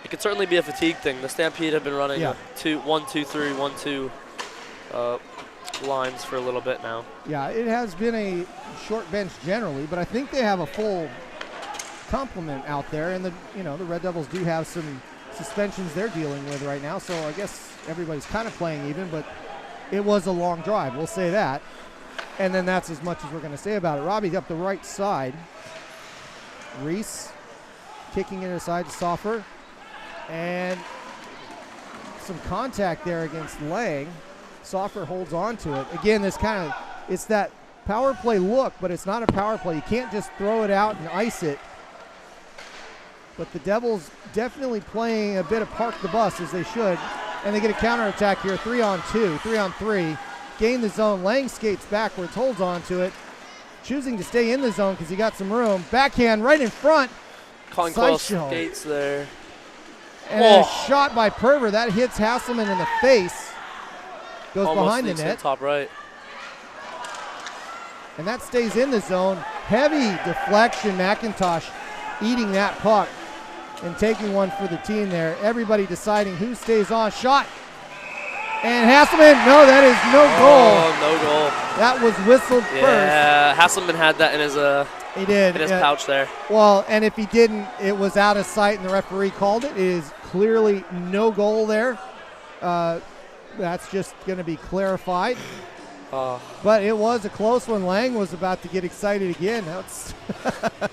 It could certainly be a fatigue thing. The Stampede have been running 1-2-3, 1-2 lines for a little bit now. Yeah, it has been a short bench generally, but I think they have a full complement out there, and the Red Devils do have some suspensions they're dealing with right now, so I guess everybody's kind of playing even, but it was a long drive, we'll say that. And then that's as much as we're going to say about it. Robbie up the right side. Reese kicking it aside to Soffer. And some contact there against Lang. Soffer holds on to it. Again, it's that power play look, but it's not a power play. You can't just throw it out and ice it. But the Devils definitely playing a bit of park the bus, as they should. And they get a counterattack here, 3-on-2, 3-on-3. Gain the zone. Lang skates backwards, holds on to it. Choosing to stay in the zone because he got some room. Backhand right in front. Conquest skates there. And a shot by Perver. That hits Hasselman in the face. Goes almost behind the net. Top right. And that stays in the zone. Heavy deflection. McIntosh eating that puck and taking one for the team there. Everybody deciding who stays on. Shot. And Hasselman, no, that is no goal. Oh, no goal. That was whistled first. Yeah, Hasselman had that in his he did. In his pouch there. Well, and if he didn't, it was out of sight and the referee called it. It is clearly no goal there. That's just going to be clarified. But it was a close one. Lang was about to get excited again. That's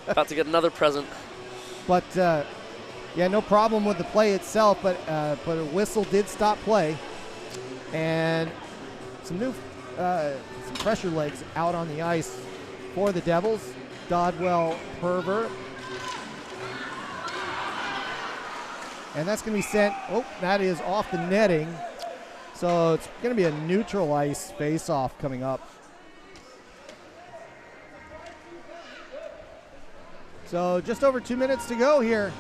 about to get another present. But, yeah, no problem with the play itself, but a whistle did stop play. And some new some pressure legs out on the ice for the Devils. Dodwell, Perver. And that's going to be sent. Oh, that is off the netting. So it's going to be a neutral ice face-off coming up. So just over 2 minutes to go here.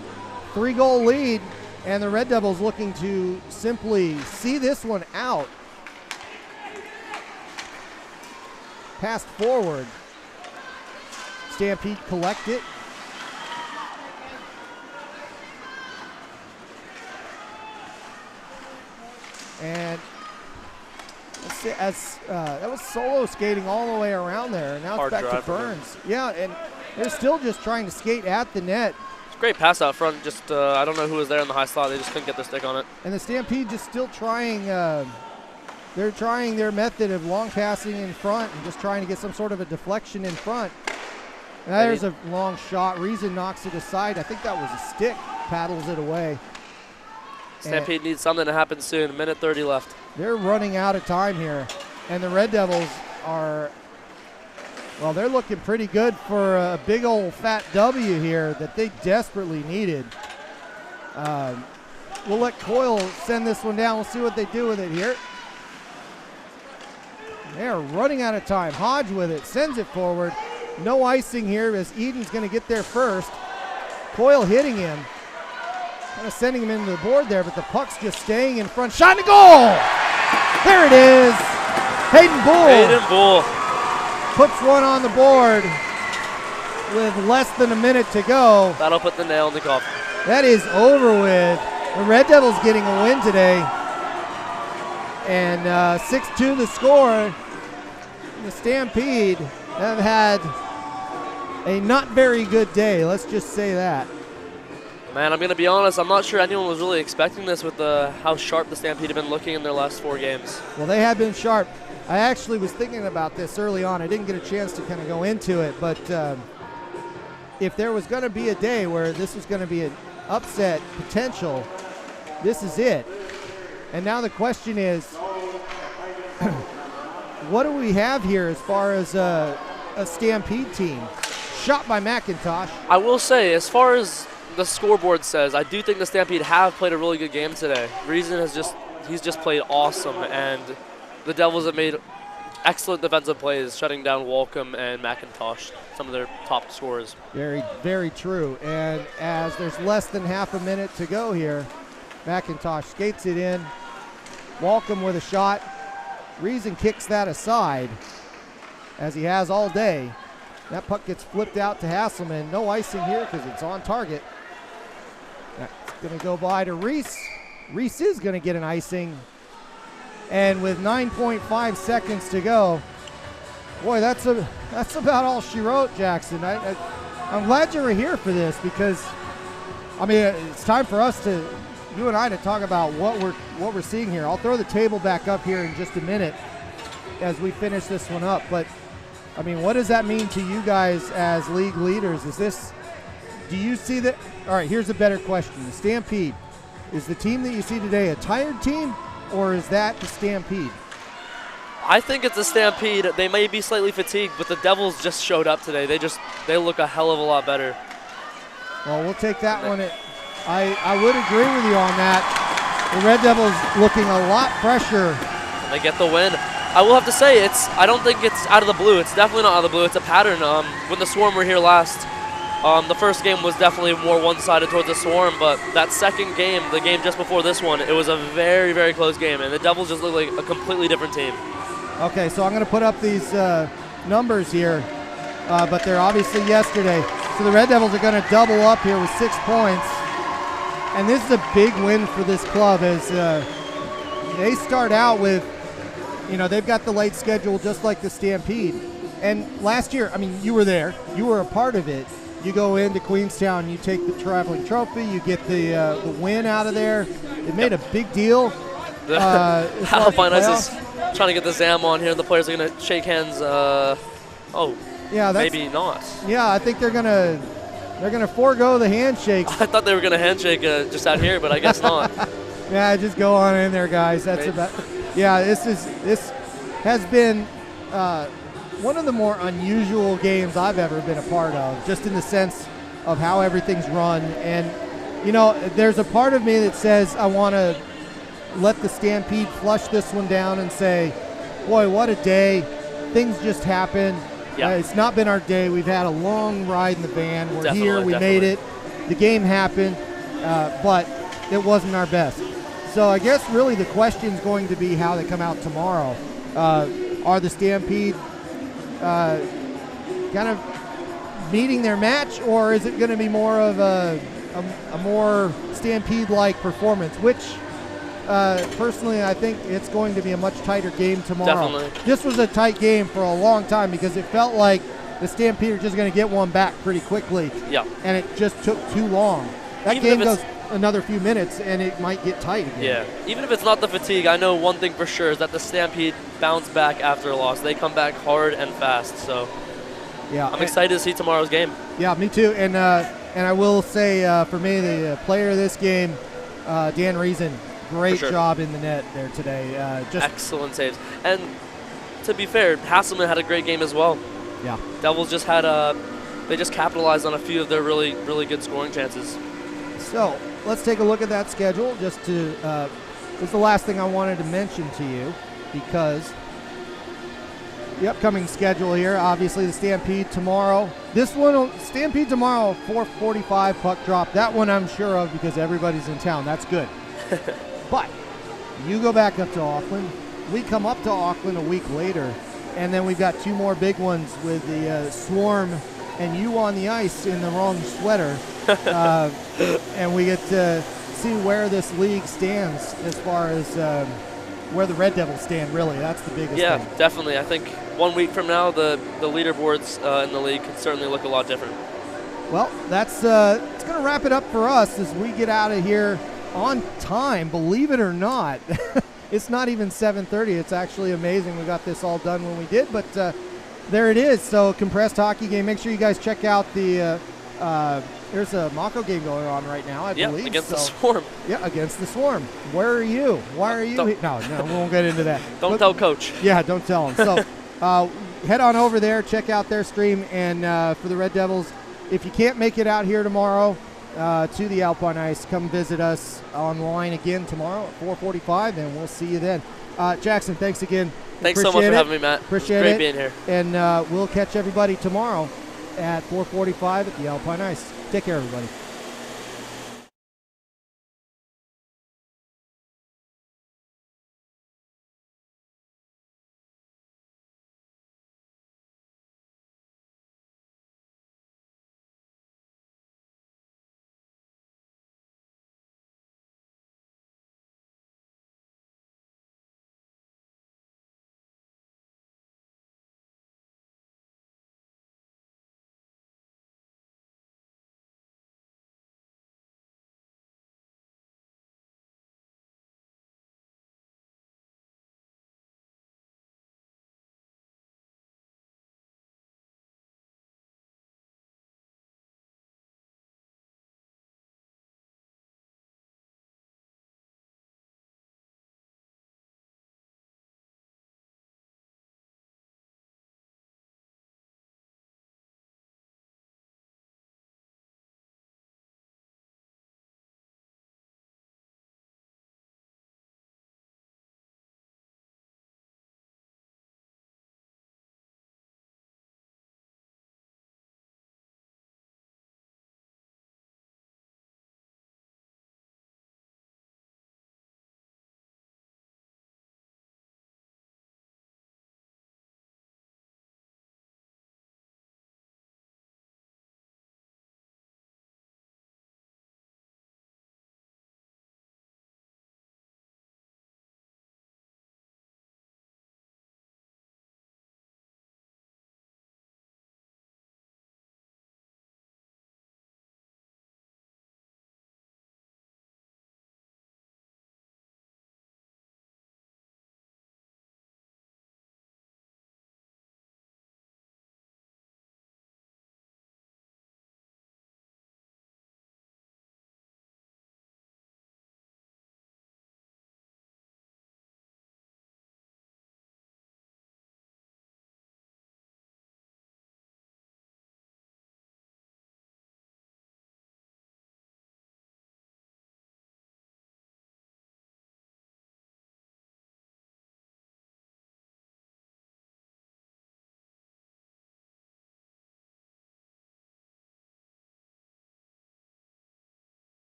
3-goal lead. And the Red Devils looking to simply see this one out. Passed forward. Stampede collect it. And let's that was solo skating all the way around there. And now Hard it's back drive to for him. Burns. Yeah, and they're still just trying to skate at the net. It's a great pass out front. Just I don't know who was there in the high slot. They just couldn't get their stick on it. And the Stampede just still trying. They're trying their method of long passing in front and just trying to get some sort of a deflection in front. And there's a long shot. Reason knocks it aside. I think that was a stick. Paddles it away. Stampede needs something to happen soon. 1:30 left. They're running out of time here. And the Red Devils are, well, they're looking pretty good for a big old fat W here that they desperately needed. We'll let Coyle send this one down. We'll see what they do with it here. They're running out of time. Hodge with it, sends it forward. No icing here as Eden's going to get there first. Coyle hitting him. Kind of sending him into the board there, but the puck's just staying in front. Shot and a goal! There it is. Hayden Bull puts one on the board with less than a minute to go. That'll put the nail in the coffin. That is over with. The Red Devils getting a win today. And 6-2 the score. The Stampede have had a not very good day. Let's just say that. Man, I'm going to be honest. I'm not sure anyone was really expecting this with how sharp the Stampede have been looking in their last 4 games. Well, they have been sharp. I actually was thinking about this early on. I didn't get a chance to kind of go into it, but if there was going to be a day where this was going to be an upset potential, this is it. And now the question is, what do we have here as far as a Stampede team? Shot by McIntosh. I will say, as far as the scoreboard says, I do think the Stampede have played a really good game today. Reason he's just played awesome, and the Devils have made excellent defensive plays, shutting down Walcom and McIntosh, some of their top scorers. Very, very true. And as there's less than half a minute to go here, McIntosh skates it in. Walcom with a shot. Reason kicks that aside, as he has all day. That puck gets flipped out to Hasselman. No icing here because it's on target. That's going to go by to Reese. Reese is going to get an icing. And with 9.5 seconds to go, boy, that's about all she wrote, Jackson. I'm glad you were here for this because, I mean, it's time for us to, you and I, to talk about what we're seeing here. I'll throw the table back up here in just a minute as we finish this one up. But, I mean, what does that mean to you guys as league leaders? Do you see that? All right, here's a better question. The Stampede, is the team that you see today a tired team, or is that the Stampede? I think it's a Stampede. They may be slightly fatigued, but the Devils just showed up today. They look a hell of a lot better. Well, we'll take that one. I would agree with you on that. The Red Devils looking a lot fresher. They get the win. I will have to say, I don't think it's out of the blue. It's definitely not out of the blue. It's a pattern. When the Swarm were here last, the first game was definitely more one-sided towards the Swarm, but that second game, the game just before this one, it was a very, very close game, and the Devils just look like a completely different team. Okay, so I'm going to put up these numbers here, but they're obviously yesterday. So the Red Devils are going to double up here with 6 points, and this is a big win for this club as they start out with, they've got the late schedule just like the Stampede. And last year, I mean, you were there. You were a part of it. You go into Queenstown, you take the traveling trophy, you get the win out of there. It made a big deal. Alpine Ice is trying to get the Zam on here, and the players are going to shake hands. Yeah, maybe not. Yeah, I think they're gonna forego the handshake. I thought they were going to handshake just out here, but I guess not. Yeah, just go on in there, guys. That's maybe. Yeah, this has been one of the more unusual games I've ever been a part of, just in the sense of how everything's run. And, there's a part of me that says I want to let the Stampede flush this one down and say, boy, what a day. Things just happen. Yeah. It's not been our day. We've had a long ride in the van. We're here. We made it. The game happened, but it wasn't our best. So I guess really the question is going to be how they come out tomorrow. Are the Stampede kind of meeting their match, or is it going to be more of a more Stampede-like performance, which personally, I think it's going to be a much tighter game tomorrow. Definitely. This was a tight game for a long time because it felt like the Stampede are just going to get one back pretty quickly. Yeah. And it just took too long. That Even game if goes it's- another few minutes, and it might get tight again. Yeah. Even if it's not the fatigue, I know one thing for sure is that the Stampede bounce back after a loss. They come back hard and fast. So Yeah. I'm excited to see tomorrow's game. Yeah, me too. And I will say, for me, the player of this game, Dan Reason, great sure. job in the net there today. Just Excellent saves. And to be fair, Hasselman had a great game as well. yeah. Devils just had they just capitalized on a few of their really, really good scoring chances. So let's take a look at that schedule. Just to, this is the last thing I wanted to mention to you because the upcoming schedule here, obviously the Stampede tomorrow. This one, Stampede tomorrow, 4:45 puck drop. That one I'm sure of because everybody's in town. That's good. But you go back up to Auckland. We come up to Auckland a week later, and then we've got two more big ones with the Swarm and you on the ice in the wrong sweater. And we get to see where this league stands as far as where the Red Devils stand, really. That's the biggest Yeah, thing. definitely. I think 1 week from now, the leaderboards in the league could certainly look a lot different. Well, that's it's going to wrap it up for us as we get out of here on time, believe it or not. It's not even 7:30. It's actually amazing we got this all done when we did, but there it is. So compressed hockey game. Make sure you guys check out the there's a Mako game going on right now, I believe. Against the Swarm. Yeah, against the Swarm. Where are you? Why are you? No, we won't get into that. Don't tell Coach. Yeah, don't tell him. So head on over there, check out their stream, and for the Red Devils, if you can't make it out here tomorrow to the Alpine Ice, come visit us online again tomorrow at 4:45, and we'll see you then. Jackson, thanks again. Thanks so much for having me, Matt. Appreciate Great it. being here. And we'll catch everybody tomorrow at 4:45 at the Alpine Ice. Take care, everybody.